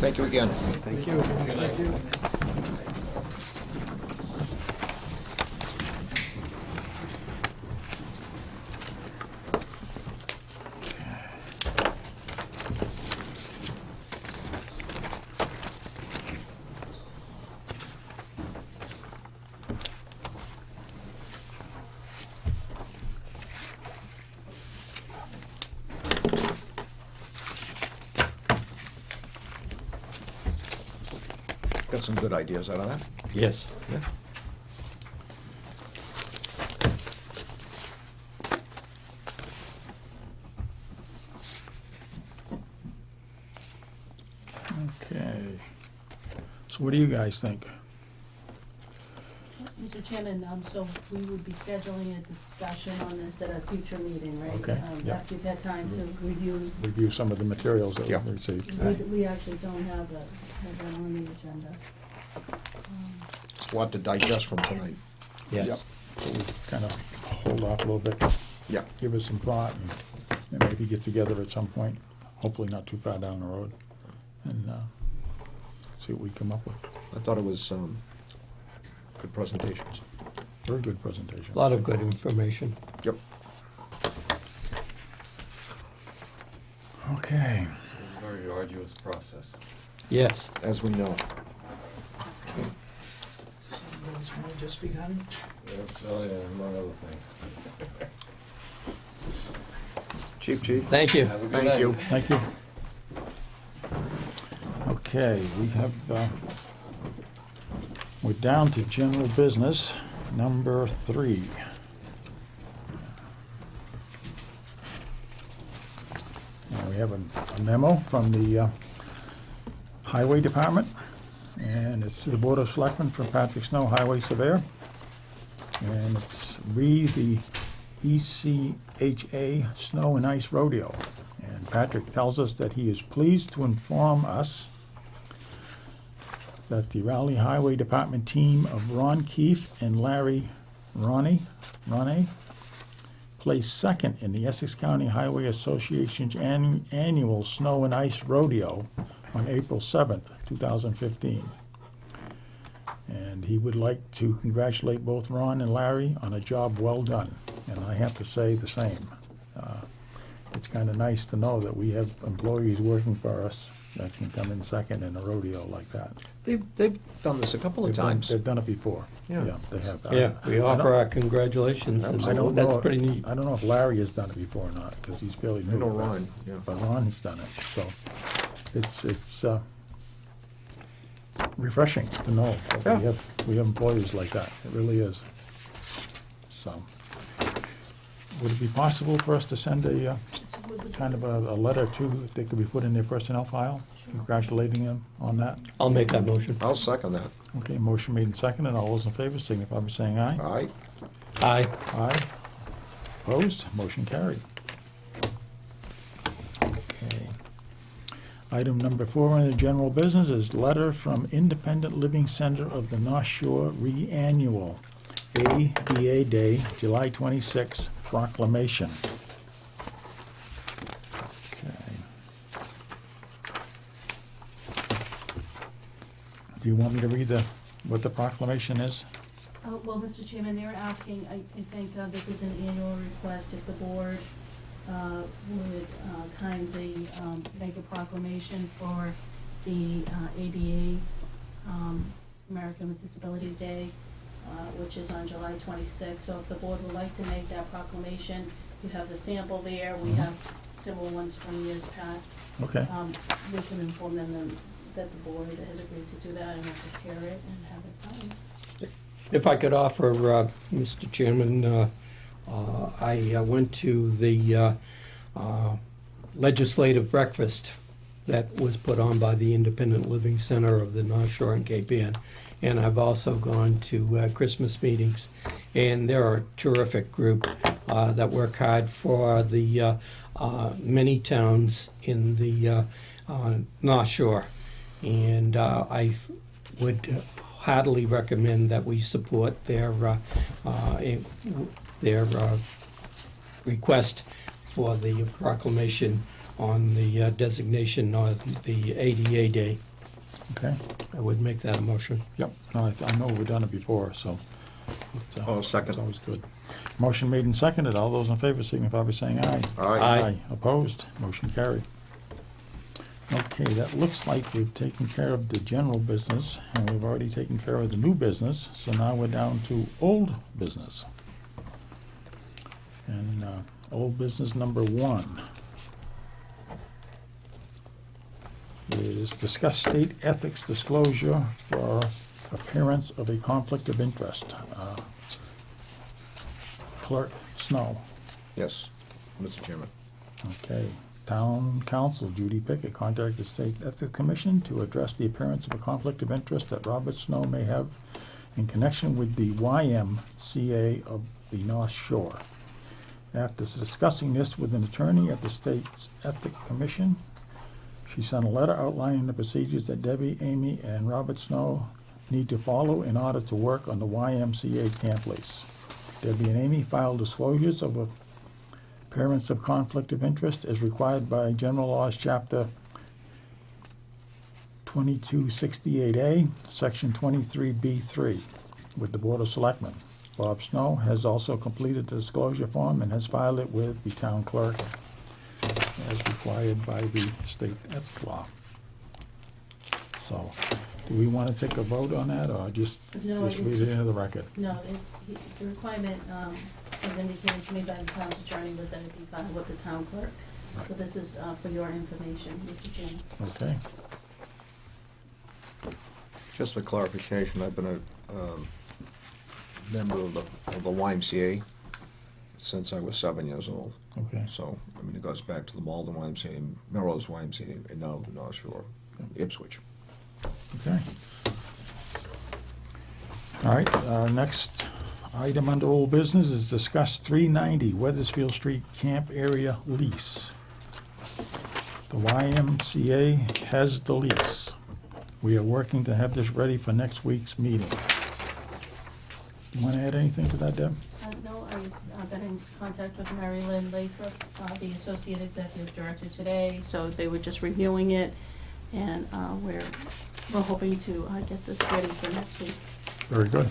Thank you again. Thank you. Good night. got some good ideas out of that. Yes. Yeah. Okay. So what do you guys think? Mr. Chairman, so we would be scheduling a discussion on this at a future meeting, right? Okay, yeah. After you've had time to review. Review some of the materials that Yeah. we received. We actually don't have that on the agenda. It's a lot to digest from tonight. Yes. Yep. So we kind of hold off a little bit. Yeah. Give us some thought and maybe get together at some point, hopefully not too far down the road, and see what we come up with. I thought it was good presentations. Very good presentation. A lot of good information. Yep. Okay. It's a very arduous process. Yes. As we know. It's only just begun. That's, among other things. Chief. Thank you. Have a good Thank night. you. Thank you. Okay, we're down to general business, number 3. And we have a memo from the Highway Department, and it's to the Board of Selectmen from Patrick Snow, Highway Surveyor. And it's the ECHA Snow and Ice Rodeo. And Patrick tells us that he is pleased to inform us that the Raleigh Highway Department team of Ron Keefe and Larry Ronnie placed second in the Essex County Highway Association's annual Snow and Ice Rodeo on April 7th, 2015. And he would like to congratulate both Ron and Larry on a job well done. And I have to say the same. It's kind of nice to know that we have employees working for us that can come in second in a rodeo like that. They've done this a couple of times. They've done it before. Yeah. They have. Yeah, we I offer don't- our congratulations, and I don't that's know- pretty neat. I don't know if Larry has done it before or not, because he's fairly new. I know Ron, yeah. But Ron has done it, so it's refreshing to know that Yeah. we have employees like that. It really is. So, would it be possible for us to send a kind of a letter to, that they could be put in their personnel file, congratulating them on that? I'll make that motion. I'll second that. Okay, motion made and seconded. All those in favor signify by saying aye. Aye. Aye. Aye. Opposed? Motion carried. Okay. Item number 4 on the general business is letter from Independent Living Center of the North Shore Re-Annual ADA Day, July 26, proclamation. Okay. Do you want me to read what the proclamation is? Well, Mr. Chairman, they were asking, I think this is an annual request, if the board would kindly make a proclamation for the ADA, American with Disabilities Day, which is on July 26th. So if the board would like to make that proclamation, you have the sample there. We have similar ones from years past. Okay. We can inform them that the board has agreed to do that and we'll prepare it and have it signed. If I could offer, Mr. Chairman, I went to the legislative breakfast that was put on by the Independent Living Center of the North Shore and Cape Ann, and I've also gone to Christmas meetings, and they're a terrific group that work hard for the many towns in the North Shore, and I would heartily recommend that we support their request for the proclamation on the designation of the ADA Day. Okay. I would make that a motion. Yep, no, I know we've done it before, so Second. it's always good. Motion made and seconded. All those in favor signify by saying aye. Aye. Opposed? Motion carried. Okay, that looks like we've taken care of the general business, and we've already taken care of the new business, so now we're down to old business. And old business number 1 is is discuss state ethics disclosure for appearance of a conflict of interest. Clerk Snow. Yes, Mr. Chairman. Okay. Town Council Judy Pickett contacted the State Ethics Commission to address the appearance of a conflict of interest that Robert Snow may have in connection with the YMCA of the North Shore. After discussing this with an attorney at the State's Ethics Commission, she sent a letter outlining the procedures that Debbie, Amy, and Robert Snow need to follow in order to work on the YMCA camp lease. Debbie and Amy filed disclosures of appearance of conflict of interest as required by General Laws, Chapter 2268A, Section 23B3, with the Board of Selectmen. Bob Snow has also completed the disclosure form and has filed it with the town clerk as required by the state ethics law. So, do we want to take a vote on that, or just No, read it's it into the record? No, the requirement, as indicated to me by the town's attorney, was that it be filed with the town clerk. So this is for your information, Mr. Chairman. Okay. Just for clarification, I've been a member of the YMCA since I was 7 years old. Okay. So, I mean, it goes back to the Malden YMCA, Melrose YMCA, and now the North Shore, Ipswich. Okay. All right, next item under old business is discuss 390 Weathersfield Street Camp Area Lease. The YMCA has the lease. We are working to have this ready for next week's meeting. You want to add anything to that, Deb? No, I've been in contact with Mary Lynn Lathrop, the Associate Executive Director today, so they were just reviewing it, and we're hoping to get this ready for next week. Very good.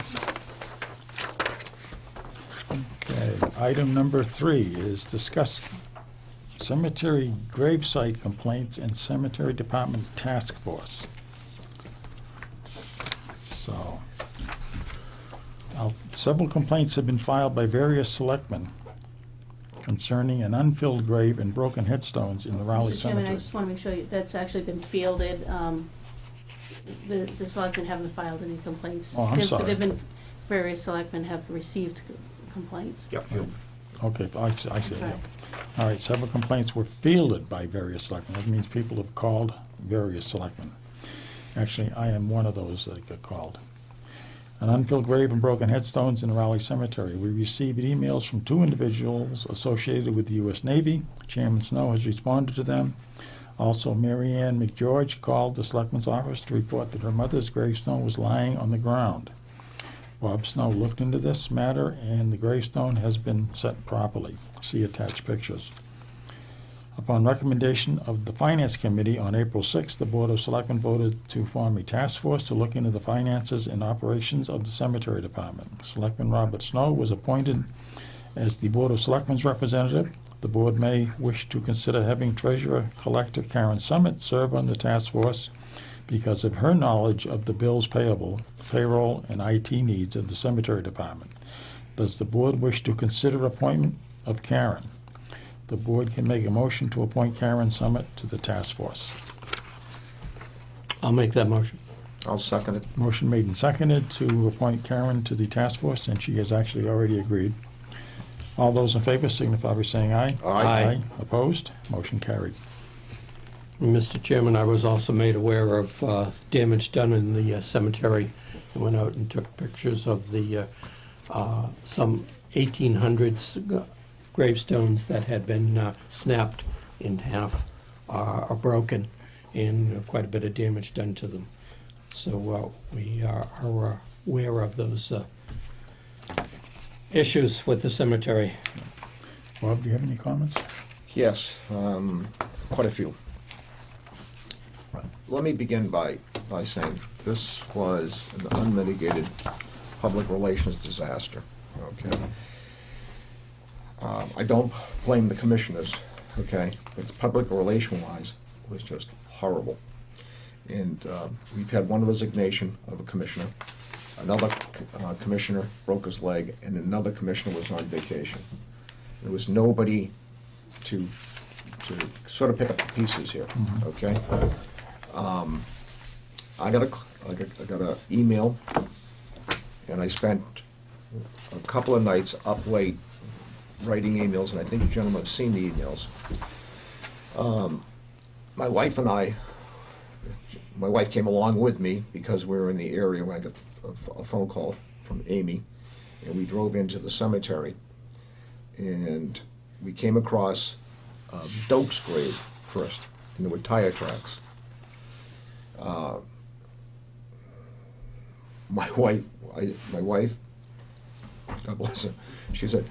Okay, item number 3 is discuss cemetery gravesite complaints and cemetery department task force. So, several complaints have been filed by various selectmen concerning an unfilled grave and broken headstones in the Raleigh Mr. Chairman, Cemetery. I just want to make sure that's actually been fielded. The selectmen haven't filed any complaints. Oh, I'm sorry. There've been, various selectmen have received complaints. Yeah, Okay, I see, yeah. Right. All right, several complaints were fielded by various selectmen. That means people have called various selectmen. Actually, I am one of those that got called. An unfilled grave and broken headstones in the Raleigh Cemetery. We received emails from 2 individuals associated with the U.S. Navy. Chairman Snow has responded to them. Also, Mary Ann McGeorge called the Selectman's office to report that her mother's gravestone was lying on the ground. Bob Snow looked into this matter, and the gravestone has been set properly. See attached pictures. Upon recommendation of the Finance Committee on April 6th, the Board of Selectmen voted to form a task force to look into the finances and operations of the Cemetery Department. Selectman Robert Snow was appointed as the Board of Selectmen's representative. The board may wish to consider having Treasurer-Collector Karen Summit serve on the task force because of her knowledge of the bills payable, payroll, and IT needs of the Cemetery Department. Does the board wish to consider appointment of Karen? The board can make a motion to appoint Karen Summit to the task force. I'll make that motion. I'll second it. Motion made and seconded to appoint Karen to the task force, and she has actually already agreed. All those in favor signify by saying aye. Aye. Opposed? Motion carried. Mr. Chairman, I was also made aware of damage done in the cemetery. I went out and took pictures of the some 1800s gravestones that had been snapped in half or broken, and quite a bit of damage done to them. So we are aware of those issues with the cemetery. Bob, do you have any comments? Yes, quite a few. Let me begin by saying this was an unmitigated public relations disaster, okay? I don't blame the commissioners, okay? It's public relation-wise, it was just horrible. And we've had one resignation of a commissioner. Another commissioner broke his leg, and another commissioner was on vacation. There was nobody to sort of pick up the pieces here, okay? I got a email, and I spent a couple of nights up late writing emails, and I think you gentlemen have seen the emails. My wife and my wife came along with me because we were in the area when I got a phone call from Amy, and we drove into the cemetery, and we came across Doak's grave first, and there were tire tracks. My wife, God bless her, she said,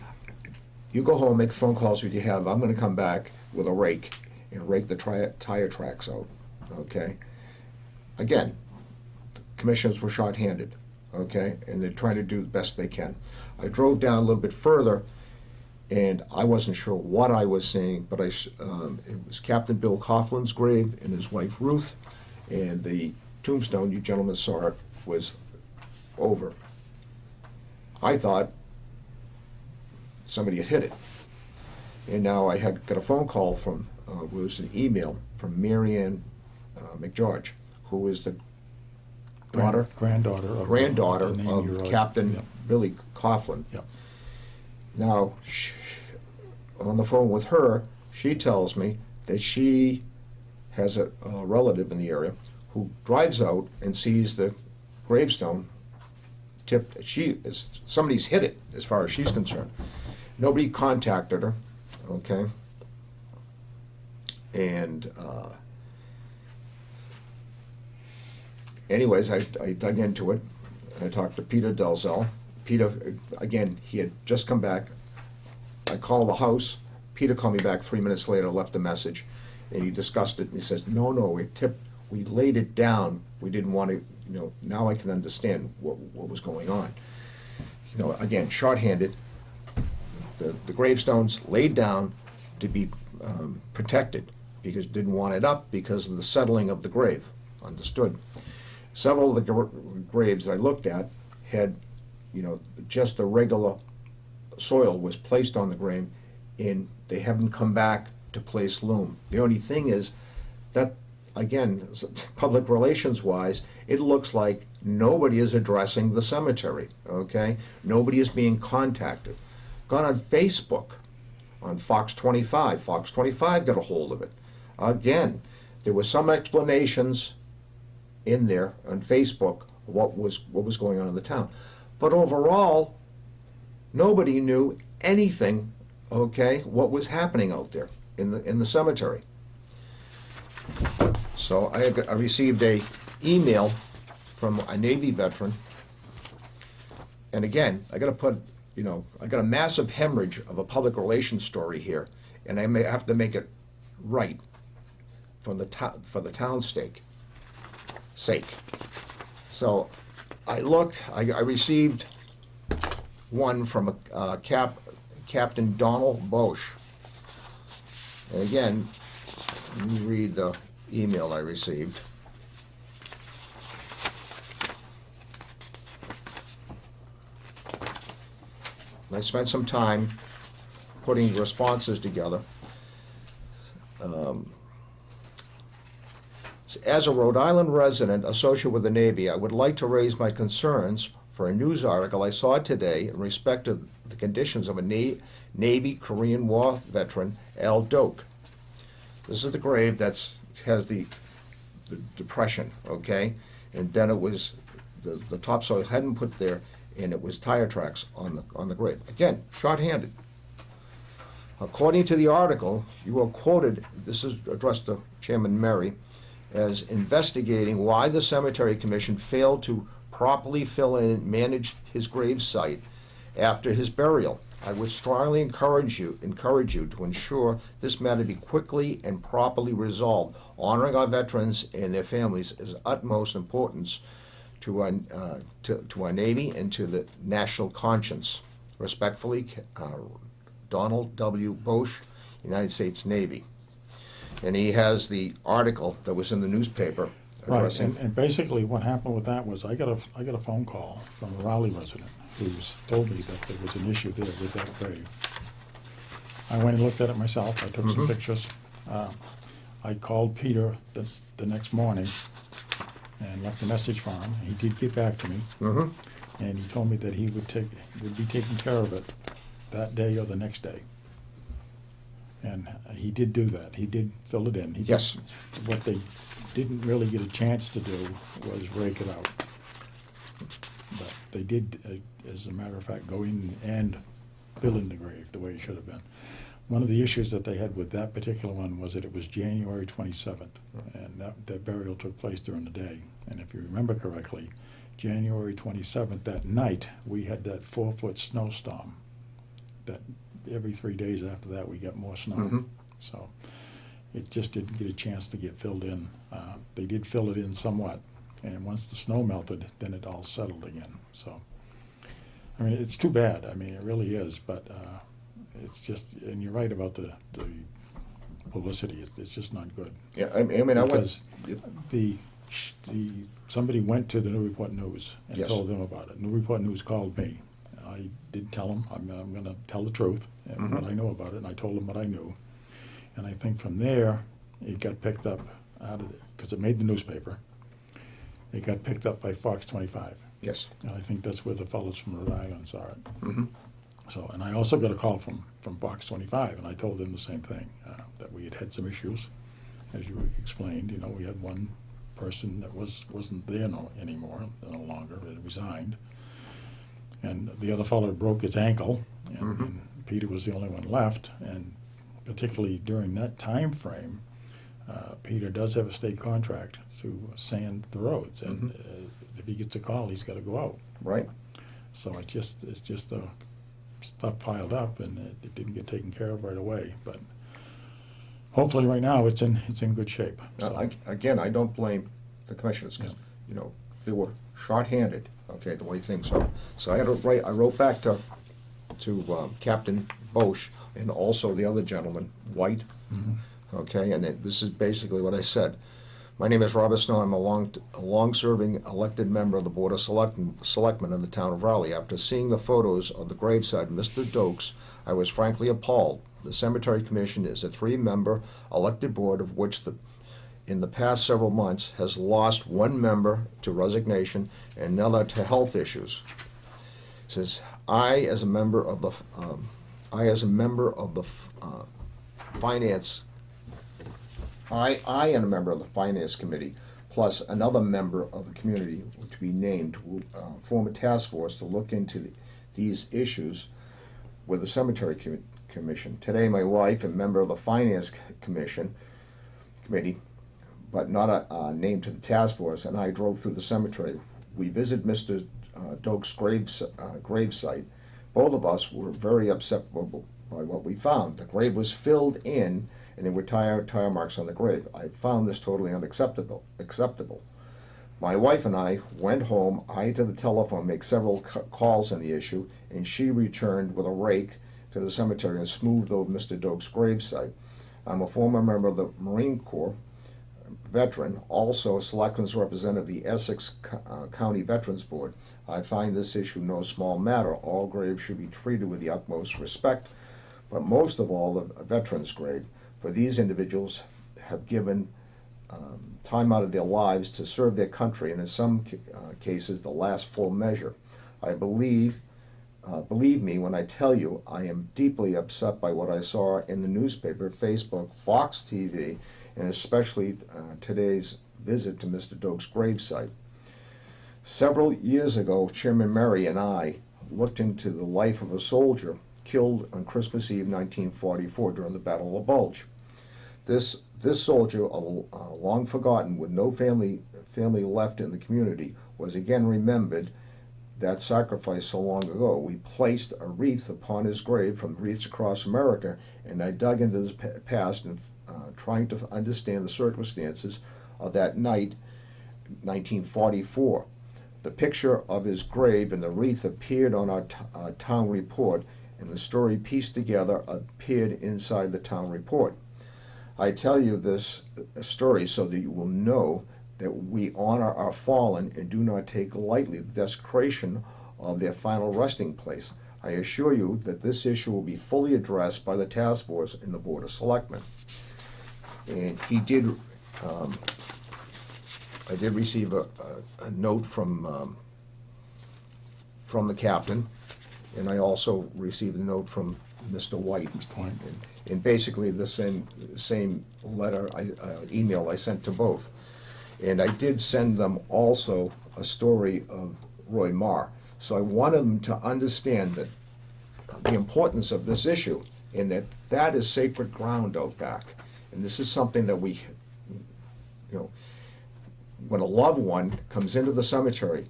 "You go home, make phone calls what you have. I'm going to come back with a rake and rake the tire tracks out." Okay. Again, the commissioners were short-handed. Okay, and they're trying to do the best they can. I drove down a little bit further, and I wasn't sure what I was seeing, but it was Captain Bill Coughlin's grave and his wife Ruth, and the tombstone, you gentlemen saw it, was over. I thought somebody had hit it, and now I had got a phone call from, it was an email from Marianne McGeorge, who is the granddaughter of the name Captain Yep. Billy Coughlin. Yep. Now, on the phone with her, she tells me that she has a relative in the area who drives out and sees the gravestone tipped. Somebody's hit it, as far as she's concerned. Nobody contacted her, okay? And anyways, I dug into it. I talked to Peter Delzell. Peter, again, he had just come back. I called the house. Peter called me back 3 minutes later, left a message, and he discussed it. And he says, no, we laid it down. We didn't want to, now I can understand what was going on. Again, shorthanded. The gravestones laid down to be protected, because didn't want it up because of the settling of the grave. Understood. Several of the graves that I looked at had, just the regular soil was placed on the grave, and they haven't come back to place loam. The only thing is that, again, public relations wise, it looks like nobody is addressing the cemetery, okay? Nobody is being contacted. Gone on Facebook, on Fox 25. Fox 25 got a hold of it. Again, there were some explanations in there on Facebook what was going on in the town, but overall, nobody knew anything. Okay, what was happening out there in the cemetery? So I received a email from a Navy veteran, and again, I got to put, I got a massive hemorrhage of a public relations story here, and I may have to make it right for the town's sake. So I looked. I received one from Captain Donald Bosch. And again, let me read the email I received. And I spent some time putting responses together. As a Rhode Island resident associated with the Navy, I would like to raise my concerns for a news article I saw today in respect to the conditions of a Navy Korean War veteran, Al Doak. This is the grave that has the depression, okay? And then it was, the topsoil hadn't put there, and it was tire tracks on the grave. Again, short-handed. According to the article, you are quoted, this is addressed to Chairman Murray, as investigating why the Cemetery Commission failed to properly fill in and manage his grave site after his burial. I would strongly encourage you to ensure this matter be quickly and properly resolved. Honoring our veterans and their families is utmost importance to our Navy and to the national conscience. Respectfully, Donald W. Bosch, United States Navy. And he has the article that was in the newspaper addressing. Right, and basically what happened with that was I got a phone call from a Raleigh resident who told me that there was an issue there with that grave. I went and looked at it myself. I took some pictures. I called Peter the next morning and left a message for him. He did get back to me. Mm-hmm. And he told me that he would be taking care of it that day or the next day. And he did do that. He did fill it in. Yes. What they didn't really get a chance to do was rake it out. But they did, as a matter of fact, go in and fill in the grave the way it should have been. One of the issues that they had with that particular one was that it was January 27th, and that burial took place during the day. And if you remember correctly, January 27th, that night, we had that 4-foot snowstorm. That every 3 days after that, we got more snow. Mm-hmm. So it just didn't get a chance to get filled in. They did fill it in somewhat, and once the snow melted, then it all settled again. So, I mean, it's too bad. I mean, it really is, but it's just, and you're right about the publicity. It's just not good. Yeah, I mean, I went. Because somebody went to the New Report News and Yes. told them about it. New Report News called me. I did tell them, I'm going to tell the truth and Mhm. what I know about it, and I told them what I knew. And I think from there, it got picked up out of it, because it made the newspaper. It got picked up by Fox 25. Yes. And I think that's where the fellows from Rhode Island saw it. Mm-hmm. So, and I also got a call from Fox 25, and I told them the same thing, that we had some issues, as you explained. You know, we had one person that wasn't there anymore, no longer, had resigned. And the other fellow broke his ankle, and Peter was the only one left. And particularly during that time frame, Peter does have a state contract to sand the roads, and if he gets a call, he's got to go out. Right. So it's just stuff piled up, and it didn't get taken care of right away. But hopefully, right now, it's in good shape. So. Again, I don't blame the commissioners, because, you know, they were short-handed, okay, the way things are. So I wrote back to Captain Bosch and also the other gentleman, White, okay, and this is basically what I said. My name is Robert Snow. I'm a long-serving elected member of the Board of Selectmen in the town of Raleigh. After seeing the photos of the graveside of Mr. Dokes, I was frankly appalled. The Cemetery Commission is a 3-member elected board, of which in the past several months has lost 1 member to resignation and another to health issues. It says, I as a member of the finance. I am a member of the Finance Committee, plus another member of the community to be named, will form a task force to look into these issues with the Cemetery Commission. Today, my wife, a member of the Finance Committee, but not named to the task force, and I drove through the cemetery. We visited Mr. Dokes' gravesite. Both of us were very upset by what we found. The grave was filled in, and there were tire marks on the grave. I found this totally unacceptable. My wife and I went home. I had to the telephone, make several calls on the issue, and she returned with a rake to the cemetery and smoothed over Mr. Dokes' gravesite. I'm a former member of the Marine Corps, veteran, also a selectman's representative of the Essex County Veterans Board. I find this issue no small matter. All graves should be treated with the utmost respect, but most of all the veterans' grave, for these individuals have given time out of their lives to serve their country, and in some cases the last full measure. I believe me when I tell you I am deeply upset by what I saw in the newspaper, Facebook, Fox TV, and especially today's visit to Mr. Dokes' gravesite. Several years ago, Chairman Murray and I looked into the life of a soldier killed on Christmas Eve 1944 during the Battle of the Bulge. This soldier, long forgotten with no family left in the community, was again remembered that sacrifice so long ago. We placed a wreath upon his grave from Wreaths Across America, and I dug into his past and trying to understand the circumstances of that night, 1944. The picture of his grave and the wreath appeared on our town report, and the story pieced together appeared inside the town report. I tell you this story so that you will know that we honor our fallen and do not take lightly the desecration of their final resting place. I assure you that this issue will be fully addressed by the task force in the Board of Selectmen. And he did, I did receive a note from the captain, and I also received a note from Mr. White. And basically the same letter, email I sent to both. And I did send them also a story of Roy Marr. So I wanted them to understand that the importance of this issue, and that is sacred ground out back. And this is something that we, when a loved one comes into the cemetery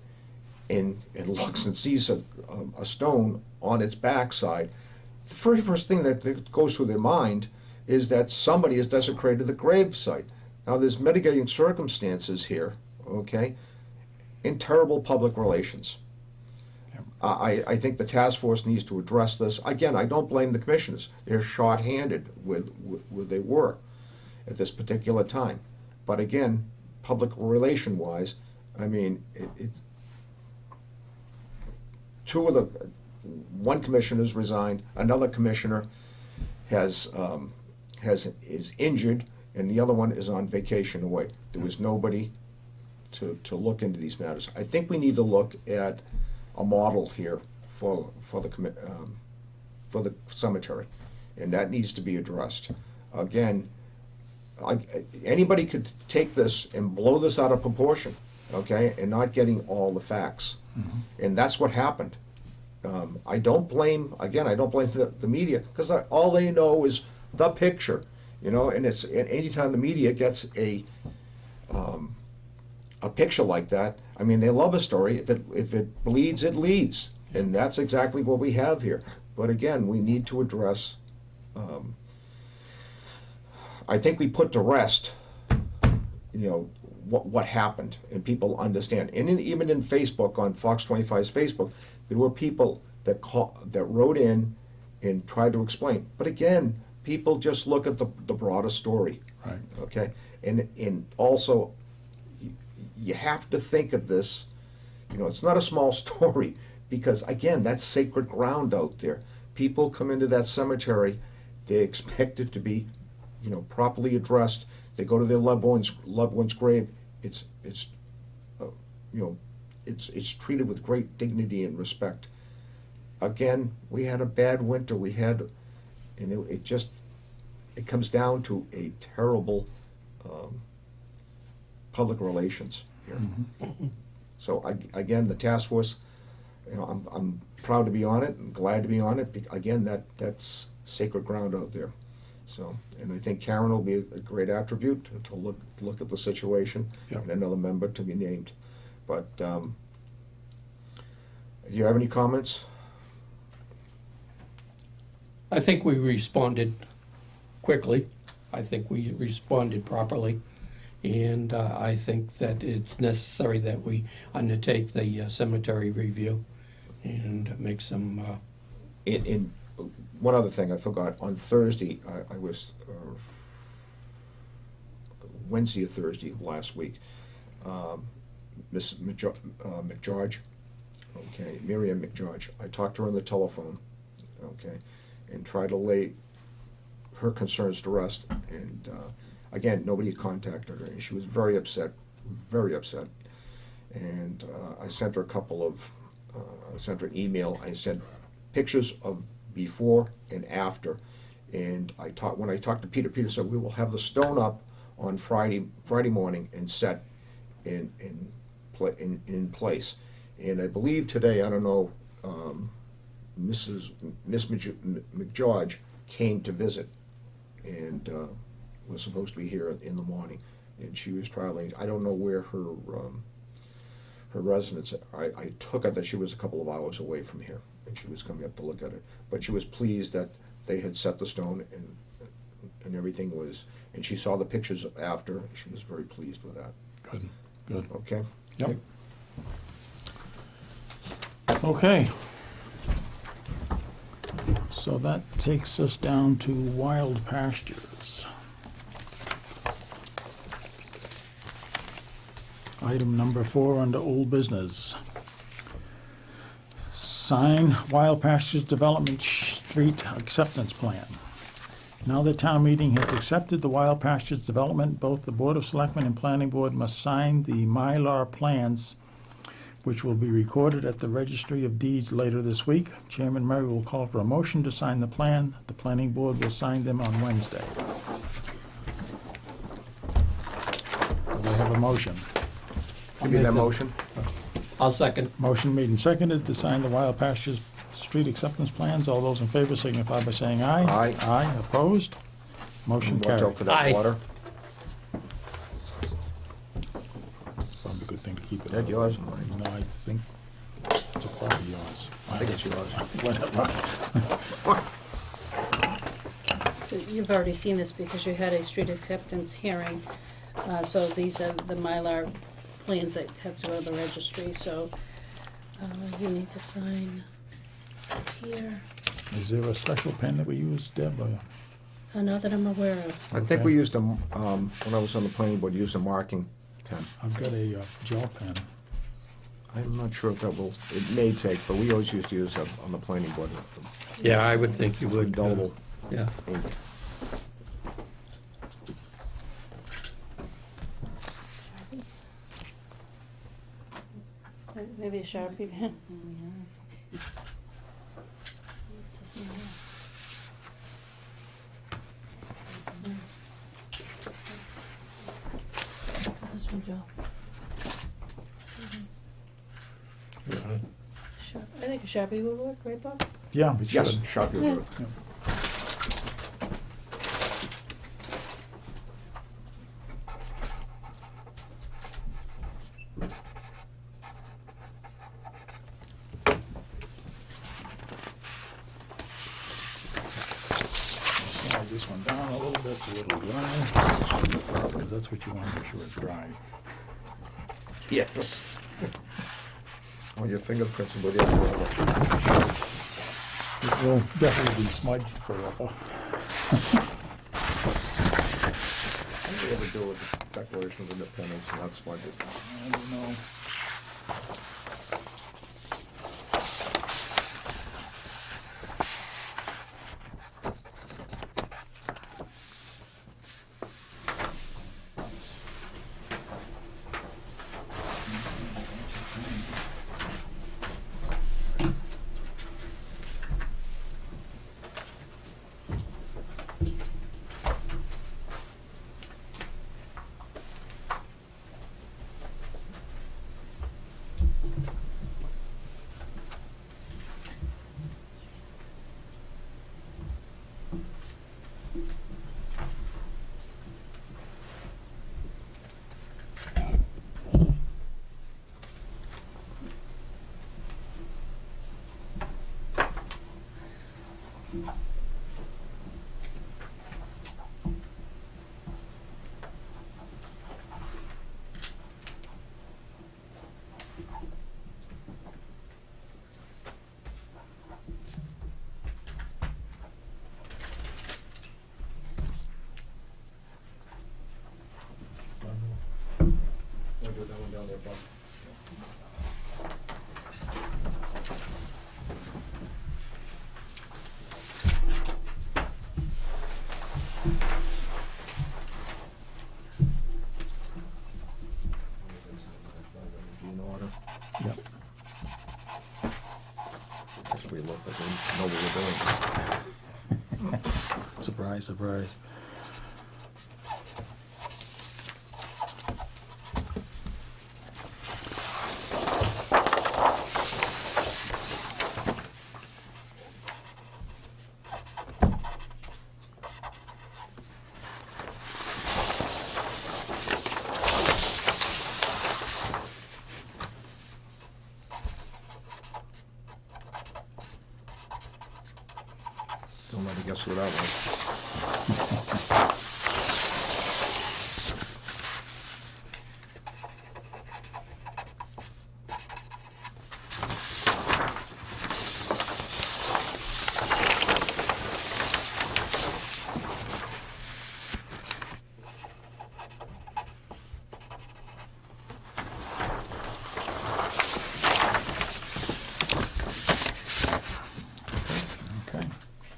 and looks and sees a stone on its backside, the very first thing that goes through their mind is that somebody has desecrated the grave site. Now, there's mitigating circumstances here, okay, in terrible public relations. I think the task force needs to address this. Again, I don't blame the commissioners. They're short-handed where they were at this particular time. But again, public relation-wise, I mean, one commissioner's resigned, another commissioner is injured, and the other one is on vacation away. There was nobody to look into these matters. I think we need to look at a model here for the cemetery, and that needs to be addressed. Again, anybody could take this and blow this out of proportion, okay, and not getting all the facts. And that's what happened. I don't blame the media, because all they know is the picture, and anytime the media gets a picture like that, I mean, they love a story. If it bleeds, it leads, and that's exactly what we have here. But again, we need to address. I think we put to rest, what happened, and people understand. And even in Facebook, on Fox 25's Facebook, there were people that wrote in and tried to explain. But again, people just look at the broader story. Right. Okay, and also, you have to think of this, it's not a small story, because again, that's sacred ground out there. People come into that cemetery, they expect it to be, properly addressed. They go to their loved one's grave. It's treated with great dignity and respect. Again, we had a bad winter. It comes down to a terrible public relations here. So again, the task force, I'm proud to be on it and glad to be on it. Again, that's sacred ground out there. So, and I think Karen will be a great attribute to look at the situation, and another member to be named. But do you have any comments? I think we responded quickly. I think we responded properly. And I think that it's necessary that we undertake the cemetery review and make some... In one other thing I forgot, on Thursday, I was, Wednesday or Thursday of last week, Mrs. McGeorge, okay, Miriam McGeorge, I talked to her on the telephone, okay, and tried to lay her concerns to rest, and again, nobody contacted her, and she was very upset, and I sent her I sent her an email, I sent pictures of before and after, and when I talked to Peter said, we will have the stone up on Friday morning and set in place. And I believe today, I don't know, Miss McGeorge came to visit, and was supposed to be here in the morning, and she was traveling. I don't know where her residence. I took it that she was a couple of hours away from here, and she was coming up to look at it. But she was pleased that they had set the stone, and everything was. And she saw the pictures after. And she was very pleased with that. Good. Okay. Yep. Okay. So that takes us down to wild pastures. Item number 4 under old business. Sign Wild Pastures Development Street Acceptance Plan. Now that town meeting has accepted the Wild Pastures development, both the Board of Selectmen and Planning Board must sign the Mylar plans, which will be recorded at the Registry of Deeds later this week. Chairman Murray will call for a motion to sign the plan. The Planning Board will sign them on Wednesday. Do I have a motion? Give me that motion. I'll second. Motion made and seconded to sign the Wild Pastures Street acceptance plans. All those in favor signify by saying aye. Aye. Aye, opposed? Motion Watch carried. out for that Aye. water. Probably a good thing to keep it. That yours or mine? No, I think it's probably yours. I think it's yours. Whatever. So you've already seen this because you had a street acceptance hearing. So these are the Mylar plans that have to go to the registry, so you need to sign here. Is there a special pen that we use, Deb? Or- Not that I'm aware of. I think we used when I was on the planning board, used a marking pen. I've got a gel pen. I'm not sure if that will, it may take, but we always used to use that on the planning board. Yeah, I would think you would. Indelible Yeah. ink. Maybe a Sharpie pen. What's this in here? This one, Joe. I think a Sharpie would work, right, Bob? Yeah, we should. Yes, Sharpie will do it. Yeah. Slide this one down a little bit so it'll dry, because that's what you want to make sure it's dry. Yes. Well, your fingerprints will be there forever. It will definitely be smudged forever. What do you ever do with the Declaration of Independence and not smudge it? I don't know. Want to do that one down there, Bob? In order. Yep. Guess we look like we know what we're doing. Surprise, surprise. Don't let me guess who that was.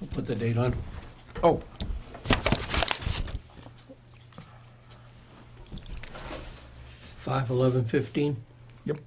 We'll put the date on. Oh, 5/11/15. Yep.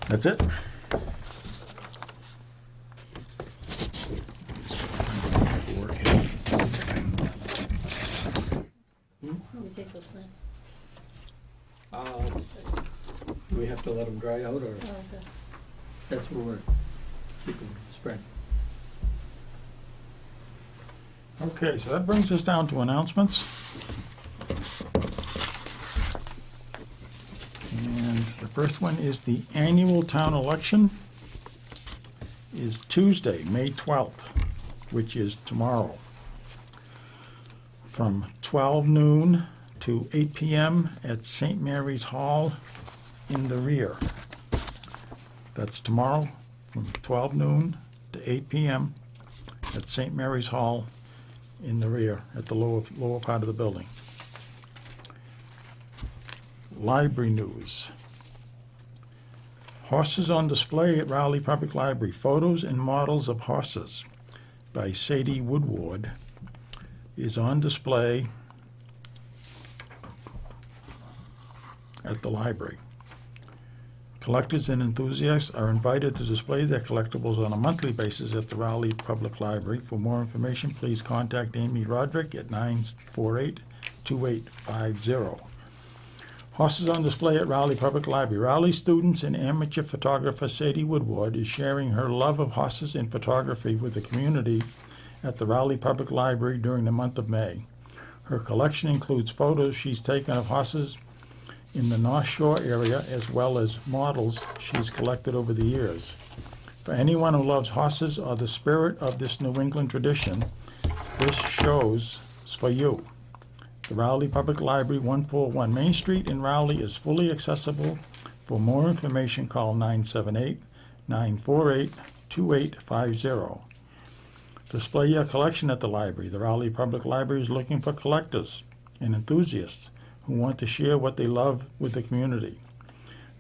That's it? Let me take those plans. Do we have to let them dry out, or Oh, okay. that's where we're keeping spread? Okay, so that brings us down to announcements. And the first one is the annual town election is Tuesday, May 12th, which is tomorrow, from 12 noon to 8 p.m. at St. Mary's Hall in the rear. That's tomorrow from 12 noon to 8 p.m. at St. Mary's Hall in the rear, at the lower part of the building. Library news. Horses on display at Raleigh Public Library. Photos and models of horses by Sadie Woodward is on display at the library. Collectors and enthusiasts are invited to display their collectibles on a monthly basis at the Raleigh Public Library. For more information, please contact Amy Roderick at 948-2850. Horses on display at Raleigh Public Library. Raleigh students and amateur photographer Sadie Woodward is sharing her love of horses and photography with the community at the Raleigh Public Library during the month of May. Her collection includes photos she's taken of horses in the North Shore area, as well as models she's collected over the years. For anyone who loves horses or the spirit of this New England tradition, this show's for you. The Raleigh Public Library, 141 Main Street in Raleigh, is fully accessible. For more information, call 978-948-2850. Display your collection at the library. The Raleigh Public Library is looking for collectors and enthusiasts who want to share what they love with the community.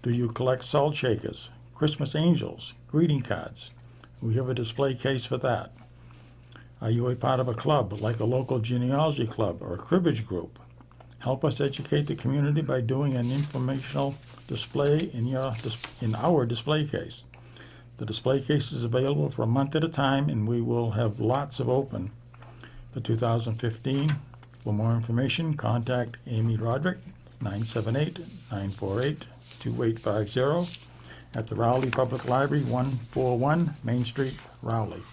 Do you collect salt shakers, Christmas angels, greeting cards? We have a display case for that. Are you a part of a club, like a local genealogy club or a cribbage group? Help us educate the community by doing an informational display in our display case. The display case is available for a month at a time, and we will have lots of open for 2015. For more information, contact Amy Roderick, 978-948-2850, at the Raleigh Public Library, 141 Main Street, Raleigh.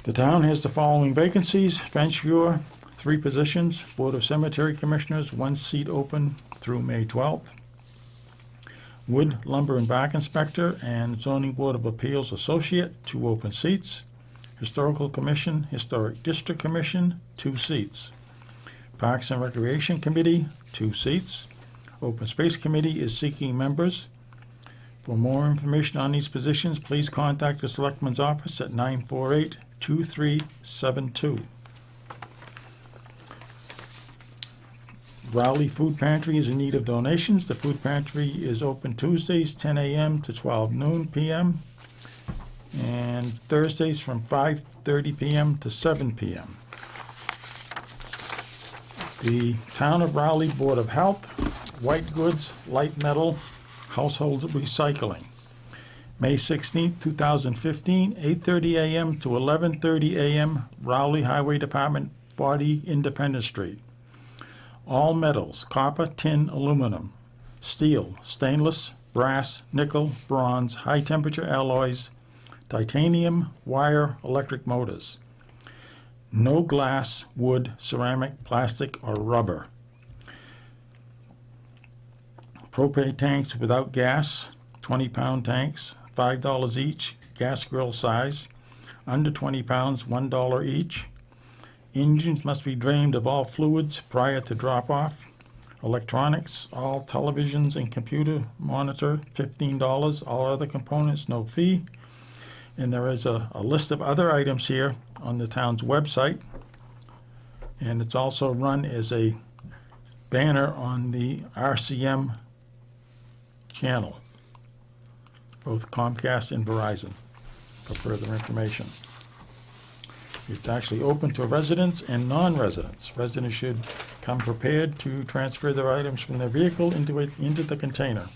The town has the following vacancies: Fence viewer, 3 positions; Board of Cemetery Commissioners, 1 seat open through May 12th; Wood, Lumber, and Bark Inspector and Zoning Board of Appeals Associate, 2 open seats; Historical Commission, Historic District Commission, 2 seats; Parks and Recreation Committee, 2 seats; Open Space Committee is seeking members. For more information on these positions, please contact the Selectmen's office at 948-2372. Raleigh Food Pantry is in need of donations. The food pantry is open Tuesdays, 10 a.m. to 12 noon p.m. and Thursdays from 5:30 p.m. to 7 p.m. The Town of Raleigh Board of Health, white goods, light metal, household recycling. May 16th, 2015, 8:30 a.m. to 11:30 a.m., Raleigh Highway Department, 40 Independence Street. All metals, copper, tin, aluminum, steel, stainless, brass, nickel, bronze, high-temperature alloys, titanium, wire, electric motors. No glass, wood, ceramic, plastic, or rubber. Propane tanks without gas, 20-pound tanks, $5 each, gas grill size. Under 20 pounds, $1 each. Engines must be drained of all fluids prior to drop-off. Electronics, all televisions and computer monitor, $15. All other components, no fee. And there is a list of other items here on the town's website. And it's also run as a banner on the RCM channel, both Comcast and Verizon, for further information. It's actually open to residents and non-residents. Residents should come prepared to transfer their items from their vehicle into the container.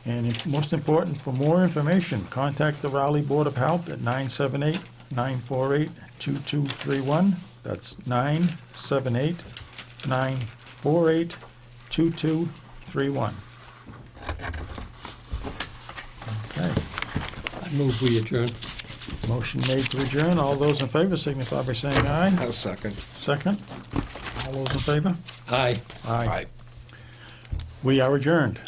And most important, for more information, contact the Raleigh Board of Health at 978-948-2231. That's 978-948-2231. Okay. I move we adjourn. Motion made to adjourn. All those in favor signify by saying aye. A second. Second. All those in favor? Aye. Aye. We are adjourned.